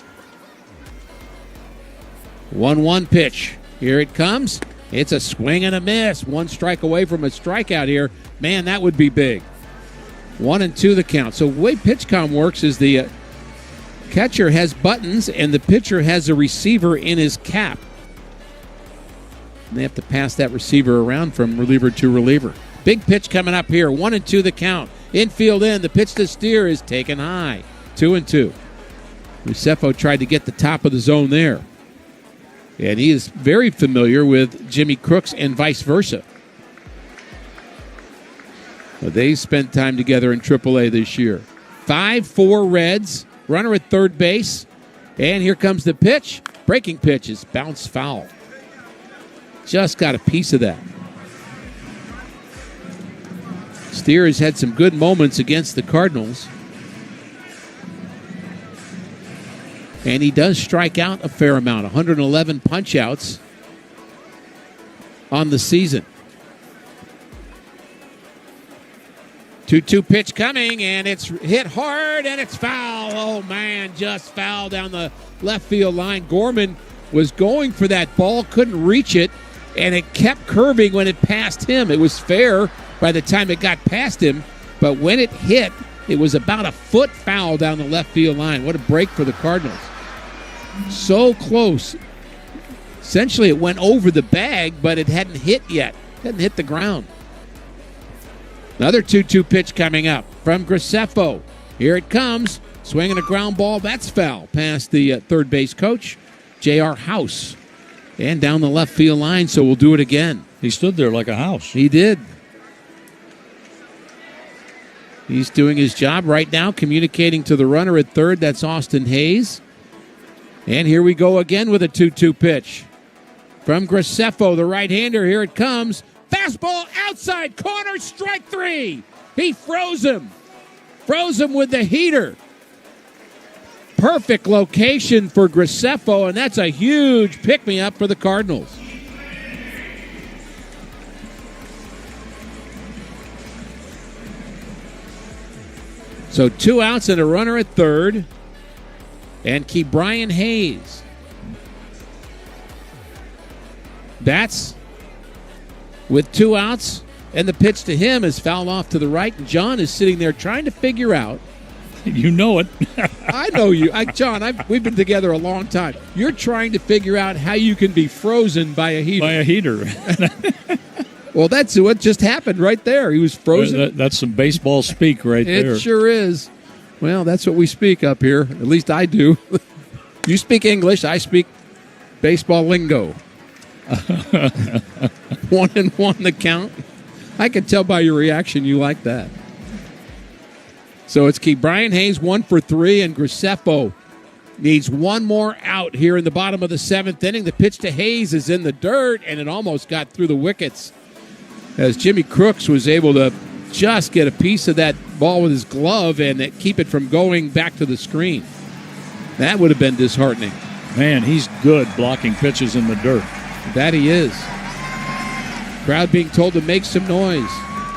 1-1 pitch. Here it comes. It's a swing and a miss. 1 strike away from a strikeout here. Man, that would be big. 1-2 the count. So the way PitchCom works is the catcher has buttons and the pitcher has a receiver in his cap. And they have to pass that receiver around from reliever to reliever. Big pitch coming up here. 1-2 the count. Infield in. The pitch to Steer is taken high. 2-2. Graceffo tried to get the top of the zone there. And he is very familiar with Jimmy Crooks and vice versa. Well, they spent time together in AAA this year. 5-4 Reds. Runner at third base. And here comes the pitch. Breaking pitch is bounced foul. Just got a piece of that. Steer has had some good moments against the Cardinals. And he does strike out a fair amount, 111 punch-outs on the season. 2-2 pitch coming, and it's hit hard, and it's foul. Oh, man, just foul down the left field line. Gorman was going for that ball, couldn't reach it, and it kept curving when it passed him. It was fair by the time it got past him, but when it hit, it was about a foot foul down the left field line. What a break for the Cardinals. So close. Essentially, it went over the bag, but it hadn't hit yet. It hadn't hit the ground. Another 2-2 pitch coming up from Graceffo. Here it comes. Swinging a ground ball. That's foul past the third base coach, J.R. House. and down the left field line, so we'll do it again. He stood there like a house. He did. He's doing his job right now, communicating to the runner at third. That's Austin Hayes. And here we go again with a 2-2 pitch. From Graceffo, the right-hander, here it comes. Fastball outside corner, strike 3. He froze him. Froze him with the heater. Perfect location for Graceffo, and that's a huge pick-me-up for the Cardinals. So 2 outs and a runner at third. And Brian Hayes. Bats with 2 outs, and the pitch to him is fouled off to the right, and John is sitting there trying to figure out. You know it. I know you. John, we've been together a long time. You're trying to figure out how you can be frozen by a heater. By a heater. Well, that's what just happened right there. He was frozen. That's some baseball speak right there. It sure is. Well, that's what we speak up here. At least I do. You speak English. I speak baseball lingo. 1-1 the count. I can tell by your reaction you like that. So it's Brian Hayes 1 for 3, and Graceffo needs one more out here in the bottom of the 7th inning. The pitch to Hayes is in the dirt, and it almost got through the wickets as Jimmy Crooks was able to just get a piece of that ball with his glove and keep it from going back to the screen. That would have been disheartening. Man, he's good blocking pitches in the dirt. That he is. Crowd being told to make some noise.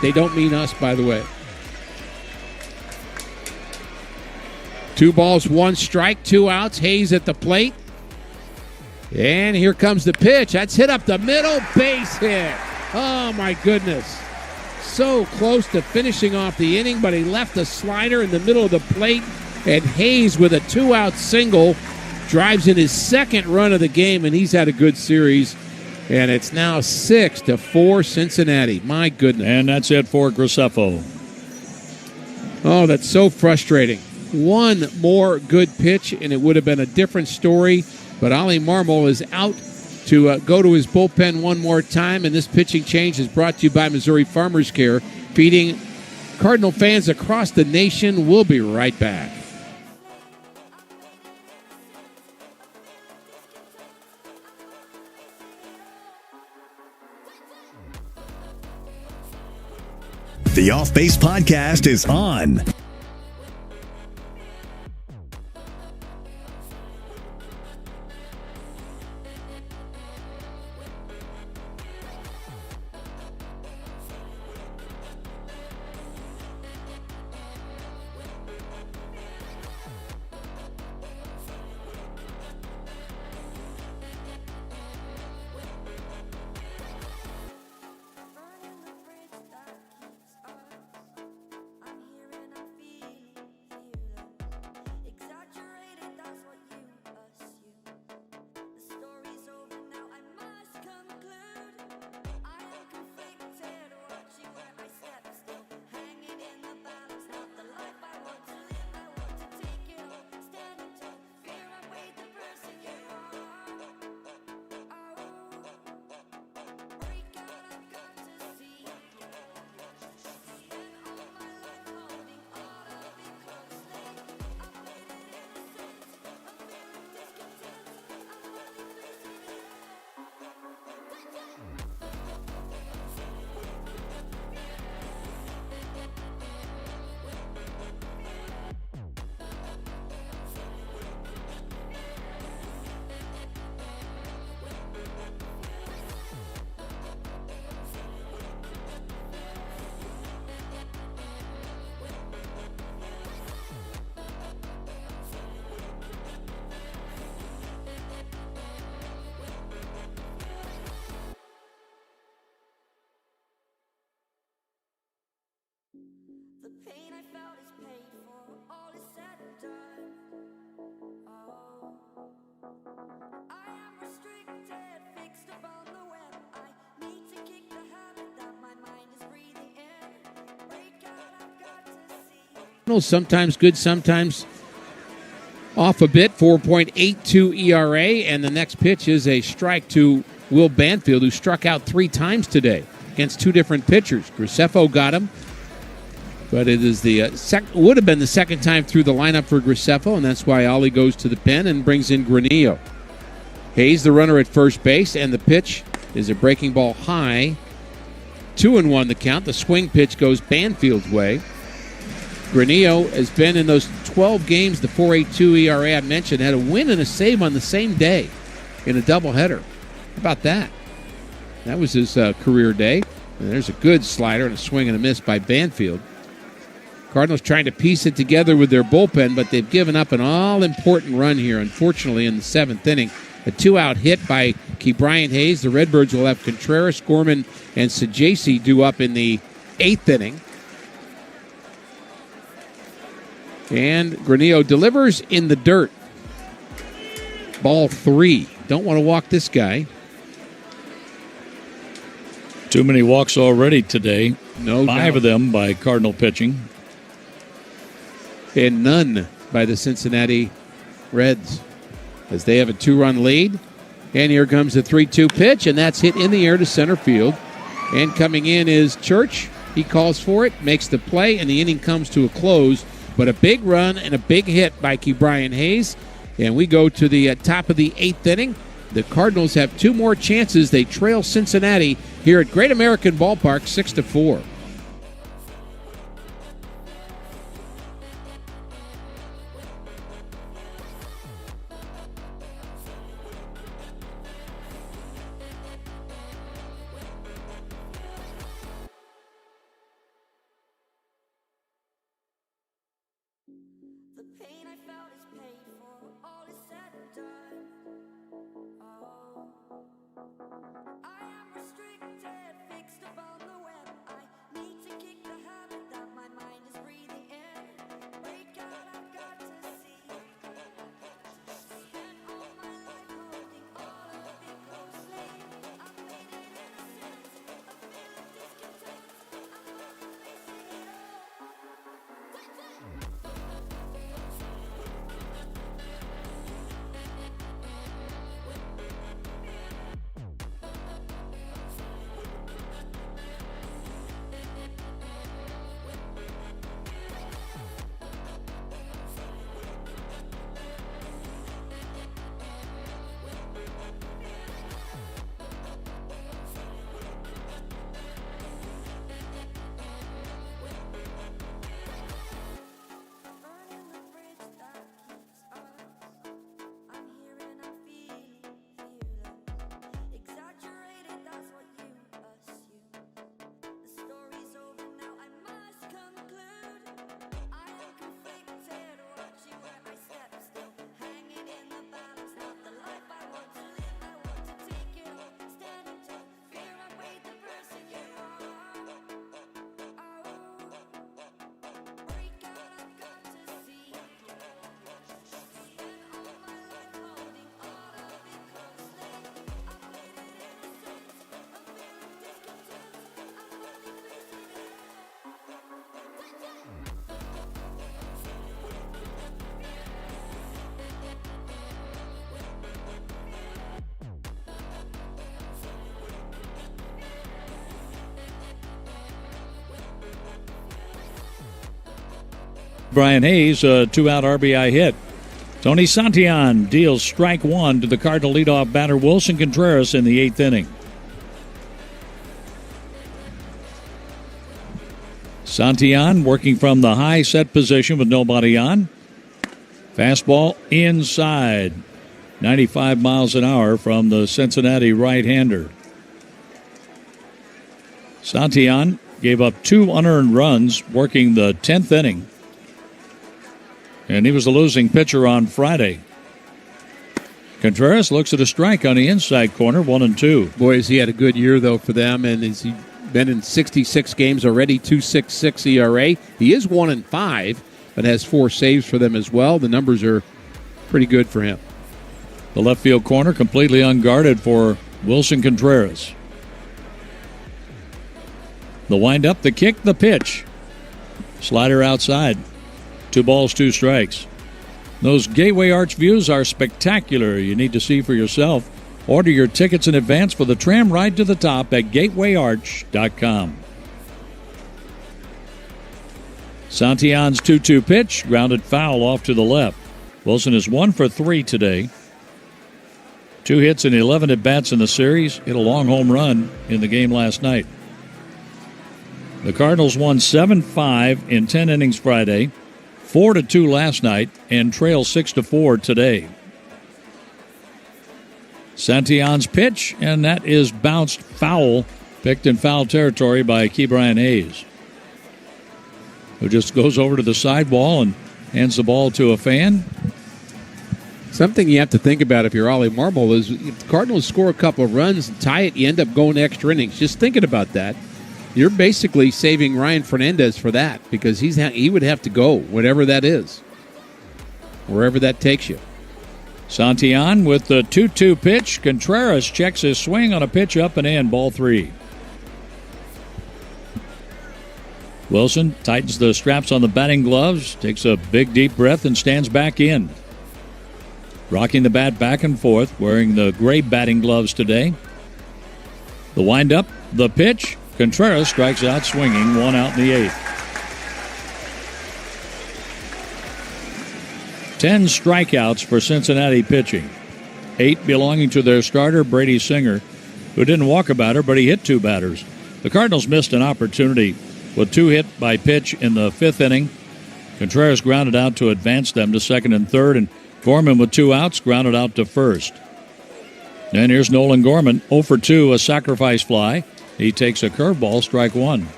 They don't mean us, by the way. 2 balls, 1 strike, 2 outs. Hayes at the plate. And here comes the pitch. That's hit up the middle. Base hit. Oh, my goodness. So close to finishing off the inning, but he left a slider in the middle of the plate. And Hayes with a 2-out single drives in his 2nd run of the game, and he's had a good series. And it's now 6-4 Cincinnati. My goodness. And that's it for Graceffo. Oh, that's so frustrating. One more good pitch, and it would have been a different story. But Ali Marmol is out to go to his bullpen one more time. And this pitching change is brought to you by Missouri Farmers Care, feeding Cardinal fans across the nation. We'll be right back. The Off Base Podcast is on. Sometimes good, sometimes off a bit, 4.82 ERA, and the next pitch is a strike to Will Banfield, who struck out 3 times today against 2 different pitchers. Graceffo got him, but it is the would have been the second time through the lineup for Graceffo, and that's why Ollie goes to the pen and brings in Granillo. Hayes, the runner at first base, and the pitch is a breaking ball high. 2-1 the count. The swing pitch goes Banfield's way. Granillo has been in those 12 games, the 4.82 ERA I mentioned, had a win and a save on the same day in a doubleheader. How about that? That was his career day. And there's a good slider and a swing and a miss by Banfield. Cardinals trying to piece it together with their bullpen, but they've given up an all-important run here, unfortunately, in the 7th inning. A 2-out hit by Ke'Bryan Hayes. The Redbirds will have Contreras, Gorman, and Sajasi due up in the 8th inning. And Granillo delivers in the dirt. Ball 3. Don't want to walk this guy. Too many walks already today. No 5 of them by Cardinal pitching. And none by the Cincinnati Reds, as they have a 2-run lead. And here comes the 3-2 pitch, and that's hit in the air to center field. And coming in is Church. He calls for it, makes the play, and the inning comes to a close. But a big run and a big hit by Ke'Bryan Hayes. And we go to the top of the 8th inning. The Cardinals have 2 more chances. They trail Cincinnati here at Great American Ballpark 6-4. Brian Hayes, a 2-out RBI hit. Tony Santillan deals strike 1 to the Cardinal leadoff batter Wilson Contreras in the 8th inning. Santillan working from the high set position with nobody on. Fastball inside. 95 miles an hour from the Cincinnati right-hander. Santillan gave up 2 unearned runs working the 10th inning. And he was the losing pitcher on Friday. Contreras looks at a strike on the inside corner, 1-2. Boy, has he had a good year, though, for them. And has he been in 66 games already, 2.66 ERA. He is 1-5, but has 4 saves for them as well. The numbers are pretty good for him. The left field corner completely unguarded for Wilson Contreras. The windup, the kick, the pitch. Slider outside. 2 balls, 2 strikes. Those Gateway Arch views are spectacular. You need to see for yourself. Order your tickets in advance for the tram ride to the top at gatewayarch.com. Santillan's 2-2 pitch, grounded foul off to the left. Wilson is 1 for 3 today. 2 hits and 11 at-bats in the series. Hit a long home run in the game last night. The Cardinals won 7-5 in 10 innings Friday, 4-2 last night, and trail 6-4 today. Santillan's pitch, and that is bounced foul, picked in foul territory by Ke'Bryan Hayes, who just goes over to the sidewall and hands the ball to a fan. Something you have to think about if you're Ollie Marmol is if the Cardinals score a couple of runs and tie it, you end up going extra innings. Just thinking about that, you're basically saving Ryan Fernandez for that because he would have to go, whatever that is, wherever that takes you. Santillan with the 2-2 pitch. Contreras checks his swing on a pitch up and in, ball 3. Wilson tightens the straps on the batting gloves, takes a big deep breath and stands back in. Rocking the bat back and forth, wearing the gray batting gloves today. The windup, the pitch. Contreras strikes out swinging, 1 out in the 8th. 10 strikeouts for Cincinnati pitching. 8 belonging to their starter, Brady Singer, who didn't walk a batter, but he hit 2 batters. The Cardinals missed an opportunity with 2 hit by pitch in the 5th inning. Contreras grounded out to advance them to 2nd and 3rd, and Gorman with 2 outs grounded out to 1st. And here's Nolan Gorman, 0 for 2, a sacrifice fly. He takes a curveball, strike 1.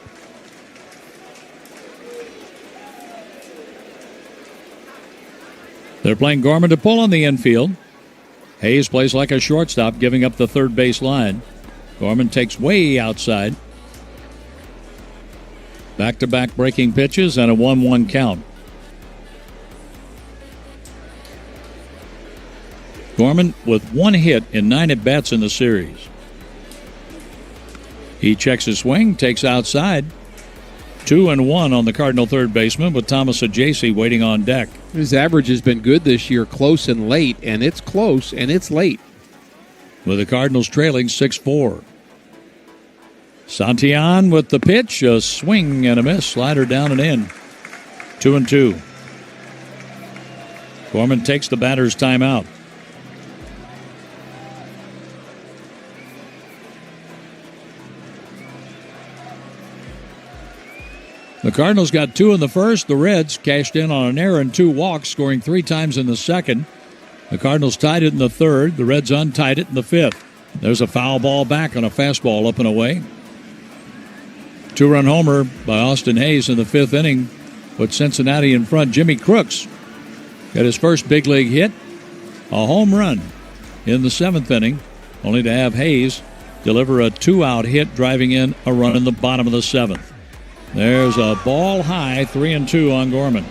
They're playing Gorman to pull on the infield. Hayes plays like a shortstop, giving up the third base line. Gorman takes way outside. Back-to-back breaking pitches and a 1-1 count. Gorman with 1 hit in 9 at-bats in the series. He checks his swing, takes outside. 2-1 on the Cardinal third baseman with Thomas Ajacey waiting on deck. His average has been good this year, close and late, and it's close and it's late. With the Cardinals trailing 6-4. Santillan with the pitch, a swing and a miss, slider down and in. 2-2. Gorman takes the batter's timeout. The Cardinals got 2 in the first. The Reds cashed in on an error and 2 walks, scoring 3 times in the second. The Cardinals tied it in the third. The Reds untied it in the 5th. There's a foul ball back on a fastball up and away. 2-run homer by Austin Hayes in the 5th inning put Cincinnati in front. Jimmy Crooks got his first big league hit, a home run in the 7th inning, only to have Hayes deliver a 2-out hit, driving in a run in the bottom of the 7th. There's a ball high, 3-2 on Gorman.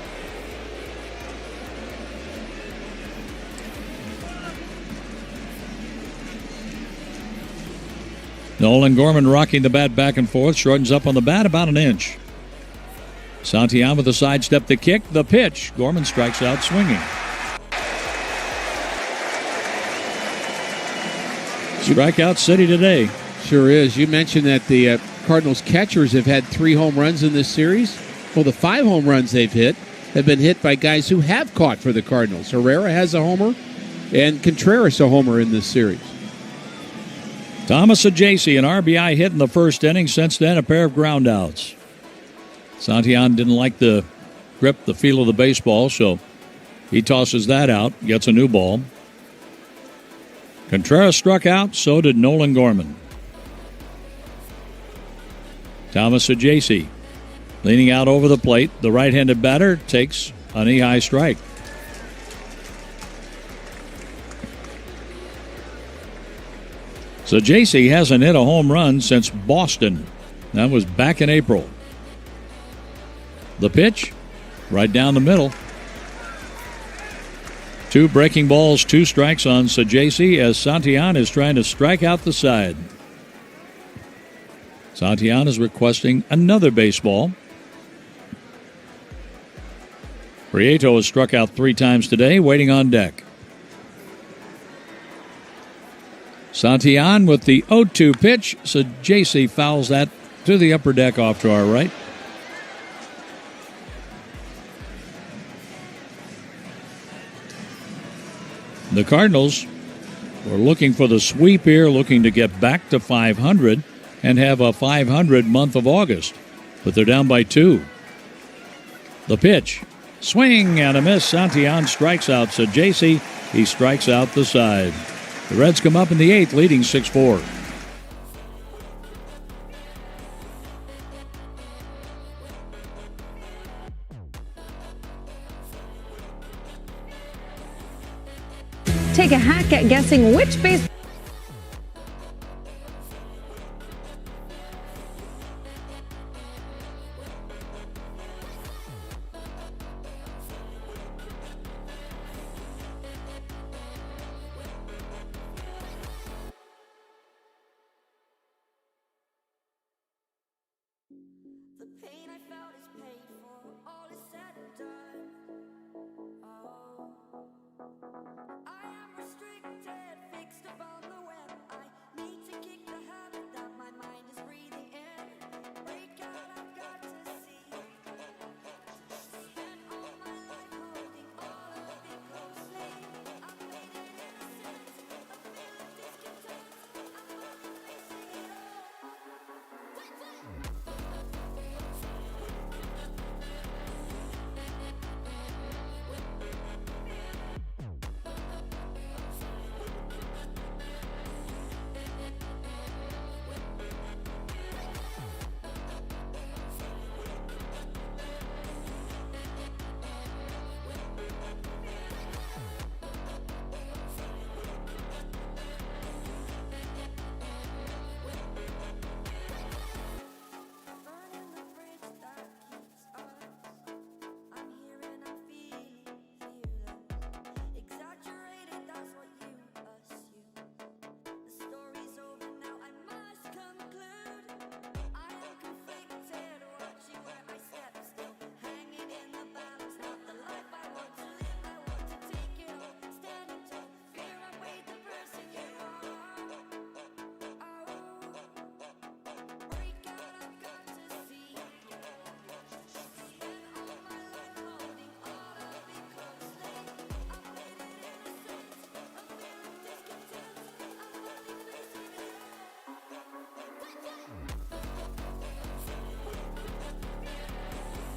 Nolan Gorman rocking the bat back and forth, shortens up on the bat about an inch. Santillan with the sidestep, the kick, the pitch. Gorman strikes out swinging. Strikeout city today. Sure is. You mentioned that the Cardinals catchers have had 3 home runs in this series. Well, the 5 home runs they've hit have been hit by guys who have caught for the Cardinals. Herrera has a homer, and Contreras a homer in this series. Thomas Ajacey, an RBI hit in the first inning. Since then, a pair of groundouts. Santillan didn't like the grip, the feel of the baseball, so he tosses that out, gets a new ball. Contreras struck out, so did Nolan Gorman. Thomas Ajacey leaning out over the plate. The right-handed batter takes a knee-high strike. So Ajacey hasn't hit a home run since Boston. That was back in April. The pitch, right down the middle. 2 breaking balls, 2 strikes on Ajacey as Santillan is trying to strike out the side. Santillan is requesting another baseball. Prieto has struck out 3 times today, waiting on deck. Santillan with the 0-2 pitch. So JC fouls that to the upper deck off to our right. The Cardinals were looking for the sweep here, looking to get back to 500 and have a 500 month of August. But they're down by 2. The pitch. Swing and a miss. Santillan strikes out. So JC, he strikes out the side. The Reds come up in the 8th, leading 6-4. Take a hack at guessing which base.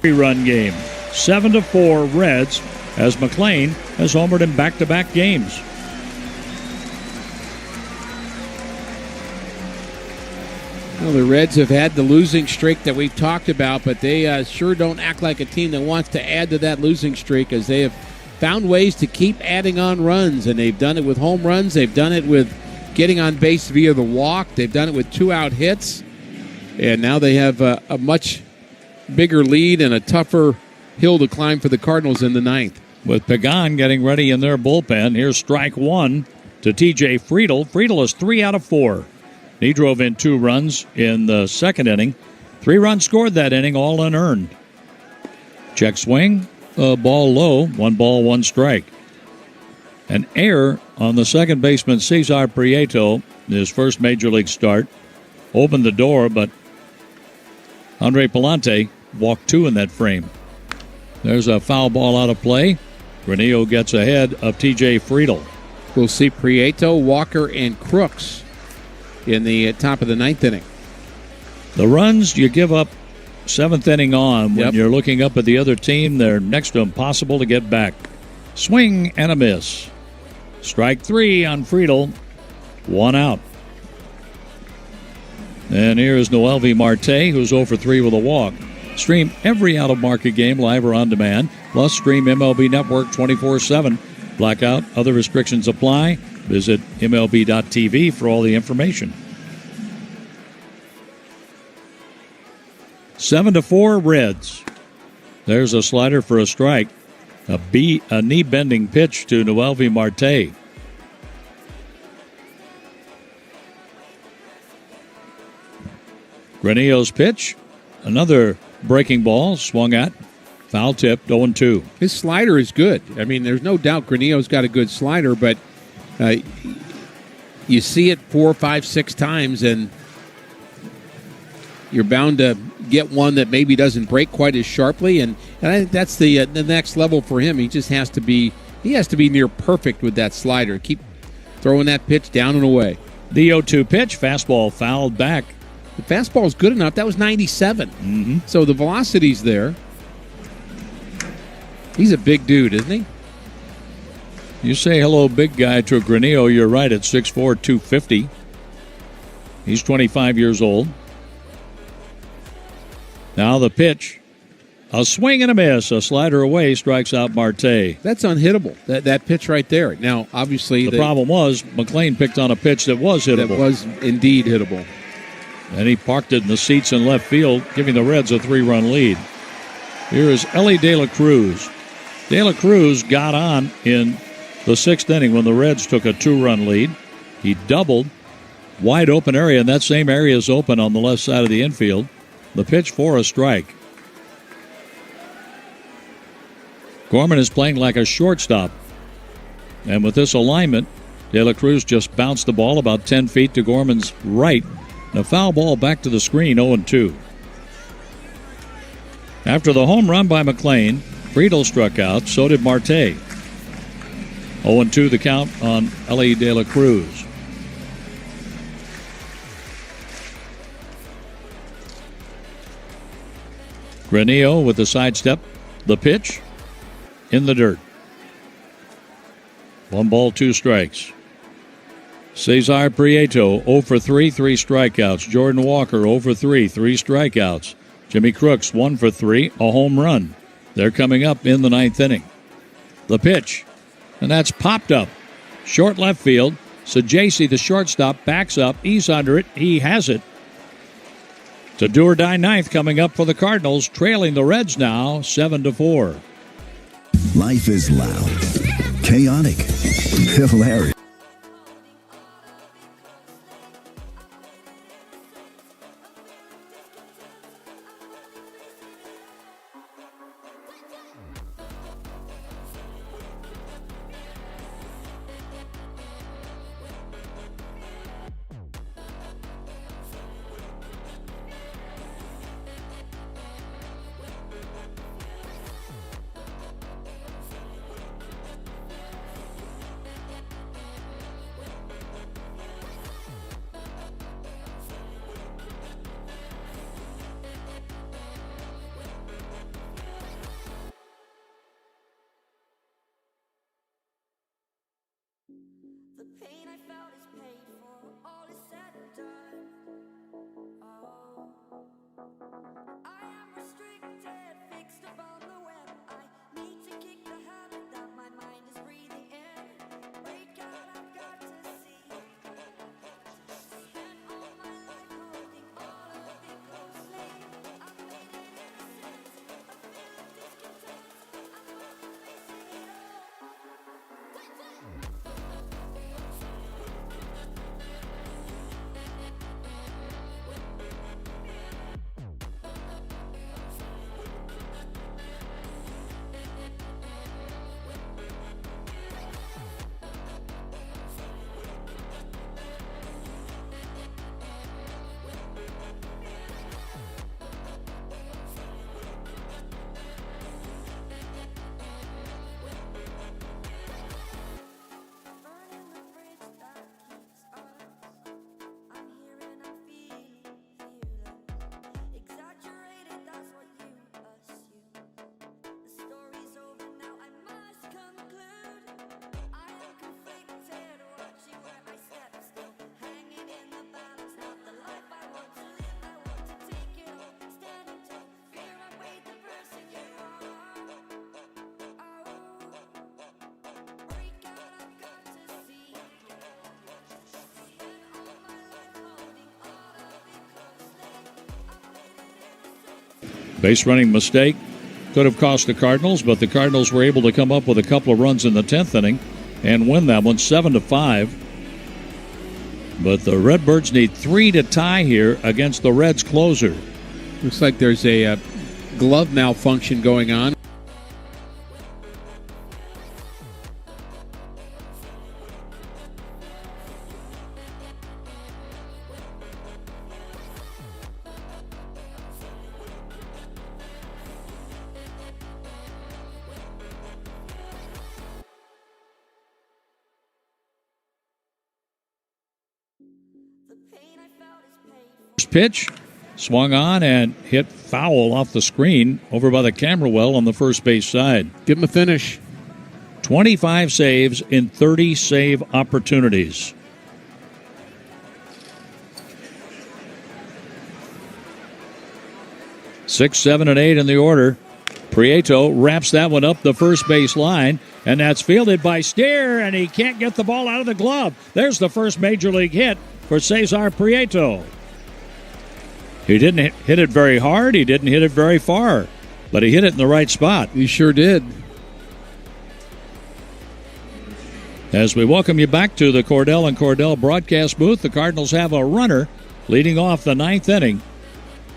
Run game. 7-4 Reds as McLean has homered in back-to-back games. Well, the Reds have had the losing streak that we've talked about, but they sure don't act like a team that wants to add to that losing streak, as they have found ways to keep adding on runs, and they've done it with home runs. They've done it with getting on base via the walk. They've done it with 2-out hits, and now they have a much bigger lead and a tougher hill to climb for the Cardinals in the 9th. With Pagan getting ready in their bullpen, here's strike 1 to T.J. Friedl. Friedl is 3 out of 4. He drove in 2 runs in the second inning. 3 runs scored that inning, all unearned. Check swing, ball low, 1 ball, 1 strike. An error on the second baseman, Cesar Prieto, his first major league start. Opened the door, but Andre Palante walked 2 in that frame. There's a foul ball out of play. Granillo gets ahead of T.J. Friedl. We'll see Prieto, Walker, and Crooks in the top of the 9th inning. The runs you give up 7th inning on, when you're looking up at the other team, they're next to impossible to get back. Swing and a miss. Strike 3 on Friedl. 1 out. And here is Noelvi Marte, who's 0 for 3 with a walk. Stream every out-of-market game live or on demand. Plus, stream MLB Network 24/7. Blackout, other restrictions apply. Visit MLB.tv for all the information. 7-4 Reds. There's a slider for a strike. A knee-bending pitch to Noelvi Marte. Granillo's pitch. Another breaking ball swung at. Foul tipped, 0-2. His slider is good. I mean, there's no doubt Granillo's got a good slider, but you see it 4, 5, 6 times, and you're bound to get one that maybe doesn't break quite as sharply, and I think that's the next level for him. He just has to be near perfect with that slider. Keep throwing that pitch down and away. The 0-2 pitch, fastball fouled back. The fastball is good enough. That was 97. So the velocity's there. He's a big dude, isn't he? You say hello, big guy, to Granillo. You're right, at 6'4", 250. He's 25 years old. Now the pitch. A swing and a miss. A slider away, strikes out Marte. That's unhittable, that pitch right there. Now, obviously... The problem was McLean picked on a pitch that was hittable. That was indeed hittable. And he parked it in the seats in left field, giving the Reds a 3-run lead. Here is Ellie De La Cruz. De La Cruz got on in the 6th inning when the Reds took a 2-run lead. He doubled. Wide open area, and that same area is open on the left side of the infield. The pitch for a strike. Gorman is playing like a shortstop. And with this alignment, De La Cruz just bounced the ball about 10 feet to Gorman's right. And a foul ball back to the screen, 0-2. After the home run by McLean, Friedel struck out, so did Marte. 0-2 the count on Ellie De La Cruz. Granillo with the sidestep. The pitch in the dirt. 1 ball, 2 strikes. Cesar Prieto 0 for 3, 3 strikeouts. Jordan Walker 0 for 3, 3 strikeouts. Jimmy Crooks 1 for 3, a home run. They're coming up in the 9th inning. The pitch, and that's popped up. Short left field. Sajasi, the shortstop, backs up. He's under it. He has it. It's a do-or-die 9th coming up for the Cardinals, trailing the Reds now 7-4. Life is loud, chaotic, hilarious. Base running mistake could have cost the Cardinals, but the Cardinals were able to come up with a couple of runs in the 10th inning and win that one 7-5. But the Redbirds need 3 to tie here against the Reds closer. Looks like there's a glove malfunction going on. Pitch swung on and hit foul off the screen over by the camera well on the first base side. Give him a finish. 25 saves in 30 save opportunities. Six, 7, and 8 in the order. Prieto wraps that one up the first base line, and that's fielded by Steer, and he can't get the ball out of the glove. There's the first major league hit for Cesar Prieto. He didn't hit it very hard. He didn't hit it very far, but he hit it in the right spot. He sure did. As we welcome you back to the Cordell and Cordell broadcast booth, the Cardinals have a runner leading off the ninth inning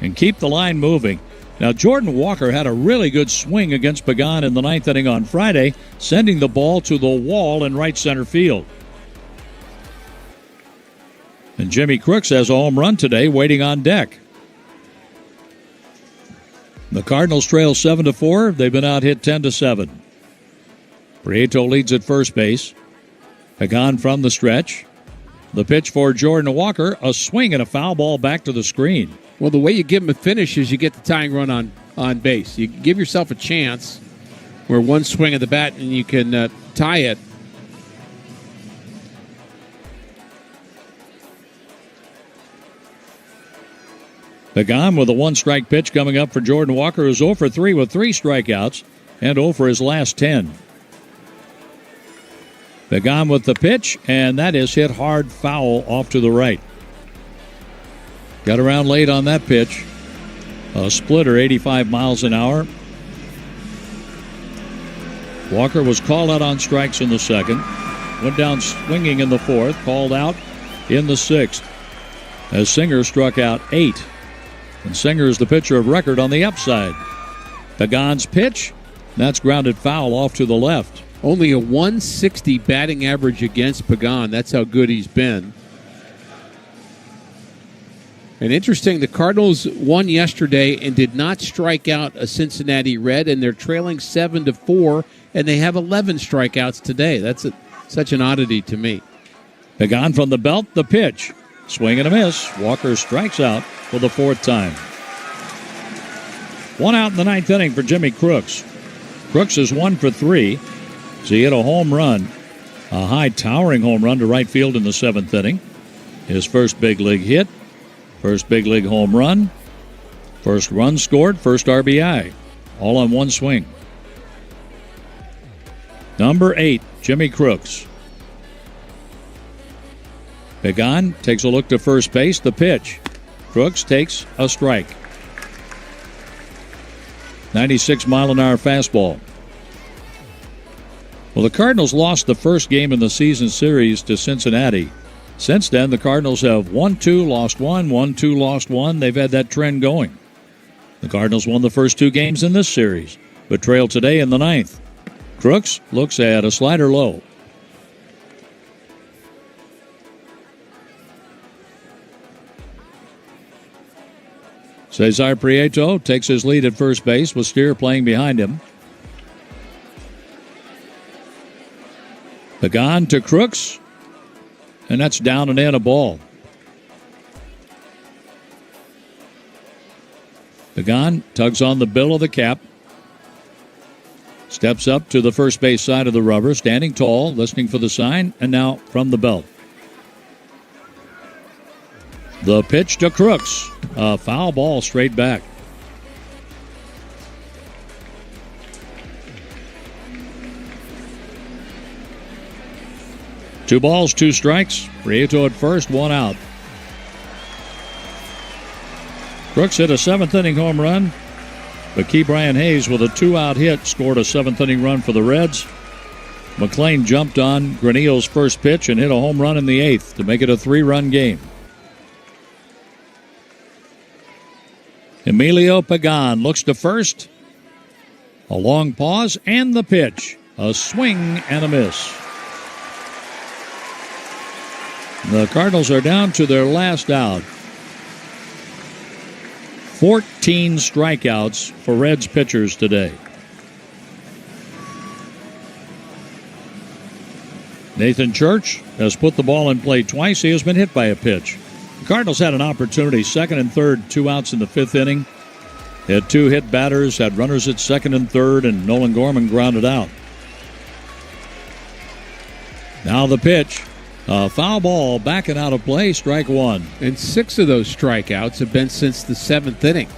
and keep the line moving. Now, Jordan Walker had a really good swing against Pagan in the ninth inning on Friday, sending the ball to the wall in right center field. And Jimmy Crooks has a home run today waiting on deck. The Cardinals trail 7-4. They've been out hit 10-7. Prieto leads at first base. Pagan from the stretch. The pitch for Jordan Walker, a swing and a foul ball back to the screen. Well, the way you give him a finish is you get the tying run on base. You give yourself a chance where one swing of the bat and you can tie it. Pagan with a one-strike pitch coming up for Jordan Walker, who's 0 for 3 with 3 strikeouts and 0 for his last 10. Pagan with the pitch, and that is hit hard foul off to the right. Got around late on that pitch. A splitter, 85 miles an hour. Walker was called out on strikes in the second. Went down swinging in the fourth. Called out in the sixth. As Singer struck out 8. And Singer is the pitcher of record on the upside. Pagan's pitch, that's grounded foul off to the left. Only a 160 batting average against Pagan. That's how good he's been. And interesting, the Cardinals won yesterday and did not strike out a Cincinnati Red, and they're trailing 7-4, and they have 11 strikeouts today. That's such an oddity to me. Pagan from the belt, the pitch. Swing and a miss. Walker strikes out for the fourth time. 1 out in the ninth inning for Jimmy Crooks. Crooks is 1 for 3. So he hit a home run, a high towering home run to right field in the seventh inning. His first big league hit, first big league home run, first run scored, first RBI, all on one swing. Number 8, Jimmy Crooks. Pagan takes a look to first base, the pitch. Crooks takes a strike. 96-mile-an-hour fastball. Well, the Cardinals lost the first game in the season series to Cincinnati. Since then, the Cardinals have won 2, lost 1, won 2, lost 1. They've had that trend going. The Cardinals won the first 2 games in this series, but trailed today in the ninth. Crooks looks at a slider low. Cesar Prieto takes his lead at first base with Steer playing behind him. Pagan to Crooks, and that's down and in, a ball. Pagan tugs on the bill of the cap, steps up to the first base side of the rubber, standing tall, listening for the sign, and now from the belt. The pitch to Crooks, a foul ball straight back. Two balls, 2 strikes. Prieto at first, 1 out. Crooks hit a 7th-inning home run, but Key Brian Hayes with a 2-out hit scored a 7th-inning run for the Reds. McLean jumped on Granillo's first pitch and hit a home run in the 8th to make it a 3-run game. Emilio Pagan looks to first. A long pause and the pitch. A swing and a miss. The Cardinals are down to their last out. 14 strikeouts for Reds pitchers today. Nathan Church has put the ball in play twice. He has been hit by a pitch. The Cardinals had an opportunity, second and third, 2 outs in the 5th inning. They had 2 hit batters, had runners at second and third, and Nolan Gorman grounded out. Now the pitch. A foul ball backing out of play, strike 1. And 6 of those strikeouts have been since the 7th inning.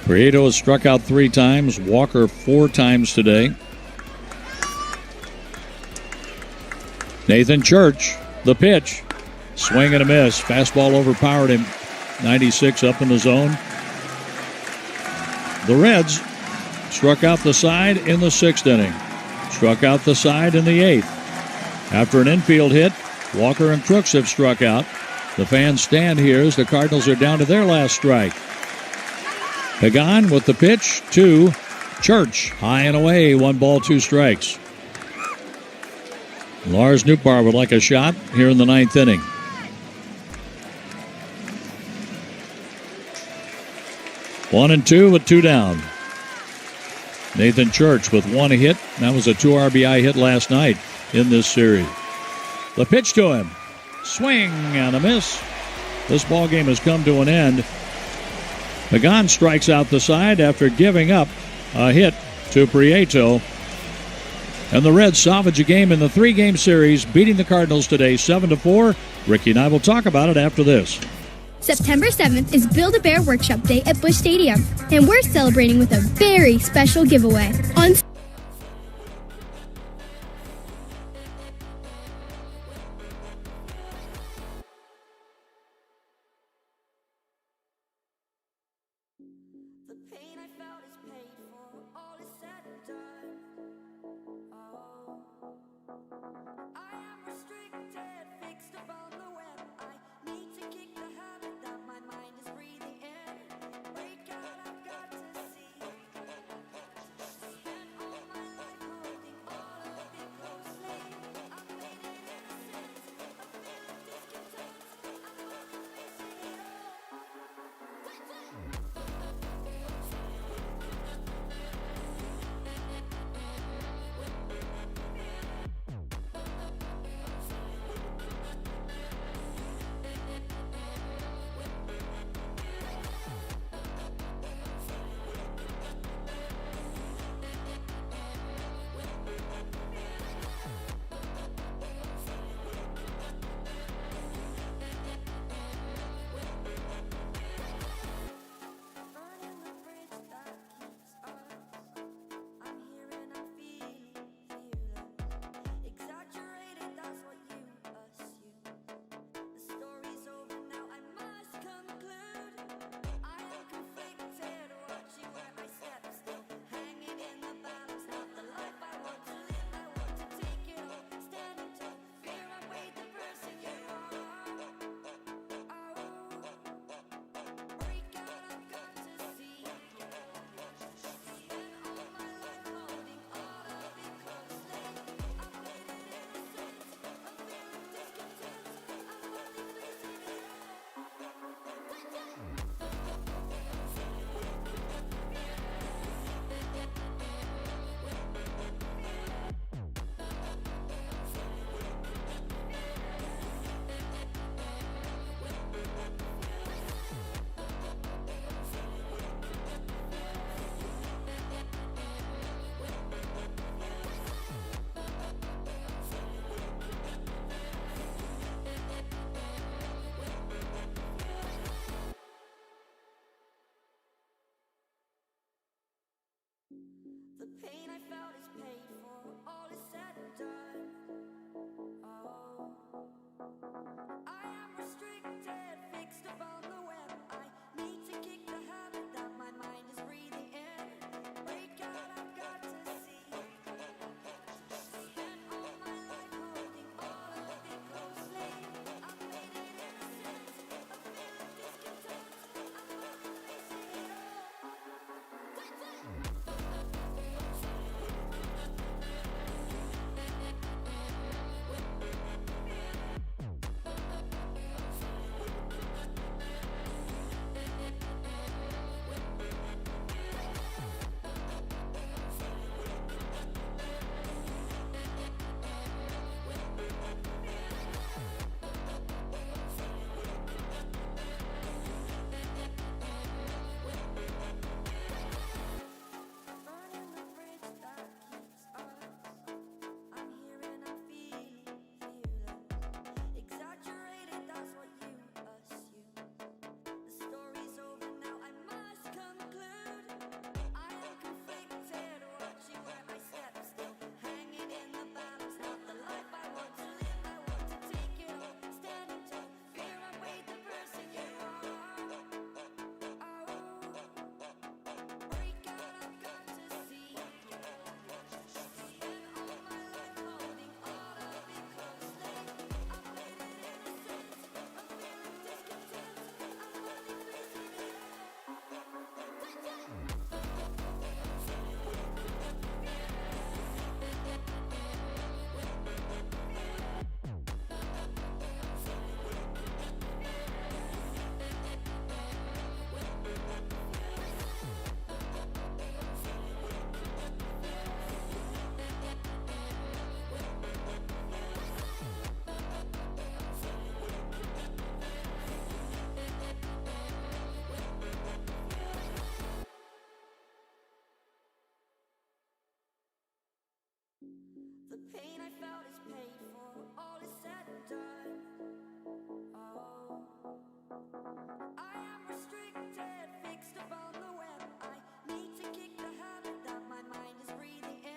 Prieto has struck out 3 times, Walker 4 times today. Nathan Church, the pitch. Swing and a miss. Fastball overpowered him. 96 up in the zone. The Reds struck out the side in the 6th inning. Struck out the side in the 8th. After an infield hit, Walker and Crooks have struck out. The fans stand here as the Cardinals are down to their last strike. Pagan with the pitch to Church. High and away, 1 ball, 2 strikes. Lars Nootbaar would like a shot here in the 9th inning. One and 2 with 2 down. Nathan Church with 1 hit. That was a 2 RBI hit last night in this series. The pitch to him. Swing and a miss. This ball game has come to an end. Pagan strikes out the side after giving up a hit to Prieto. And the Reds salvage a game in the 3-game series, beating the Cardinals today 7-4. Ricky and I will talk about it after this. September 7th is Build-A-Bear Workshop Day at Busch Stadium, and we're celebrating with a very special giveaway. On